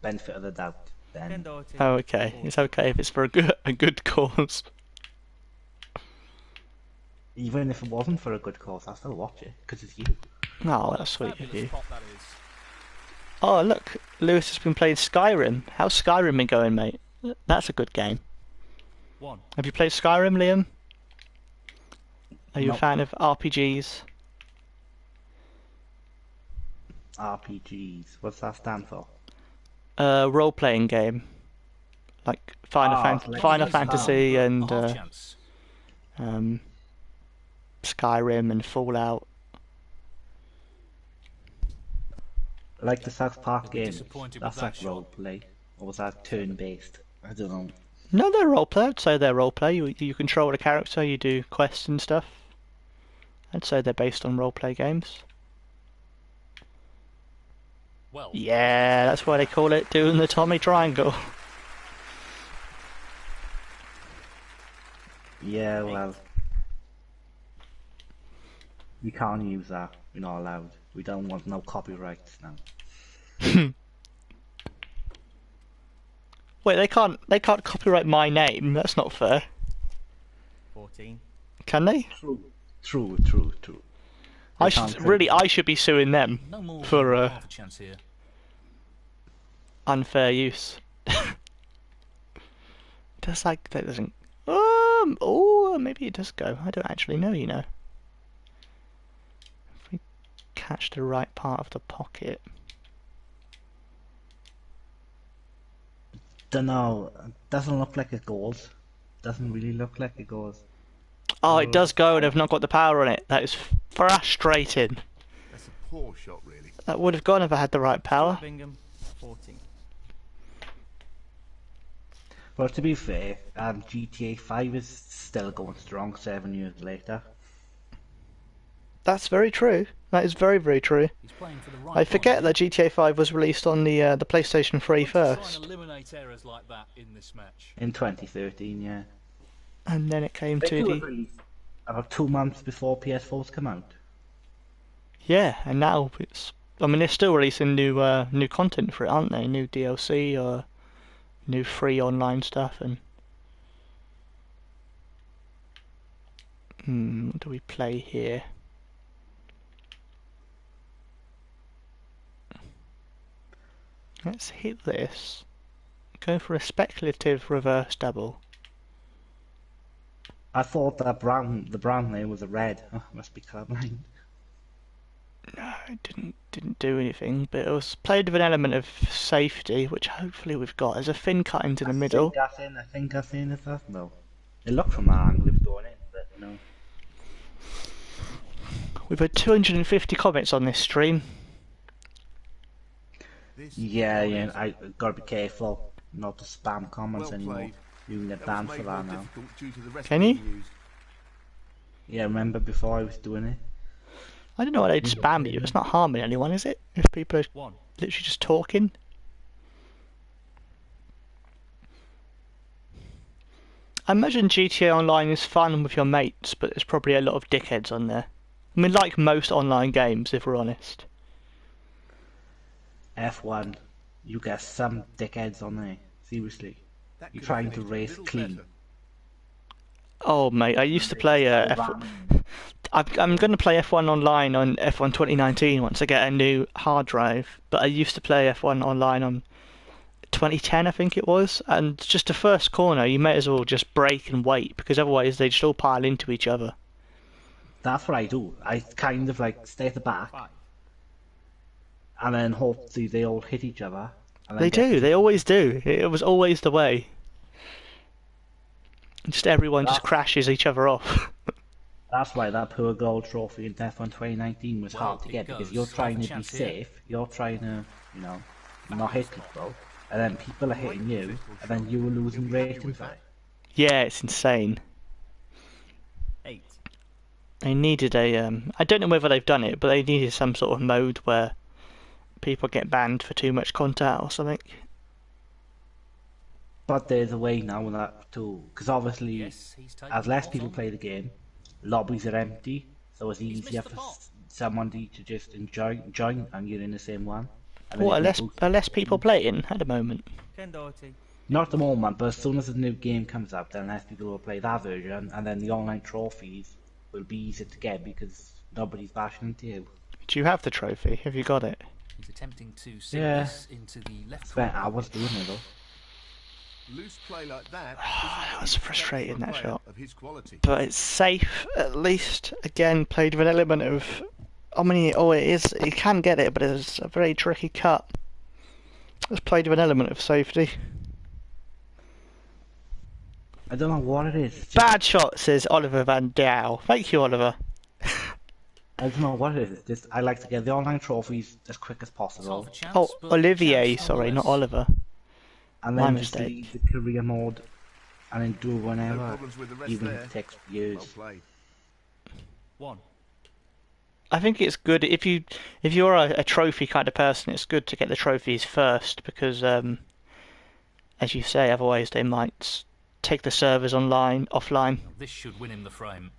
benefit of the doubt Ken then. Doherty, Oh, okay. 4. It's okay if it's for a good cause. Even if it wasn't for a good cause, I'll still watch it, because it's you. Oh, that's sweet of Fabulous you. pot that is. Oh, look, Lewis has been playing Skyrim. How's Skyrim been going, mate? That's a good game. 1. Have you played Skyrim, Liam? Are you a No. fan of RPGs? RPGs, what's that stand for? Role-playing game, like like Final Easy Fantasy A and half chance. Skyrim and Fallout. Like the South Park You'll be games, disappointed with that's that like shot. roleplay. Or was that turn-based? I don't know. No, they're roleplay. I'd say they're roleplay. You control a character, you do quests and stuff. I'd say they're based on roleplay games. Well, Yeah, that's why they call it doing the Tommy Triangle. Yeah, well... We can't use that. We're not allowed. We don't want no copyrights now. Wait, they can't copyright my name. That's not fair. 14. Can they? True. I They can't should say- I should be suing them no more for than half a chance here. unfair use. Does like that doesn't? Oh, maybe it does go. I don't actually know. You know, if we catch the right part of the pocket. Dunno, doesn't look like it goes. Doesn't really look like it goes. Oh, it does go, and I've not got the power on it. That is frustrating. That's a poor shot, really. That would have gone if I had the right power. Bingham, 14. Well, to be fair, GTA 5 is still going strong 7 years later. That's very true. That is very, very true. He's playing for the right I forget point. that GTA 5 was released on the PlayStation 3 Let's try first, and eliminate errors like that in this match. In 2013, yeah. and then it came I to think it was the. released about 2 months before PS4's come out. Yeah, and now it's. I mean, they're still releasing new content for it, aren't they? New DLC or new free online stuff. And what do we play here? Let's hit this. Go for a speculative reverse double. I thought that the brown layer was a red. Oh, must be colorblind. No, it didn't do anything, but it was played with an element of safety, which hopefully we've got. There's a thin cut into the middle. I think I've seen it that though. It looked from that angle it was going in, but you know. We've had 250 comments on this stream. Yeah, I gotta be careful not to spam comments Well anymore. played. You can get That banned was for made that more now. difficult due to the Can recipe you? used. Yeah, remember before I was doing it? I don't know why they'd spam you. It's not harming anyone, is it? If people are 1. literally just talking. I imagine GTA Online is fun with your mates, but there's probably a lot of dickheads on there. I mean, like most online games, if we're honest. F1, you get some dickheads on there. Seriously. That You're could have trying to finished a race little clean. better. Oh, mate, I used to play F1. I'm going to play F1 online on F1 2019 once I get a new hard drive. But I used to play F1 online on 2010, I think it was. And just the first corner, you may as well just brake and wait, because otherwise they'd just all pile into each other. That's what I do. I kind of like stay at the back, 5. and then hopefully they all hit each other. And then They do, they always do. It was always the way. Just everyone just crashes each other off. That's why that poor gold trophy in F1 2019 was hard to it get, because goes. you're Half a trying to be chance here. safe, you're trying to, you know, not hit people, and then people are hitting you, and then you were losing ratings for it. Yeah, it's insane. 8. They needed I don't know whether they've done it, but they needed some sort of mode where people get banned for too much content or something. But there's a way now with that too, because obviously, Yes, he's taken as the less pot people on. play the game, lobbies are empty, so it's He's easier missed the for pot. someone to just join, and you're in the same one. And then What, you can boost are less people playing at the moment? Ken Doherty. Not at the moment, but as soon as the new game comes up, then less people will play that version, and then the online trophies will be easier to get because nobody's bashing into you. Do you have the trophy? Have you got it? He's attempting to sink Yeah. this into the left Spent corner. hours doing it though. Loose play like that. That was frustrating, that shot. Of his quality. But it's safe, at least. Again, played with an element of... I mean, it is. You can get it, but it's a very tricky cut. It's played with an element of safety. I don't know what it is. It's just, Bad shot, says Oliver Van Dow. Thank you, Oliver. I don't know what it is. It's just, I like to get the online trophies as quick as It's possible, half a chance, Oh, but Olivier, chance sorry, not nonetheless. Oliver. and My then just mistake. leave the career mode, and then do it No whenever, problems with the rest even there. if it takes Well years. played. 1. I think it's good if you're a trophy kind of person. It's good to get the trophies first because, as you say, otherwise they might take the servers offline. This should win him the frame.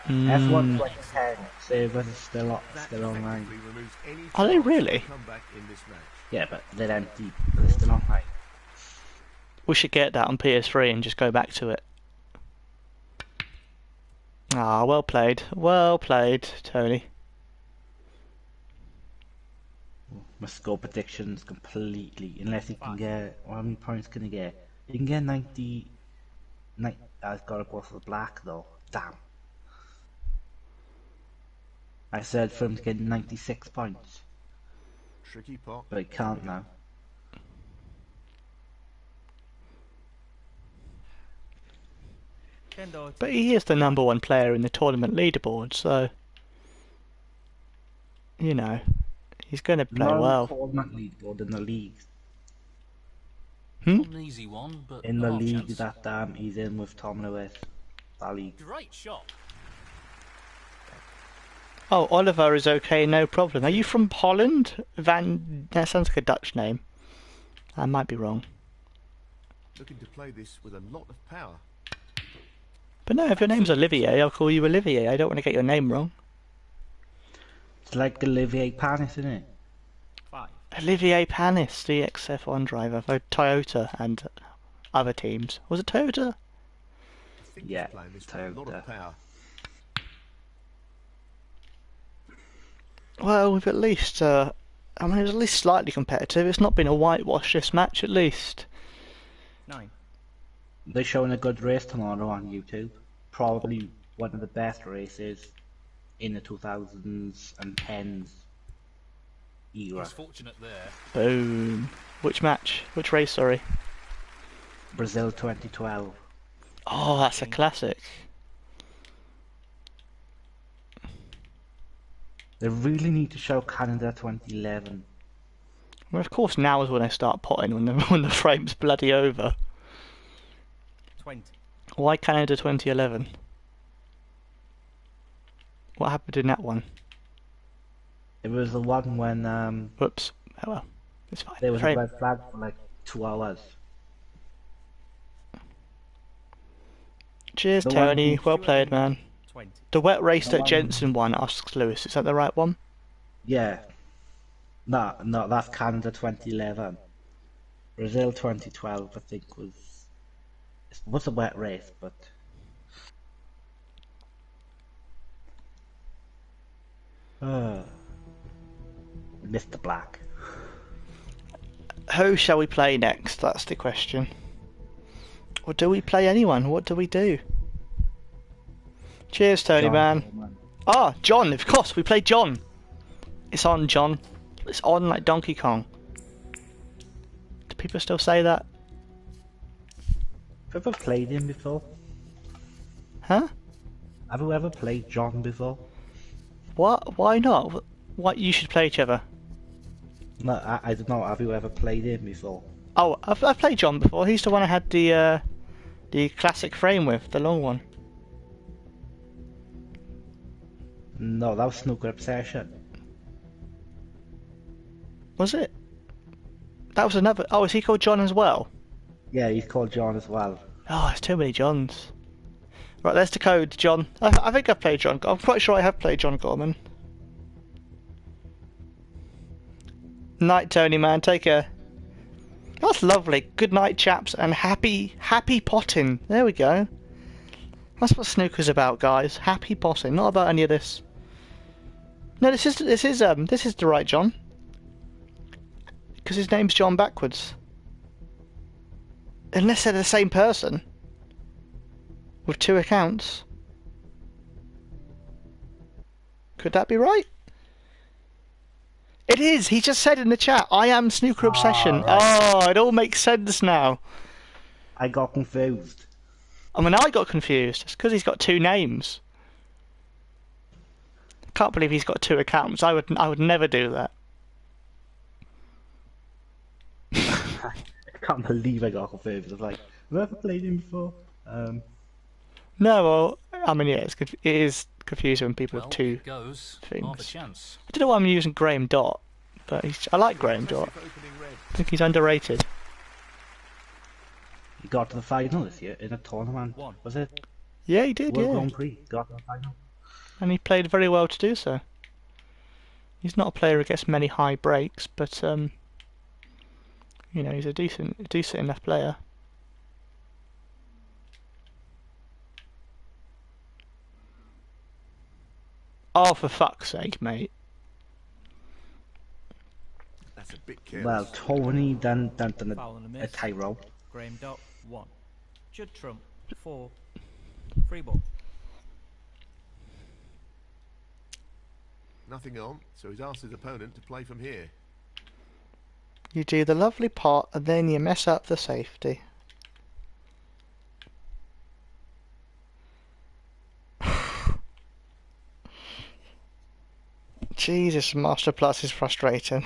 F1 2010 servers are still online. Effectively removes any Are they chance of really? a comeback in this match. Yeah, but they're empty. But they're still online. We should get that on PS3 and just go back to it. Ah, well played, Tony. Must go predictions completely, unless you can get, how many points can you get? You can get 90, I've got to go for the black though, damn. I said for him to get 96 points, Tricky pot. but he can't now. Ken Doherty. But he is the number one player in the tournament leaderboard, so you know he's going to play Not well. tournament leaderboard in the league. Not an easy one, but In a the half league chance. that he's in with Tom Lewis. That league. Great shot. Oh, Oliver is okay, no problem. Are you from Holland? That sounds like a Dutch name. I might be wrong. Looking to play this with a lot of power. But no, if your name's Olivier, I'll call you Olivier. I don't want to get your name wrong. It's like Olivier Panis, isn't it? 5. Olivier Panis, the XF1 driver for Toyota and other teams. Was it Toyota? I think Yeah, he's playing this with a lot Toyota. of power. Well, we've at least, I mean, it was at least slightly competitive. It's not been a whitewash this match, at least. 9. They're showing a good race tomorrow on YouTube. Probably one of the best races in the 2000s and 10s era. He's fortunate there. Boom. Which match? Which race, sorry? Brazil 2012. Oh, that's a classic. They really need to show Canada 2011. Well, of course, now is when I start potting, when the frame's bloody over. 20. Why Canada 2011? What happened in that one? It was the one when Whoops. Oh well, it's fine. there was a Frame. red flag for like 2 hours. Cheers, The one Tony. who- Well played, man. 20. The wet race The that one- Jensen won, asks Lewis. Is that the right one? Yeah. No, that's Canada 2011. Brazil 2012, I think, was a wet race, but Mr. Black. Who shall we play next? That's the question. Or do we play anyone? What do we do? Cheers, Tony, John man. Coleman. Ah, John, of course, we play John. It's on, John. It's on like Donkey Kong. Do people still say that? Have you ever played him before? Huh? Have you ever played John before? What? Why not? What? You should play each other. No, I don't know. Have you ever played him before? Oh, I've played John before. He's the one I had the classic frame with, the long one. No, that was Snooker Obsession. Was it? That was another. Oh, is he called John as well? Yeah, he's called John as well. Oh, there's too many Johns. Right, there's the code, John. I think I've played John. I'm quite sure I have played John Gorman. Night, Tony, man. Take care. That's lovely. Good night, chaps, and happy potting. There we go. That's what snooker's about, guys. Happy potting, not about any of this. No, this is the right John. Because his name's John backwards. Unless they're the same person. With 2 accounts. Could that be right? It is! He just said in the chat, I am Snooker Obsession. right. Oh, it all makes sense now. I got confused. I mean, I got confused. It's because he's got 2 names. I can't believe he's got 2 accounts. I would never do that. I can't believe I got confused. I was like, have you ever played him before? No, well, I mean, yeah, it is confusing when people Well, have 2 it goes. things. Half a chance. I don't know why I'm using Graham Dot, but I like Graham Dot. Impressive opening red. I think he's underrated. He got to the final this year in a tournament. One. Was it? Yeah, he did, World yeah. Grand Prix. Got to the final. And he played very well to do so. He's not a player who gets many high breaks, but you know, he's a decent enough player. Oh, for fuck's sake, mate! That's a bit careless. Well, Tony done Foul and a a miss. tyro. Graham Dot 1. Judd Trump 4. Free ball. Nothing on, so he's asked his opponent to play from here. You do the lovely pot, and then you mess up the safety. Jesus, Master Plus is frustrating.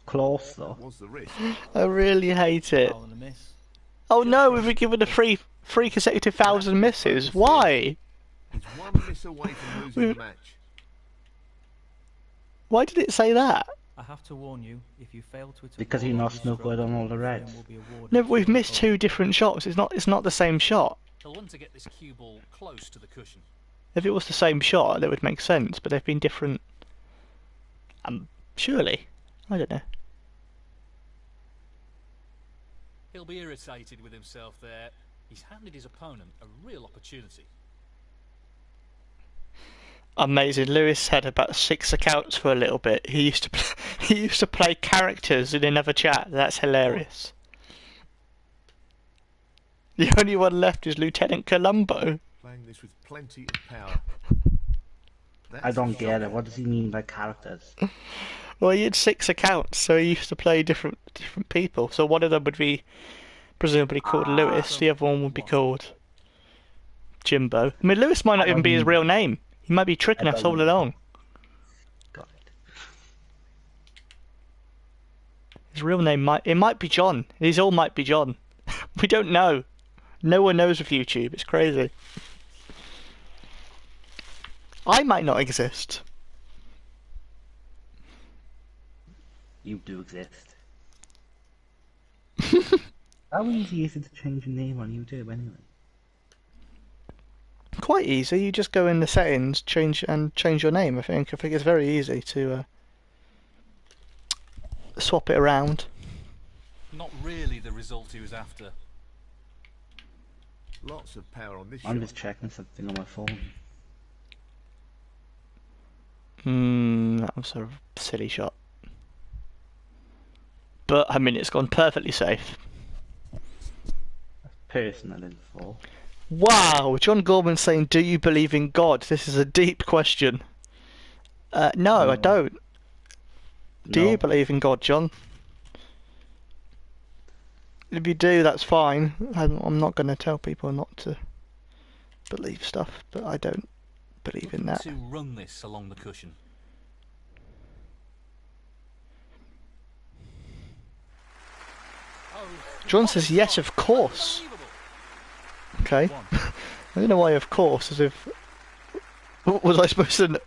Close though. Was the risk. I really hate it. Foul and a miss. Oh no, we've been given a three consecutive fouls and misses. Why? He's one miss away from losing the match. Why did it say that? I have to warn you, if you fail to attempt Because he all not of this snookered stroke, on all the your reds. frame will be awarded No, but we've to missed the 2 different shots. It's not the same shot. He'll want to get this cue ball close to the cushion. If it was the same shot, that would make sense, but they've been different. Surely. I don't know. He'll be irritated with himself there. He's handed his opponent a real opportunity. Amazing. Lewis had about 6 accounts for a little bit. He used to he used to play characters in another chat. That's hilarious. The only one left is Lieutenant Columbo. Playing this with plenty of power. I don't get it. What does he mean by characters? Well, he had 6 accounts, so he used to play different people. So one of them would be presumably called Lewis. The other one would be called Jimbo. I mean, Lewis might not even be his real name. He might be tricking us all along. Got it. His real name might be John. These all might be John. We don't know. No one knows with YouTube. It's crazy. I might not exist. You do exist. How easy is it to change your name on YouTube anyway? Quite easy. You just go in the settings, change your name. I think it's very easy to swap it around. Not really the result he was after. Lots of power on this I'm shot. just checking something on my phone. That was a silly shot. But I mean, it's gone perfectly safe. Personal info. Wow, John Gorman saying, "Do you believe in God?" This is a deep question. No, I don't. Do No. you believe in God, John? If you do, that's fine. I'm not going to tell people not to believe stuff, but I don't believe in that. To run this along the cushion. John says yes, of course. Okay. I don't know why, of course, as if... Was I supposed to...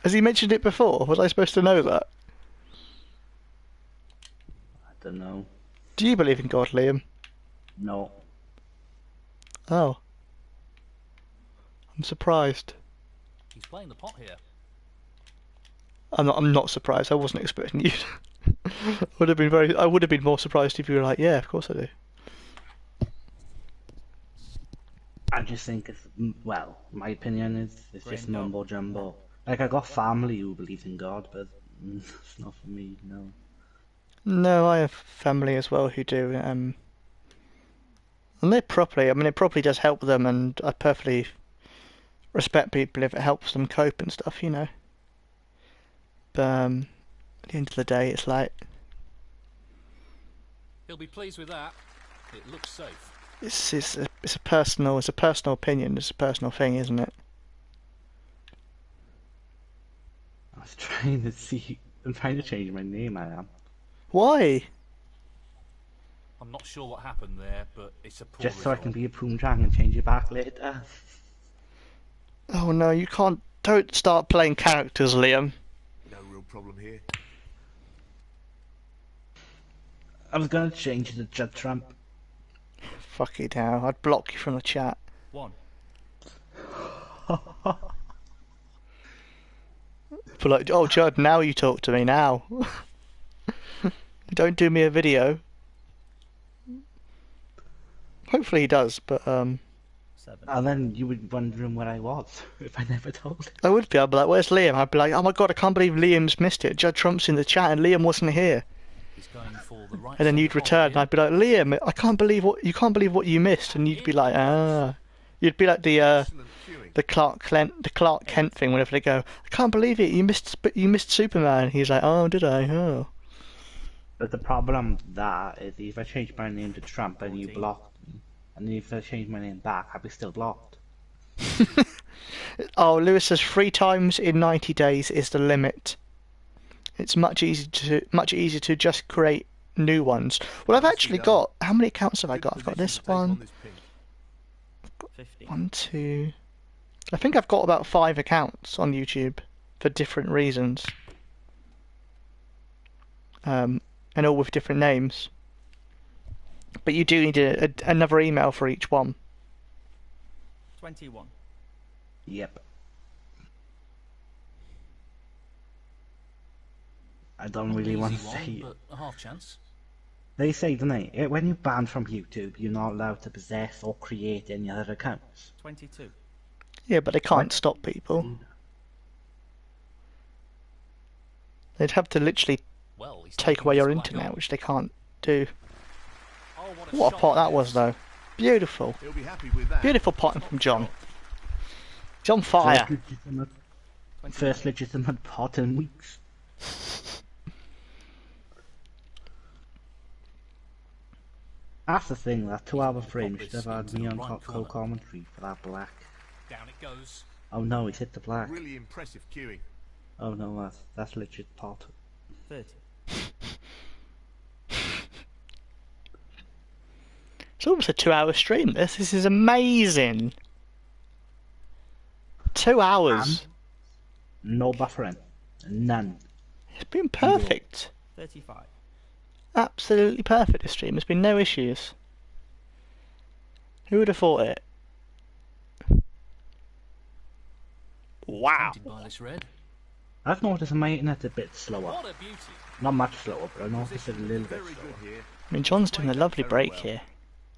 Has he mentioned it before? Was I supposed to know that? I don't know. Do you believe in God, Liam? No. Oh. I'm surprised. He's playing the pot here. I'm not surprised. I wasn't expecting you to... I would have been more surprised if you were like, yeah, of course I do. I just think it's, well, my opinion is it's just mumbo jumbo. Like, I got family who believes in God, but it's not for me, no. No, I have family as well who do. And they properly, I mean, it probably does help them, and I perfectly respect people if it helps them cope and stuff, you know. But at the end of the day, it's like... He'll be pleased with that. It looks safe. It's a personal opinion. It's a personal thing, isn't it? I was trying to see, I'm trying to change my name, I am. Why? I'm not sure what happened there, but it's a poor Just so I result. can be a Poomjang and change it back later. Oh no, you can't. Don't start playing characters, Liam. No real problem here. I was gonna change it to Judd Trump. Fuck it now. I'd block you from the chat. 1. But like, oh Judd, now you talk to me now. Don't do me a video. Hopefully he does, but 7. And then you would be wondering where I was if I never told. I would be. I'd be like, "Where's Liam?" I'd be like, "Oh my god, I can't believe Liam's missed it. Judd Trump's in the chat and Liam wasn't here." He's going for the right And then side you'd of the return, and pot I'd be like, "Liam, I can't believe what you missed." And you'd be like, "Ah." You'd be like the Excellent cueing. the Clark Kent thing. Whenever they go, "I can't believe it. You missed Superman." He's like, "Oh, did I? Oh." But the problem with that is if I change my name to Trump and you blocked me, and if I change my name back, I'd be still blocked. Oh, Lewis says 3 times in 90 days is the limit. It's much easier to just create new ones. Well, I've actually got, how many accounts have I got? I've got Position this to take on one, this pink. 15. 1, 2. I think I've got about 5 accounts on YouTube for different reasons. And all with different names. But you do need another email for each one. 21. Yep. I don't Not really an want easy to one, say it. but a half chance. They say, don't they, when you're banned from YouTube, you're not allowed to possess or create any other accounts. 22. Yeah, but they can't What? stop people. They'd have to literally Well, he's take taking away this your black internet, on. which they can't do. Oh, What a shot pot that was, is. though. Beautiful. He'll be happy with that. Beautiful potting Top from John. shot. He's on fire. First legitimate pot in weeks. That's the thing, that 2 hour He's frame got should this have had into me the on right corner. co-commentary for that black. Down it goes. Oh no, he's hit the black. Really impressive cueing. Oh no, that's legit pot. 30. It's almost a 2 hour stream, this. This is amazing. 2 hours. No buffering. None. It's been perfect. 35. Absolutely perfect, this stream. There's been no issues. Who would have thought it? Wow. Tempted by this red. I've noticed my internet's a bit slower. What a beauty. Not much slower, but I noticed it a little bit Very slower. good here. I mean, John's doing a lovely break here.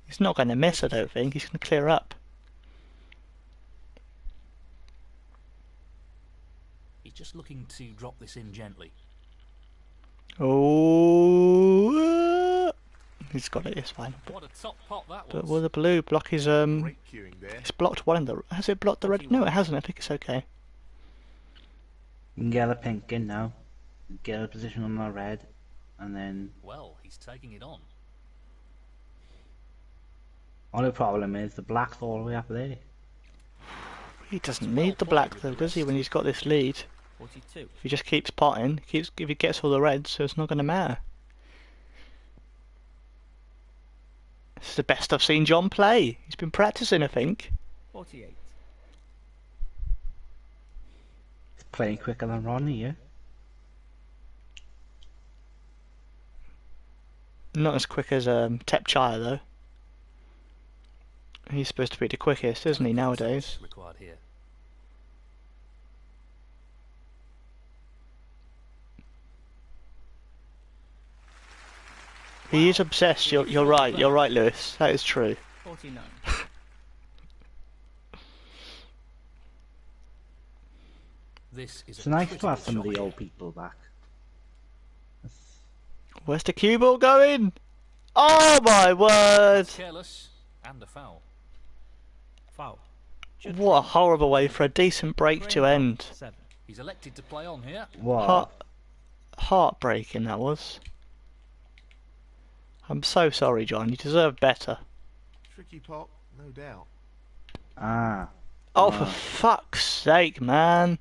He's not going to miss, I don't think. He's going to clear up. He's just looking to drop this in gently. Oh, he's got it. It's fine. What a top pot that But was. will the blue block his Great cueing there. It's blocked one in the. Has it blocked the red? No, it hasn't. I think it's okay. You can get a pink in now. Get a position on the red, and then Well, he's taking it on. only problem is the black's all the way up there. He doesn't need the black though, does he? When he's got this lead, 42. if he just keeps potting, if he gets all the reds, so it's not going to matter. This is the best I've seen John play. He's been practicing, I think. 48. He's playing quicker than Ronnie, yeah? Not as quick as Tepchire though. He's supposed to be the quickest, isn't he, nowadays? Required here. He is obsessed. You're right. You're right, Lewis. That is true. 49. This is It's nice to critical have some of shot the here. old people back. Where's the cue ball going? Oh my word! Careless and a foul. Foul. What a horrible way for a decent break to end. 7. He's elected to play on here. What? Heartbreaking that was. I'm so sorry, John. You deserve better. Tricky pot, no doubt. Ah. Oh, for fuck's sake, man!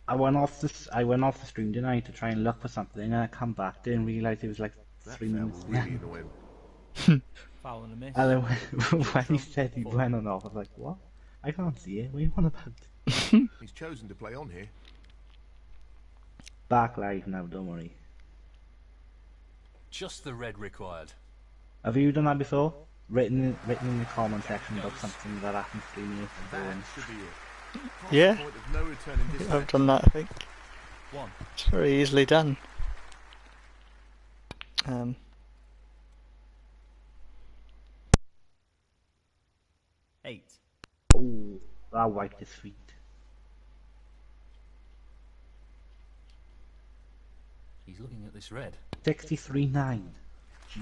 I went off the stream, didn't I, to try and look for something, and I come back, didn't realise it was like That 3 felt minutes really left. annoying. Foul and a miss. And then when he said he went on off, I was like, what? I can't see it. What are you on about? He's chosen to play on here. Back live now, don't worry. Just the red required. Have you done that before? Written in the comment section about something that happened 3 minutes ago. That And should be it. Past Yeah. the point of no return in this I've match. done that, I think. 1. It's very easily done. 8. oh, that wiped his feet. He's looking at this red. 63-9.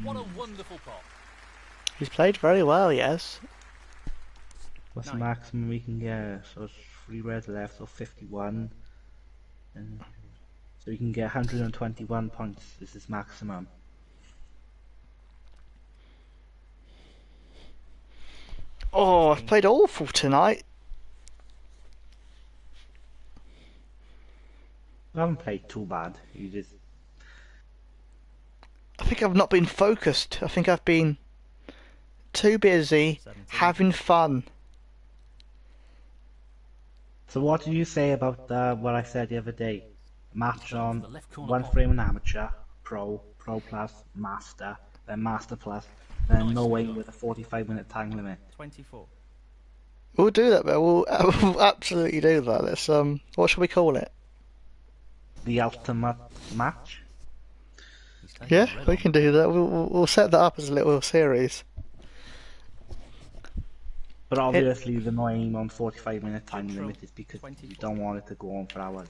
What a wonderful pot. He's played very well, yes. What's the 9. maximum we can get? So it's 3 reds left, so 51. And so we can get 121 points. This is maximum. Oh, I've played awful tonight. I haven't played too bad. You just I think I've not been focused. I think I've been too busy 17. having fun. So what did you say about what I said the other day? Match on The left corner one pot. frame on amateur, pro, pro plus, master, then master plus, then Nice no way work. with a 45-minute time limit. 24. We'll do that, but we'll absolutely do that. Let's what shall we call it? the ultimate match. He's taking Yeah, the red we on. can do that. We'll set that up as a little series. But obviously the no aim on 45-minute time limit is because 24. you don't want it to go on for hours.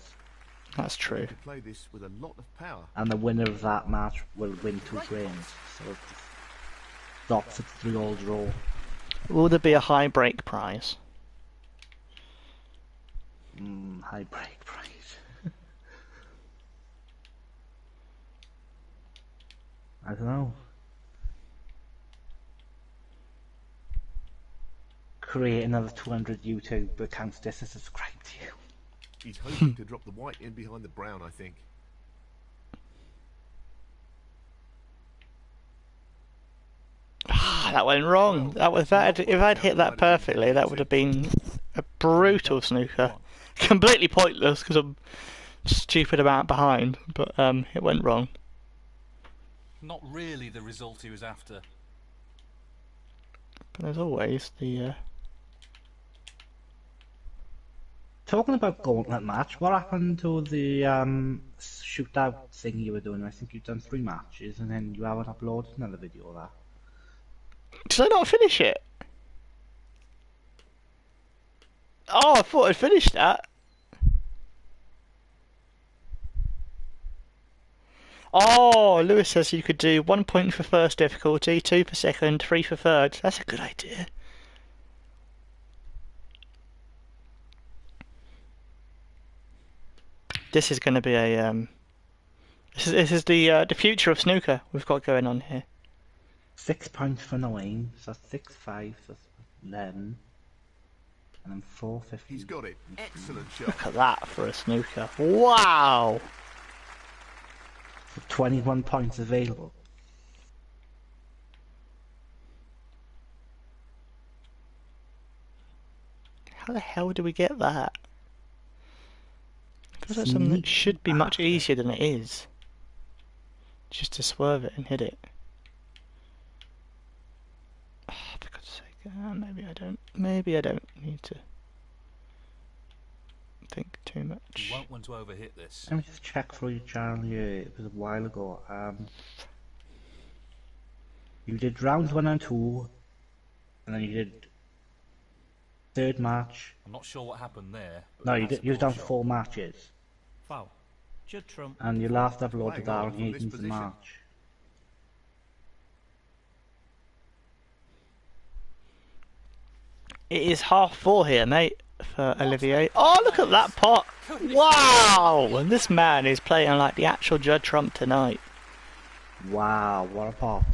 That's true. You could play this with a lot of power. And the winner of that match will win 2 frames. So it stops at 3-all draw. Will there be a high break prize? High break price. I don't know. Create another 200 YouTube accounts just to subscribe to you. He's hoping to drop the white in behind the brown, I think. That went wrong. That was that. If I'd hit that perfectly, that would have been a brutal snooker. Completely pointless because I'm stupid amount behind, but it went wrong. Not really the result he was after. But as always, the Talking about gauntlet match, what happened to the shootout thing you were doing? I think you've done 3 matches and then you haven't uploaded another video of that. did I not finish it? Oh, I thought I'd finished that. Oh, Lewis says you could do 1 point for first difficulty, 2 for second, 3 for third. That's a good idea. This is going to be a this is the future of snooker we've got going on here. 6 points for no aim, so 6, 5, so 11. And then 450. He's got it. Excellent shot. Look at that for a snooker. Wow! So 21 points available. How the hell do we get that? It feels like something that should be much easier than it is. Just to swerve it and hit it. Oh, for God's sake, maybe I don't. Maybe I don't need to think too You much. won't want to overhit this. Let me just check for your channel here. It was a while ago. You did rounds 1 and 2, and then you did 3rd match. I'm not sure what happened there. But No, that's a you've done poor shot. 4 matches, Foul. Judd Trump. and you last uploaded Flag that on on from this 18th of position. March. It is 4:30 here, mate, for Olivier. Oh, look at that pot! Wow! And this man is playing like the actual Judd Trump tonight. Wow, what a pot!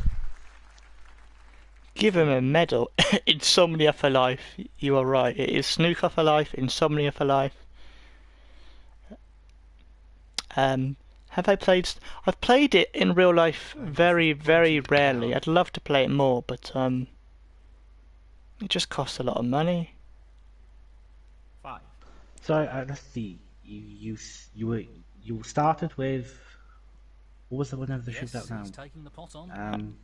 Give him a medal. Insomnia for life. You are right. It is snooker for life, insomnia for life. Have I played? I've played it in real life very, very rarely. I'd love to play it more, but it just costs a lot of money. 5. So let's see. You started with, what was the winner of the Yes, shootout now? he's taking the pot on.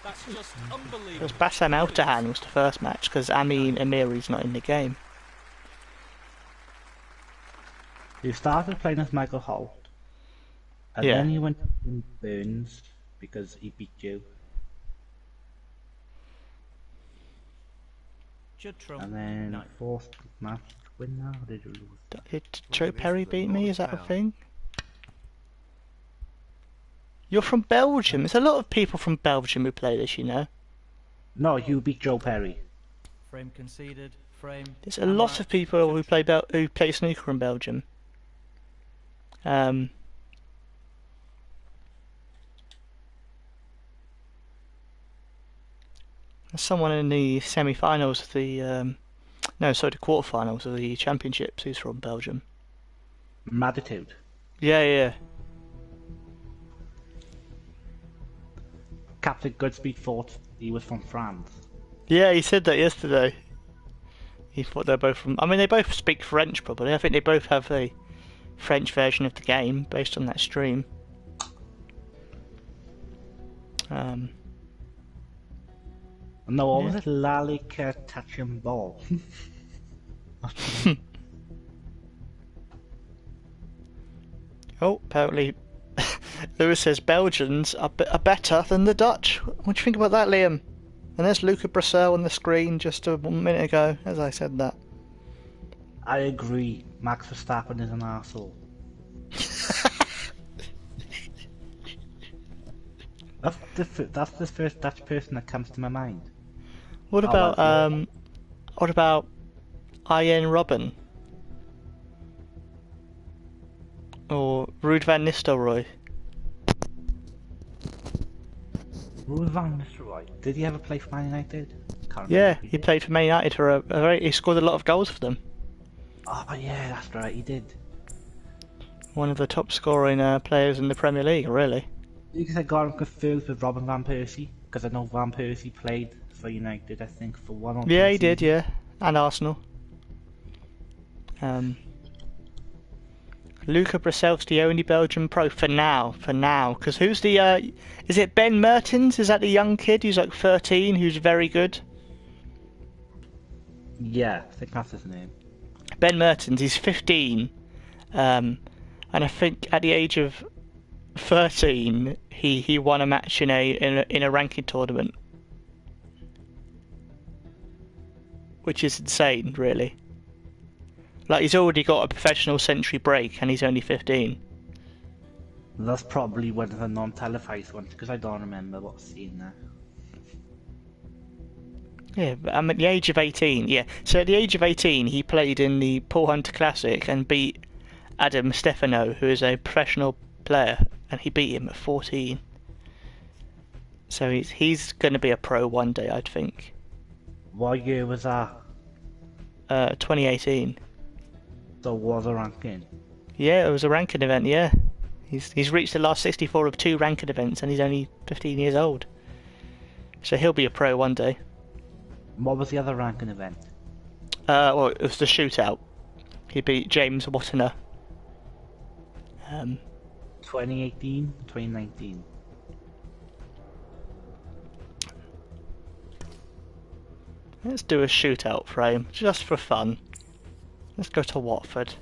That's just unbelievable. It was Bassam Eltahan was the first match because Amin Amiri's not in the game. You started playing as Michael Holt, and Yeah. then you went to Burns because he beat you, Judd Trump. and then 9. 4th match winner. Or did you lose? Did Joe Perry beat me? Is that a thing? You're from Belgium. There's a lot of people from Belgium who play this, you know. No, you beat Joe Perry. Frame conceded. Frame. There's a lot of people who play snooker in Belgium. There's someone in the semi-finals of the the quarter-finals of the championships who's from Belgium. Matitude. Yeah. Captain Goodspeed thought he was from France. Yeah, he said that yesterday. He thought they're both from... I mean, they both speak French, probably. I think they both have a French version of the game based on that stream. No, what was Yeah. it? Lalique touching ball. Oh, apparently Lewis says Belgians are better than the Dutch. What do you think about that, Liam? And there's Luca Bracel on the screen just a minute ago, as I said that. I agree. Max Verstappen is an arsehole. That's the first Dutch person that comes to my mind. What Oh, about well, what about Ian Robben or Ruud van Nistelrooy? Ruud van Nistelrooy. Did he ever play for Man United? Can't Yeah, remember if he did. played for Man United for he scored a lot of goals for them. Oh yeah, that's right, he did. One of the top scoring players in the Premier League, really. Because I got him confused with Robin van Persie, because I know Van Persie played for United, I think, for 1 or 2 Yeah, he did, seasons. yeah, and Arsenal. Luca Bracel's the only Belgian pro for now. Because who's the? Is it Ben Mertens? Is that the young kid who's like 13, who's very good? Yeah, I think that's his name. Ben Mertens, he's 15, and I think at the age of 13, he won a match in a ranking tournament, which is insane, really. Like, he's already got a professional century break, and he's only 15. That's probably one of the non-televised ones, because I don't remember what's seen there. Yeah, but I'm at the age of 18, yeah. So at the age of 18, he played in the Paul Hunter Classic and beat Adam Stefano, who is a professional player, and he beat him at 14. So he's going to be a pro one day, I'd think. What year was that? 2018. So was a ranking. Yeah, it was a ranking event, yeah. He's reached the last 64 of 2 ranking events, and he's only 15 years old. So he'll be a pro one day. What was the other ranking event? Well, it was the shootout. He beat James Wattener. 2018, 2019. Let's do a shootout frame, just for fun. Let's go to Watford.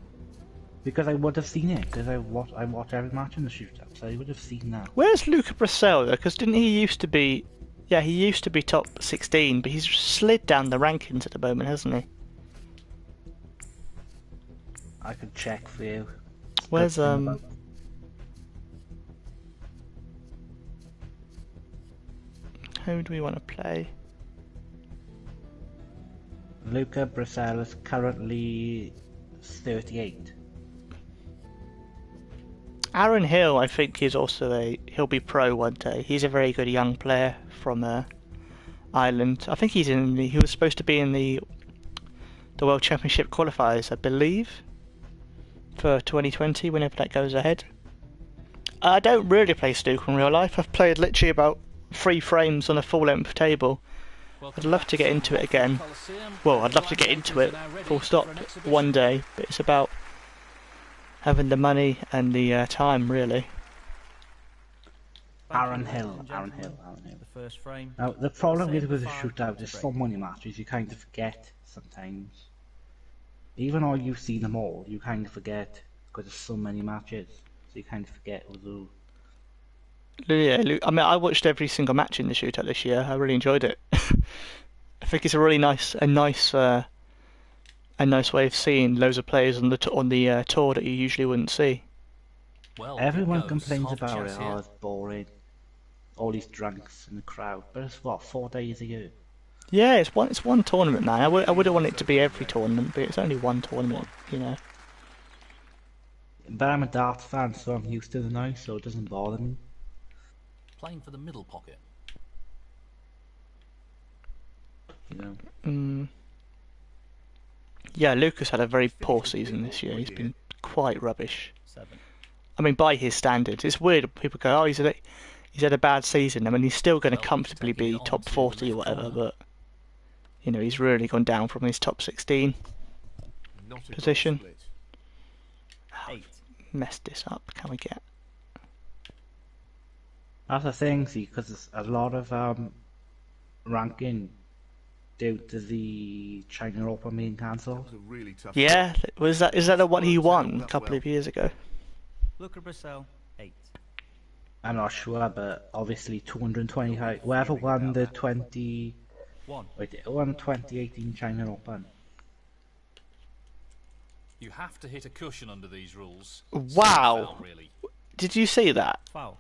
Because I would have seen it, because I watch every match in the shootout, so I would have seen that. Where's Luca Bracel though? Because didn't he used to be... Yeah, he used to be top 16, but he's slid down the rankings at the moment, hasn't he? I could check for you. Where's Good who do we want to play? Luca Bracel is currently 38. Aaron Hill, I think, is also he'll be pro one day. He's a very good young player from Ireland. I think he was supposed to be in the World Championship qualifiers, I believe, for 2020, whenever that goes ahead. I don't really play snooker in real life. I've played literally about 3 frames on a full-length table. I'd love to get into it again. Well, I'd love to get into it, full stop, one day, but it's about having the money and the time, really. Aaron Hill. The first frame. Now, the problem with a shootout is so many matches, you kind of forget sometimes. Even though you've seen them all, you kind of forget, because there's so many matches, so you kind of forget who. Yeah, I mean, I watched every single match in the shootout this year. I really enjoyed it. I think it's a really nice way of seeing loads of players on the tour that you usually wouldn't see. Well, Everyone here goes. complains Half about chance it, here. oh, it's boring. All these drunks in the crowd, but it's what, 4 days a year? Yeah, it's one tournament, man. I wouldn't want it to be every tournament, but it's only one tournament, you know. But I'm a darts fan, so I'm used to the noise, so it doesn't bother me. Playing for the middle pocket. You know. Yeah, Lucas had a very poor season this year. He's been quite rubbish. 7. I mean, by his standards, it's weird. People go, "Oh, he's had a bad season." I mean, he's still going to comfortably be top 40 or whatever, but you know, he's really gone down from his top 16 Not a good position. split. 8. Messed this up. Can we get? That's the thing, see, because there's a lot of ranking due to the China Open being That cancelled. was a really tough Yeah, shot. is that the one he won a couple of years ago? Luca Brissell, 8. I'm not sure, but obviously 225. Whoever won the 20. 1. Wait, who won 2018 China Open? You have to hit a cushion under these rules. Wow. Foul, really. Did you see that? Foul.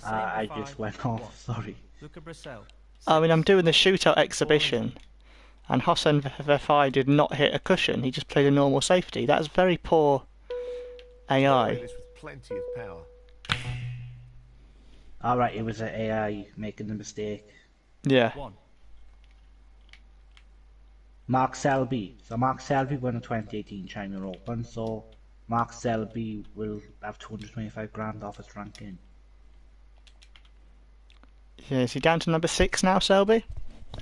I just went off, sorry. Luca Brissell. I mean, I'm doing the shootout exhibition, and Hossein Vefai did not hit a cushion. He just played a normal safety. That's very poor AI. This with plenty of power. Alright, it was an AI making the mistake. Yeah. 1. Mark Selby. So Mark Selby won the 2018 China Open, so Mark Selby will have 225 grand off his ranking. Yeah, is he down to number 6 now, Selby?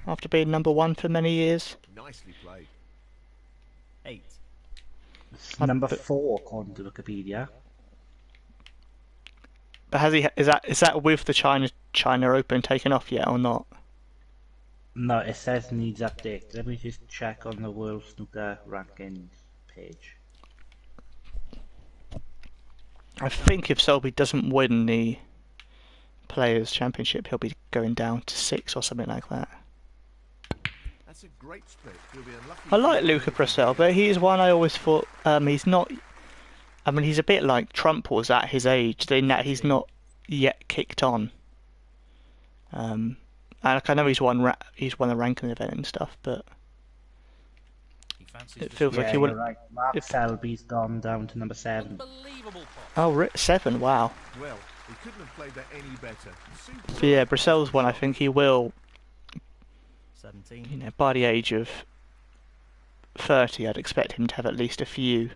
After being number 1 for many years? Nicely played. 8. It's number 4 according to Wikipedia. But has he? Is that with the China Open taken off yet or not? No, it says needs update. Let me just check on the World Snooker Rankings page. I think if Selby doesn't win the Players' Championship, he'll be going down to 6 or something like that. That's a great split. He'll be unlucky. I like Luca Brissell, but he is one I always thought he's not. I mean, he's a bit like Trump was at his age, in that he's not yet kicked on. And like, I know he's won a ranking event and stuff, but it feels like he would. Right. Mark Selby's gone down to number 7. Oh, 7! Wow. Well, he couldn't have played that any better. But yeah, Brissell's one. I think he will. 17. You know, by the age of 30, I'd expect him to have at least a few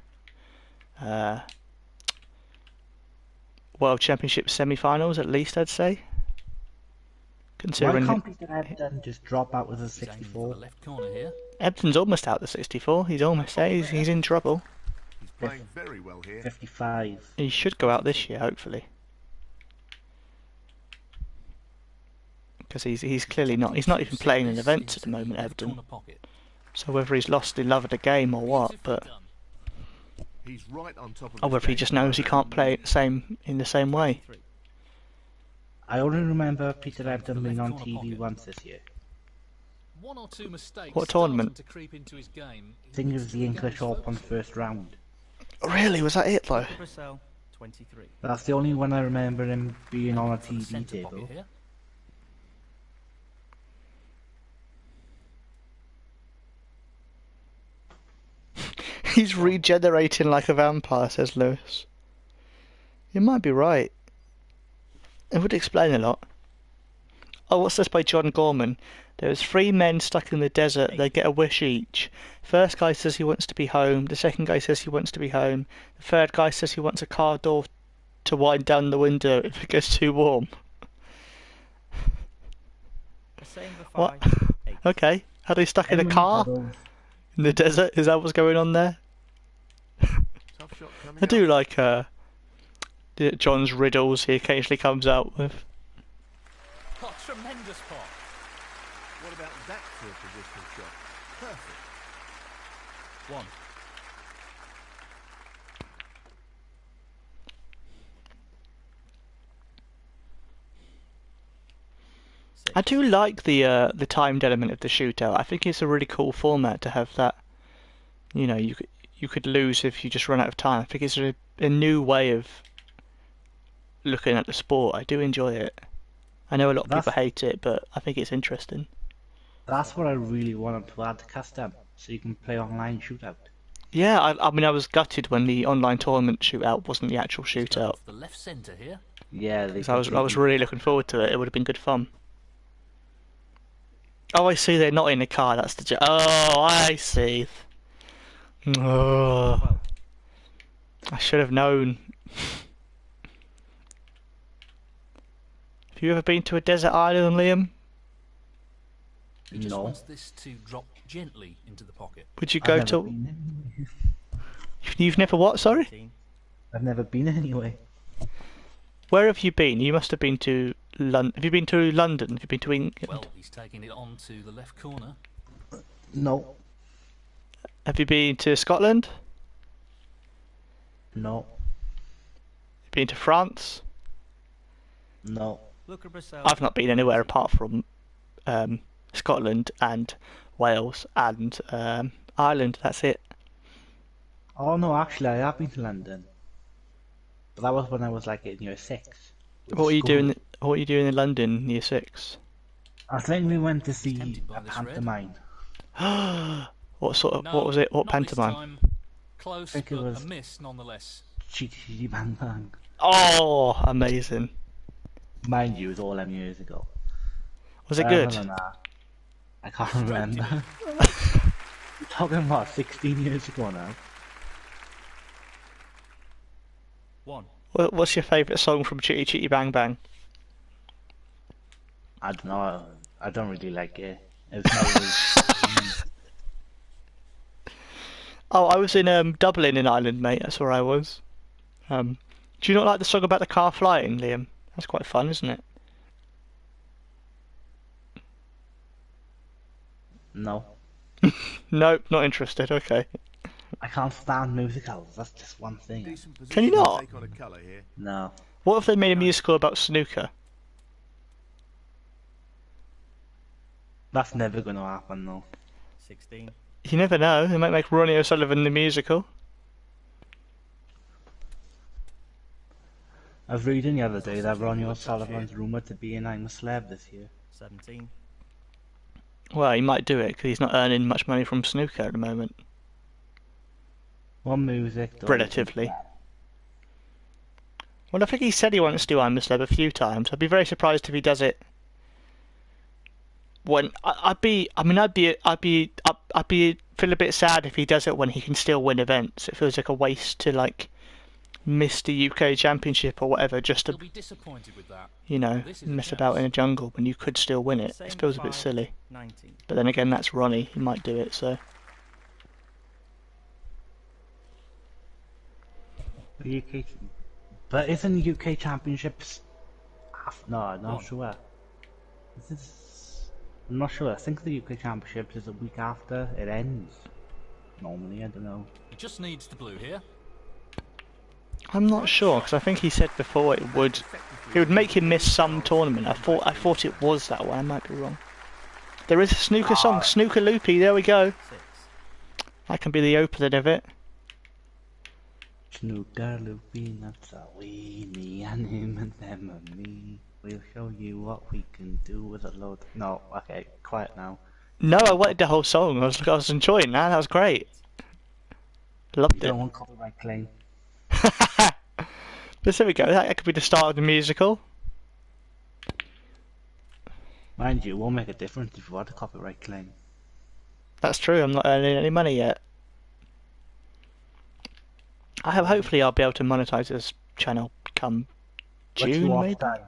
World Championship semi-finals, at least, I'd say. Considering Why can't Peter Ebdon just drop out with a He's aiming for 64? the left corner here. Ebdon's almost out the 64. He's almost there. He's in trouble. He's playing very well here. 55. He should go out this year, hopefully. Because he's clearly not. He's not even playing in events at the moment, Ebdon. So whether he's lost the love of the game or what, but He's right on top of or his whether he game. just knows he can't play it in the same way. I only remember Peter Ebdon being on TV once this year. One or two mistakes What tournament? starting to creep into his game. I think it was the English Open first round. Really, was that it though? Luca Brissell, 23. That's the only one I remember him being on a For the TV centre pocket table. here. He's regenerating like a vampire, says Lewis. You might be right. It would explain a lot. Oh, what's this by John Gorman? There's 3 men stuck in the desert. They get a wish each. First guy says he wants to be home. The second guy says he wants to be home. The third guy says he wants a car door to wind down the window if it gets too warm. The same What? Vefai, 8. Okay. Are they stuck in a car in the desert? Is that what's going on there? Tough shot coming I do up. like John's riddles he occasionally comes out with. Oh, tremendous pot. What about that for a positional shot? Perfect. 1. I do like the timed element of the shootout. I think it's a really cool format to have that. You know, you could lose if you just run out of time. I think it's a new way of looking at the sport. I do enjoy it. I know a lot of people hate it, but I think it's interesting. That's what I really wanted to add to custom, so you can play online shootout. Yeah, I mean, I was gutted when the online tournament shootout wasn't the actual shootout. The left centre here. Yeah, they. 'Cause I was really looking forward to it. It would have been good fun. Oh, I see. They're not in the car. That's the. Oh, I see. Oh, I should have known. Have you ever been to a desert island, Liam? He just No. wants this to drop gently into the pocket. Would you I've go never to? been You've never what? Sorry. 18. I've never been anyway. Where have you been? You must have been to London. Have you been to London? Have you been to England? Well, he's taking it on to the left corner. No, Have you been to Scotland? no. Been to France? No. Luca Brissell. I've not been anywhere apart from Scotland and Wales and Ireland. That's it. Oh no, actually I have been to London. But that was when I was like in year 6. With What are you school. doing? What are you doing in London, in Year 6? I think we went to see Tempted by a this red. pantomime. What sort of? No, What was it? What not this pantomime? time. Close, I think it but was- a miss nonetheless. Cheeky Cheeky Bang Bang. Oh, amazing! Mind you, it was all them years ago. Was it Other good? than that, I can't Straight remember. in. We're talking about 16 years ago now. 1. What's your favourite song from Chitty Chitty Bang Bang? I don't know. I don't really like it. It's not really... Oh, I was in Dublin in Ireland, mate. That's where I was. Do you not like the song about the car flying, Liam? That's quite fun, isn't it? No. Nope, not interested. Okay. I can't stand musicals. That's just one thing. Decent position Can you to not? take on a colour here. No. What if they made a musical about snooker? That's never gonna happen though. 16. You never know. They might make Ronnie O'Sullivan the musical. I was reading the other day that Ronnie O'Sullivan's rumoured to be in I'm a Celeb this year. 17. Well, he might do it because he's not earning much money from snooker at the moment. What music? though? Relatively. Well, I think he said he wants to do I'm a Celeb a few times. I'd be very surprised if he does it. When I'd be feel a bit sad if he does it when he can still win events. It feels like a waste to like miss the UK Championship or whatever just to He'll be disappointed with that. This is a mess about in a jungle when you could still win it. It Same feels a bit 5, silly. 19. But then again, that's Ronnie. He might do it. So The UK, but isn't the UK Championships? No, I'm not One. sure. Is this? I'm not sure. I think the UK Championships is a week after it ends. Normally, I don't know. He just needs the blue here. I'm not sure because I think he said before it would make him miss some tournament. I thought it was that way. I might be wrong. There is a snooker song, Snooker Loopy. There we go. 6. That can be the opening of it. Snooker loopy nuts are we, me and him and them and me. We'll show you what we can do with a load. No, okay, quiet now. No, I wanted the whole song. I was enjoying that. That was great. Loved You it. don't want copyright claim. But there we go. That could be the start of the musical. Mind you, it won't make a difference if you want a copyright claim. That's true. I'm not earning any money yet. Hopefully I'll be able to monetize this channel come What's June, your watch maybe. time?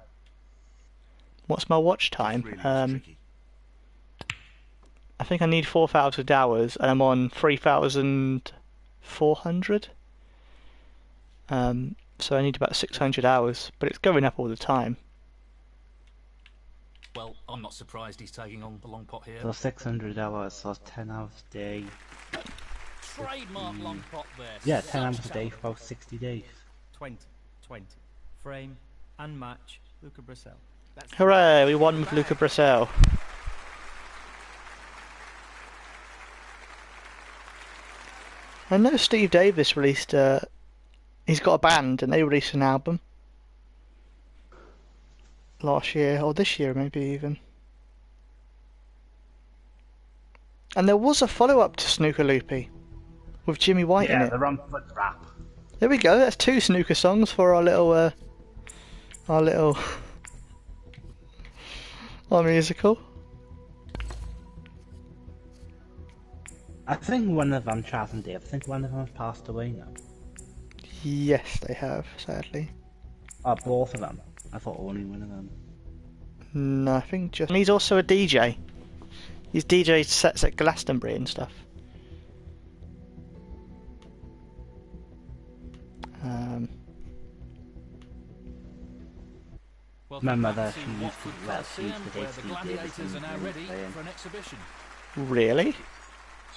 What's my watch It's time? really tricky. I think I need 4,000 hours, and I'm on 3,400. So I need about 600 hours, but it's going up all the time. Well, I'm not surprised he's taking on the long pot here. So 600 hours, so 10 hours a day. Trademark long pot there. Yeah, 10 hours Such a day for talent. about 60 days. 20. 20. Frame and match. Luca Brissell. Hooray! We won with Luca Brissell. I know Steve Davis released. He's got a band, and they released an album last year or this year, maybe even. And there was a follow-up to Snooker Loopy with Jimmy White in Yeah, it. the Rumford rap. There we go. That's 2 snooker songs for our little our musical. I think one of them, Chaz and Dave, I think one of them has passed away now. Yes, they have, sadly. Oh, both of them. I thought only one of them. No, I think just. And he's also a DJ. He's DJ sets at Glastonbury and stuff. Well, Remember back that to she used to- Watford well, she used Coliseum, to where date the Steve gladiators Davis are now and ready playing. for an exhibition. Really?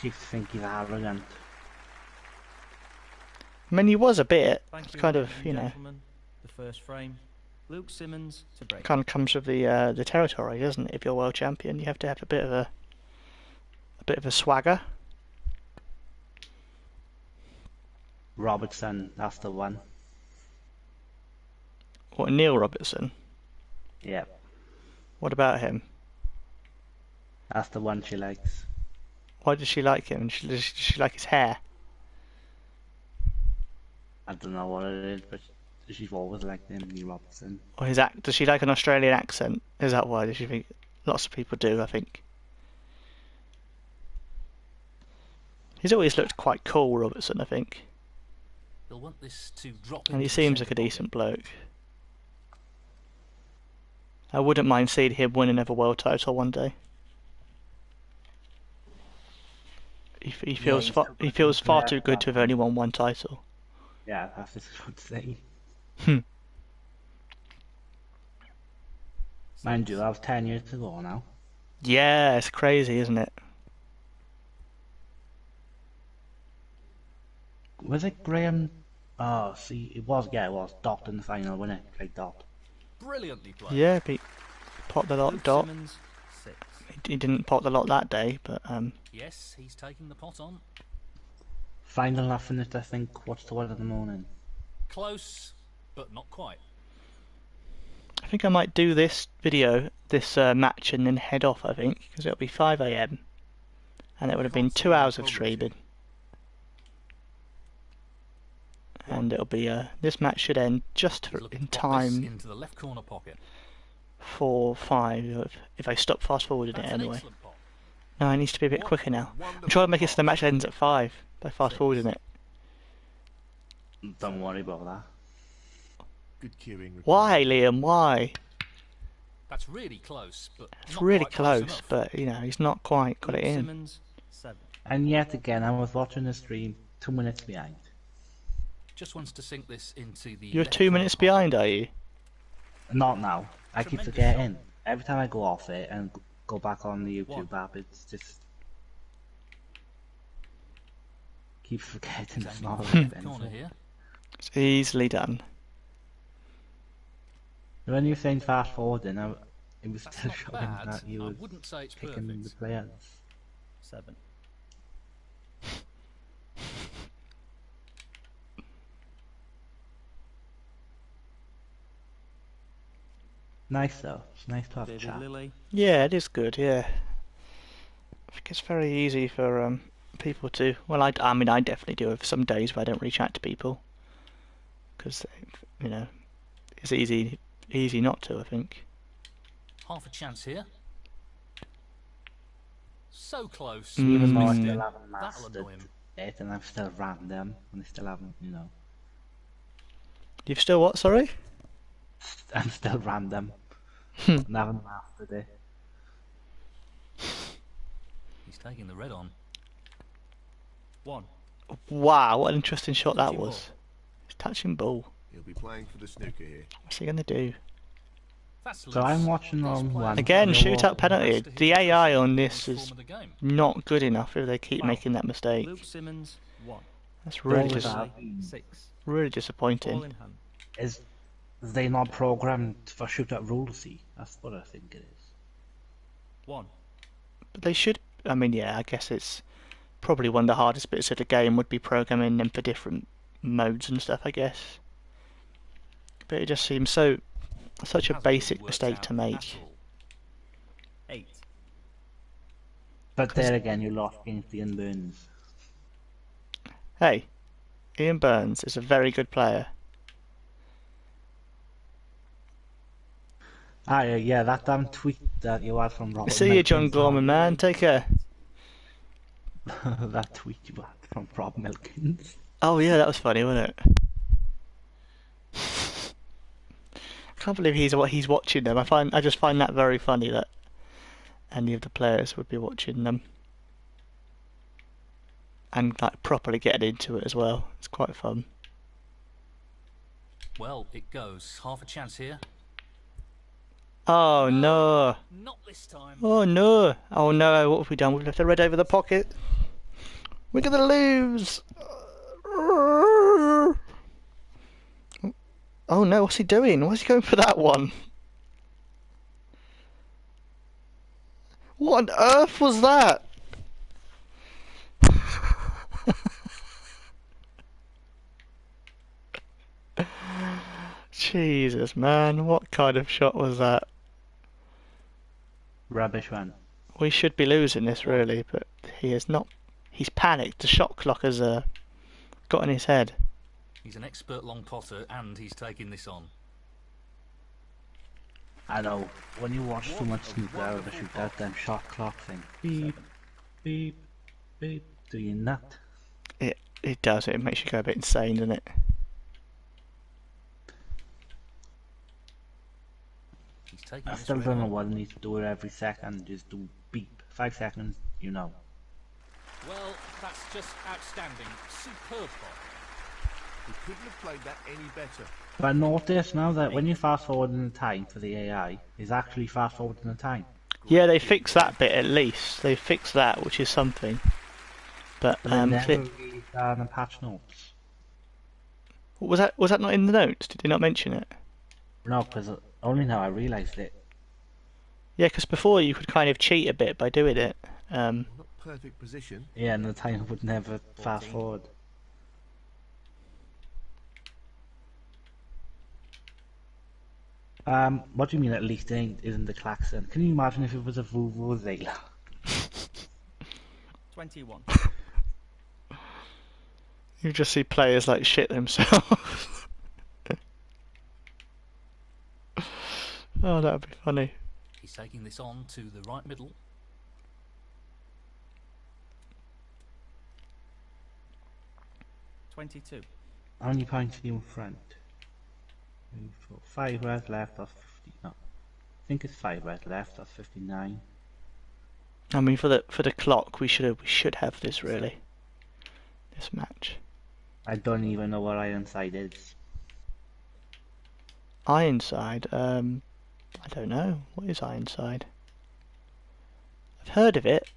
She used to think he's arrogant. I mean, he was a bit. Thank It's you, kind ladies of, and you know. gentlemen. the first frame. Luke Simmons to break. Kind of comes with the territory, doesn't it? If you're world champion, you have to have a bit of a swagger. Robertson, that's the one. What, Neil Robertson? Yeah, What about him? that's the one she likes. Why does she like him? Does she like his hair? I don't know what it is, but she's always liked him, Neil Robertson. Or his act? Does she like an Australian accent? Is that why? Does she think? Lots of people do, I think. He's always looked quite cool, Robertson, I think. He'll want this to drop And he into the seems centre like a pocket. decent bloke. I wouldn't mind seeing him win another world title one day. He feels he feels far too good to have only won one title. Yeah, that's just what to say. Hmm. Mind you, that was 10 years ago now. Yeah, it's crazy, isn't it? Was it Graham? Oh, see, it was Dot in the final, wasn't it? Like Dot. Brilliantly played. Yeah, he popped the lot. Luke Dot. Simmons 6. He didn't pot the lot that day, but Yes, he's taking the pot on. Final I finished, I think, what's the word in the morning? Close, but not quite. I think I might do this video, this match, and then head off. I think because it'll be 5 AM, and it would have been 2 hours of streaming, and it'll be this match should end just He's looking in to pop this time into the left corner pocket. for 5 if I stop fast forwarding it That's an anyway. excellent pot. No, it needs to be a bit quicker now. I'm trying to make it so the match ends at 5 by fast forwarding it. Don't worry about that. Good cueing. Why, Liam? Why? That's really close, but It's not really quite close close, enough. but you know he's not quite got Luke it in. Simmons 7. And yet again, I was watching the stream 2 minutes behind. Just wants to sink this into the. You're left 2 corner minutes pocket. behind, are you? Not now. I keep Tremendous forgetting. Every time I go off it and go back on the YouTube app, it's just... Keep forgetting it's not Examining like the left corner here. It's easily done. When you were saying fast forwarding, it was That's still not showing bad. that you I were wouldn't say it's picking perfect. the players. 7. Nice though. It's nice to have a David chat. Lilly Yeah, it is good. Yeah, I think it's very easy for people to. Well, I mean, I definitely do have some days where I don't reach out to people because you know it's easy not to. I think. Half a chance here. So close. Even though I Missed still it. haven't That'll mastered annoy him. it and I've still ran them and I still haven't, You've still what? Sorry. I'm still random Hmm. and haven't mastered it. He's taking the red on. 1. Wow, what an interesting shot that Touching was. ball. It's touching ball. He'll be playing for the snooker here. What's he gonna do? That's So I'm loose. watching Cross on play. one. Again, You're shootout watching- penalty. Has to hit The the AI form on this of is the game. not good enough if they keep Foul. making that mistake. Luke Simmons 1. That's Well, really with just that- Lilly 6. really Ball disappointing. in hand. Is they not programmed for shootout rules? See, that's what I think it is. 1. But they should. I mean, yeah, I guess it's probably one of the hardest bits of the game would be programming them for different modes and stuff. I guess. But it just seems such a Hasn't really basic worked mistake out to make. at all. 8. But there again, you lost against Ian Burns. Hey, Ian Burns is a very good player. Ah, yeah, that damn tweet that you had from Robert. See you, John Milkins. Gorman, man. Take care. That tweet you had from Rob Milkins. Oh yeah, that was funny, wasn't it? I can't believe he's watching them. I just find that very funny that any of the players would be watching them and like properly getting into it as well. It's quite fun. Well, it goes. Half a chance here. Oh no! Not this time. Oh no! Oh no! What have we done? We've left the red over the pocket. We're gonna lose. Oh no, what's he doing? Why's he going for that one? What on earth was that? Jesus, man, what kind of shot was that? Rubbish one. We should be losing this, really, but he is not. He's panicked. The shot clock has got in his head. He's an expert long potter, and he's taking this on. I know, when you watch too much Snooker out of the shootout, them shot clock thing. Beep, beep, beep. Do you nut? It does. It makes you go a bit insane, doesn't it? He's taking I this still red don't know on. why they need to do it every second. Just do beep. 5 seconds, you know. Well, that's just outstanding. Superb ball. He couldn't have played that any better. But notice now that when you fast forward in the time for the AI, it's actually fast forward in the time. Yeah, they fixed that bit at least. They fixed that, which is something. But But they never flip. really done the patch notes. Was that not in the notes? Did they not mention it? No, because only now I realised it. Yeah, because before you could kind of cheat a bit by doing it. Not perfect position. Yeah, and the time would never fast forward. What do you mean at least it isn't the klaxon? Can you imagine if it was a vuvuzela? 21. You just see players like shit themselves. Oh, that'd be funny. He's taking this on to the right middle. 22. How many points are you in front? 5 red left of 50. No, I think it's 5 red left of 59. I mean, for the clock, we should have this really. This match. I don't even know what Ironside is. Ironside. I don't know. What is Ironside? I've heard of it.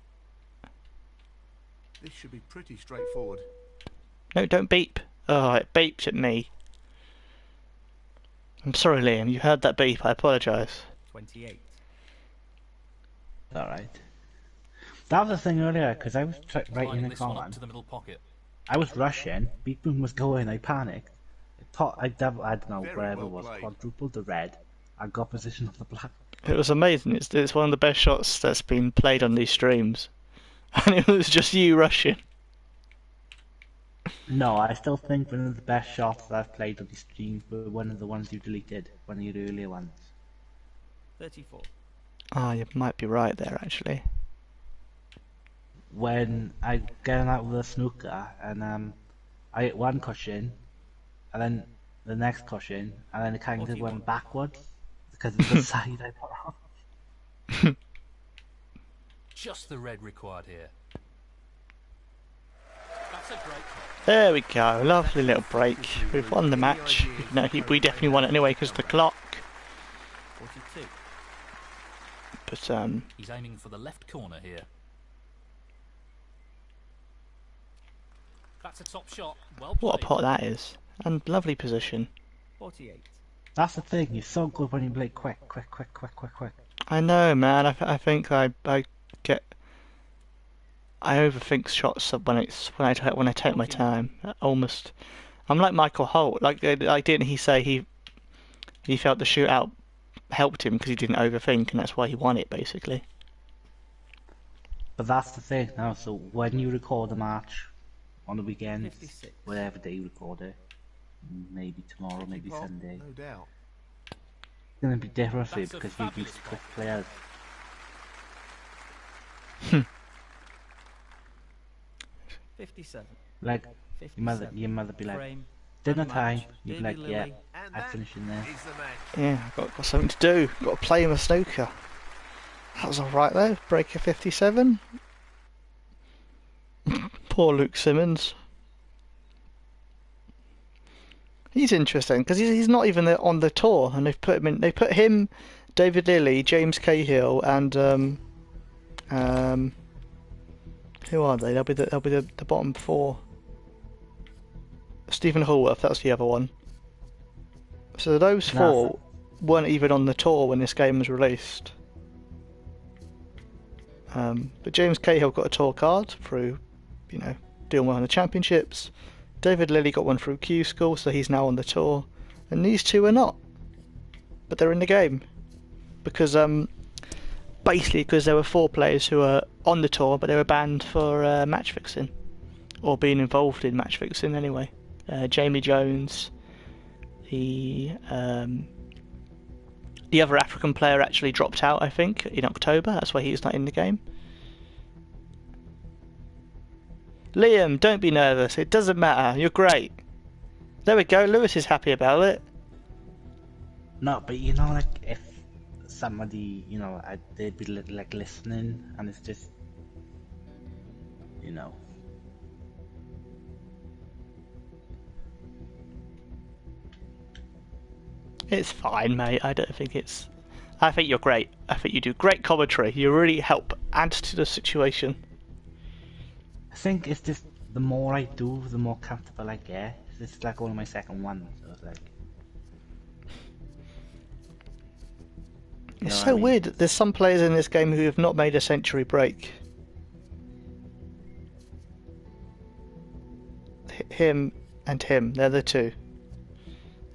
This should be pretty straightforward. No, don't beep. Oh, it beeps at me. I'm sorry, Liam. You heard that beep. I apologise. 28. Alright. That was the thing earlier, because I was writing Lining a this one up comment. to the middle pocket. I was rushing, beep boom was going, I panicked. I don't know, Very wherever well it was, played. quadrupled the red, I got position on the black. It was amazing. It's one of the best shots that's been played on these streams, and it was just you rushing. No, I still think one of the best shots that I've played on the stream were one of the ones you deleted, one of your earlier ones. 34. Ah, you might be right there actually. When I get out with a snooker, and I hit one cushion, and then the next cushion, and then it kind of 41. went backwards, because of the side I put on. Just the red required here. That's a great shot. There we go. Lovely little break. We've won the match. No, we definitely won it anyway because of the clock. 42. But He's aiming for the left corner here. That's a top shot. Well played. what a pot that is, and lovely position. 48. That's the thing, you're so good when you play quick. I know, man. I think I overthink shots when I take my time. Almost, I'm like Michael Holt. Like didn't he say he felt the shootout helped him because he didn't overthink, and that's why he won it basically. But that's the thing now, so when you record a match on the weekend, 56. whatever day you record it, maybe tomorrow, maybe Well, Sunday, no doubt. it's going to be different for you That's a because you're fabulous used to quick players. 57. Like, 57. your mother be like, Frame. dinner and time, match. you'd be Davy like, yeah, Lilly. And I that finish in there. is the match. Yeah, I've got something to do. Got to play my snooker. That was all right though. Breaker 57. Poor Luke Simmons. He's interesting because he's not even on the tour, and they've put him in. They put him, David Lilly, James Cahill, and who are they? They'll be the bottom four. Stephen Hallworth, that's the other one. So those No, four weren't even on the tour when this game was released. But James Cahill got a tour card through, doing well in the championships. David Lilly got one through Q School, so he's now on the tour. And these two are not. But they're in the game. Because, basically, because there were 4 players who were on the tour, but they were banned for match fixing. Or being involved in match fixing anyway. Jamie Jones, the other African player actually dropped out, I think, in October. That's why he's not in the game. Liam, don't be nervous. It doesn't matter. You're great. There we go. Lewis is happy about it. no, but like if somebody, they'd be like listening, and it's just, It's fine, mate. I don't think it's... I think you're great. I think you do great commentary. You really help add to the situation. I think it's just the more I do, the more comfortable I get. It's like only my second one, so it's like. It's so weird. There's some players in this game who have not made a century break. Him and him, they're the two.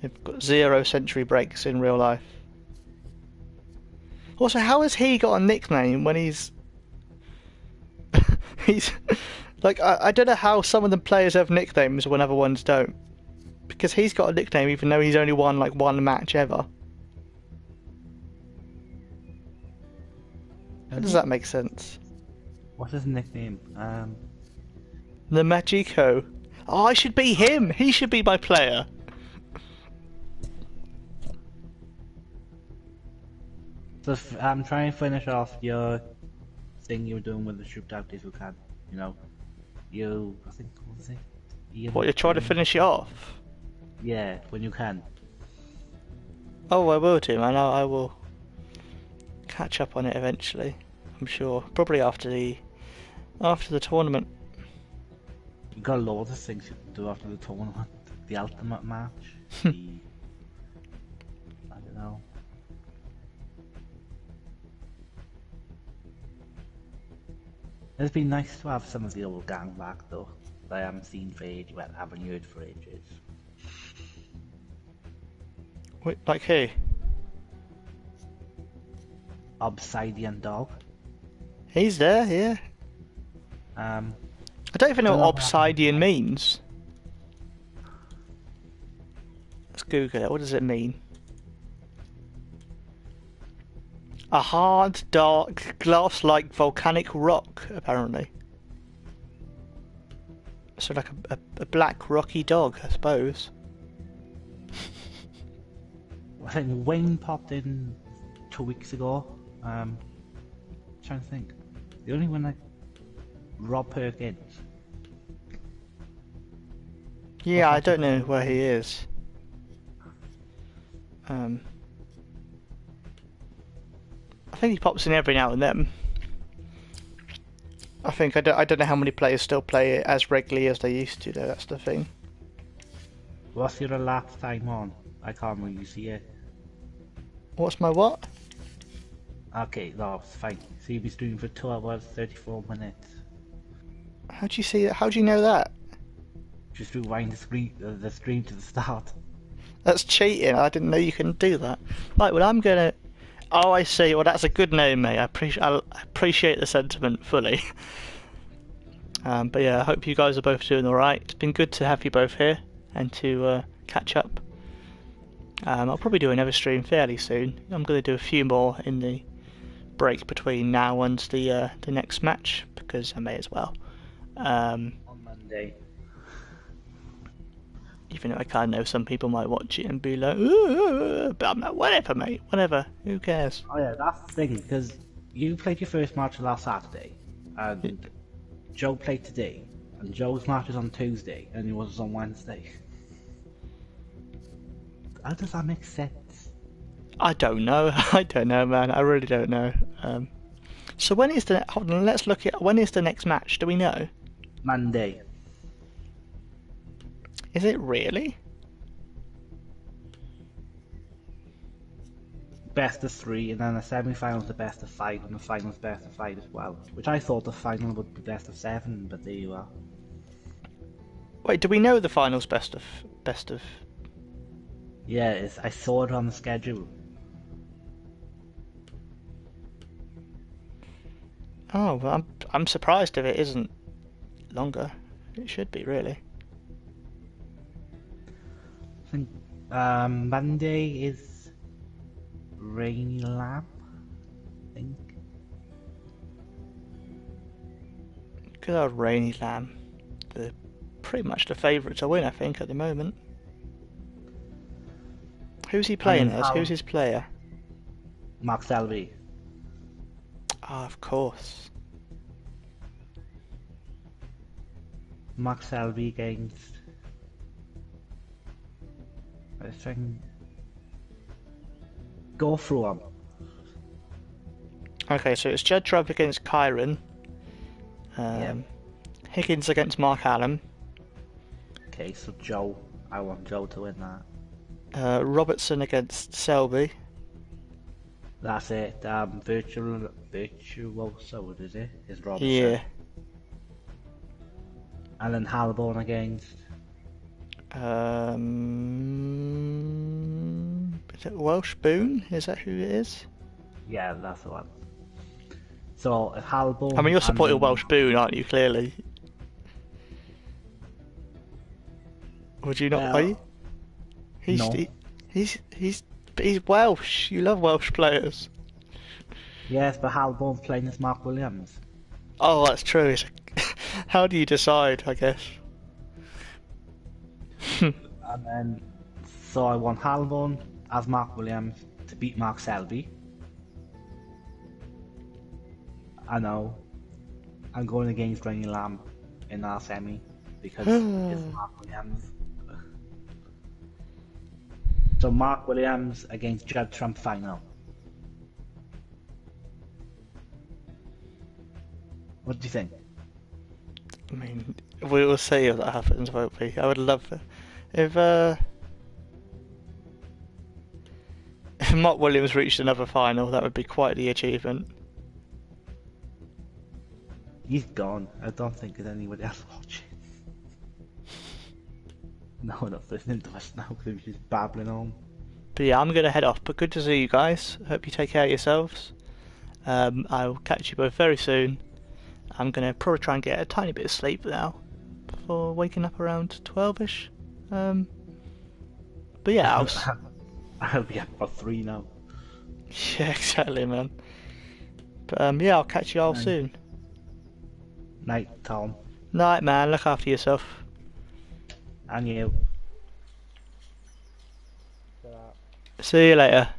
They've got 0 century breaks in real life. Also, how has he got a nickname when he's... he's... Like, I don't know how some of the players have nicknames when other ones don't. Because he's got a nickname even though he's only won, like, 1 match ever. How does that make sense? What's his nickname? The Magico. Oh, I should be him! He should be my player! So I'm trying to finish off your thing you were doing with the shootout if you can. I think, what was it? What, you're trying to finish it off? Yeah, when you can. Oh, I will do, man. I will catch up on it eventually. I'm sure. Probably after the tournament. You got a load of things you can do after the tournament. The ultimate match. I don't know. It's been nice to have some of the old gang back though. That I haven't seen for ages. Well, I haven't heard for ages. Wait, like who? Obsidian Dog. He's there, yeah. I don't even know what obsidian means. Let's Google it. What does it mean? A hard, dark, glass-like volcanic rock, apparently. So like a black, rocky dog, I suppose. I think Wayne popped in 2 weeks ago. Trying to think. The only one like Rob Perkins. Yeah, I don't know where he is. I think he pops in every now and then. I think I don't know how many players still play it as regularly as they used to though, that's the thing. What's your elapsed time on? I can't really see it. What's my what? Okay, no, it's fine. So you'll be streaming for 2 hours, 34 minutes. How do you see that? How do you know that? Just rewind the stream to the start. That's cheating. I didn't know you can do that. Right, well I'm gonna... Oh, I see. Well, that's a good name, mate. I appreciate the sentiment fully. But yeah, I hope you guys are both doing alright. It's been good to have you both here and to catch up. I'll probably do another stream fairly soon. I'm going to do a few more in the break between now and the next match, because I may as well. On Monday. Even though I kind of know some people might watch it and be like, ooh, but I'm like, whatever, mate, whatever, who cares? Oh yeah, that's the thing, because you played your first match last Saturday, and Joe played today, and Joe's match is on Tuesday, and yours is on Wednesday. How does that make sense? I don't know. I don't know, man. I really don't know. So when is the... Hold on, let's look at... When is the next match? Do we know? Monday. Is it really? best of 3, and then the semi-finals the best of 5, and the finals best of 5 as well. Which I thought the final would be best of 7, but there you are. Wait, do we know the finals best of? Yeah, I saw it on the schedule. Oh, well, I'm surprised if it isn't longer. It should be really. I think Monday is Rainy Lamb, I think. Good old Rainy Lamb. They're pretty much the favourite to win, I think, at the moment. Who's he playing as? Who's his player? Mark Selby. Ah, of course. Mark Selby against... I think... Go through him. Okay, so it's Judd Trump against Kyron. Yeah. Higgins against Mark Allen. Okay, so Joe. I want Joe to win that. Robertson against Selby. That's it. Virtuoso, is it? Is Robertson. Yeah. And then Halborn against... Is it Welsh Boone? Is that who it is? Yeah, that's the one. So, if Halborn... I mean, you're supporting Welsh Boone, aren't you, clearly? Would you not, Well, are you? no. He's Welsh. You love Welsh players. Yes, but Halborn's playing as Mark Williams. Oh, that's true. How do you decide, I guess? And then... So I want Halborn as Mark Williams to beat Mark Selby. I know. I'm going against Rainy Lamb in our semi because it's Mark Williams. So Mark Williams against Judd Trump final. What do you think? I mean, we will see if that happens, won't we? I would love it. If Mark Williams reached another final, that would be quite the achievement. He's gone. I don't think there's anybody else watching. No one else listening to us now because we're just babbling on. But yeah, I'm going to head off. But good to see you guys. Hope you take care of yourselves. I'll catch you both very soon. I'm going to probably try and get a tiny bit of sleep now before waking up around 12ish. But yeah, I'll be up for 3 now. Yeah, exactly, man. But yeah, I'll catch you all soon. Night, Tom. Night, man. Look after yourself. And you. See you later.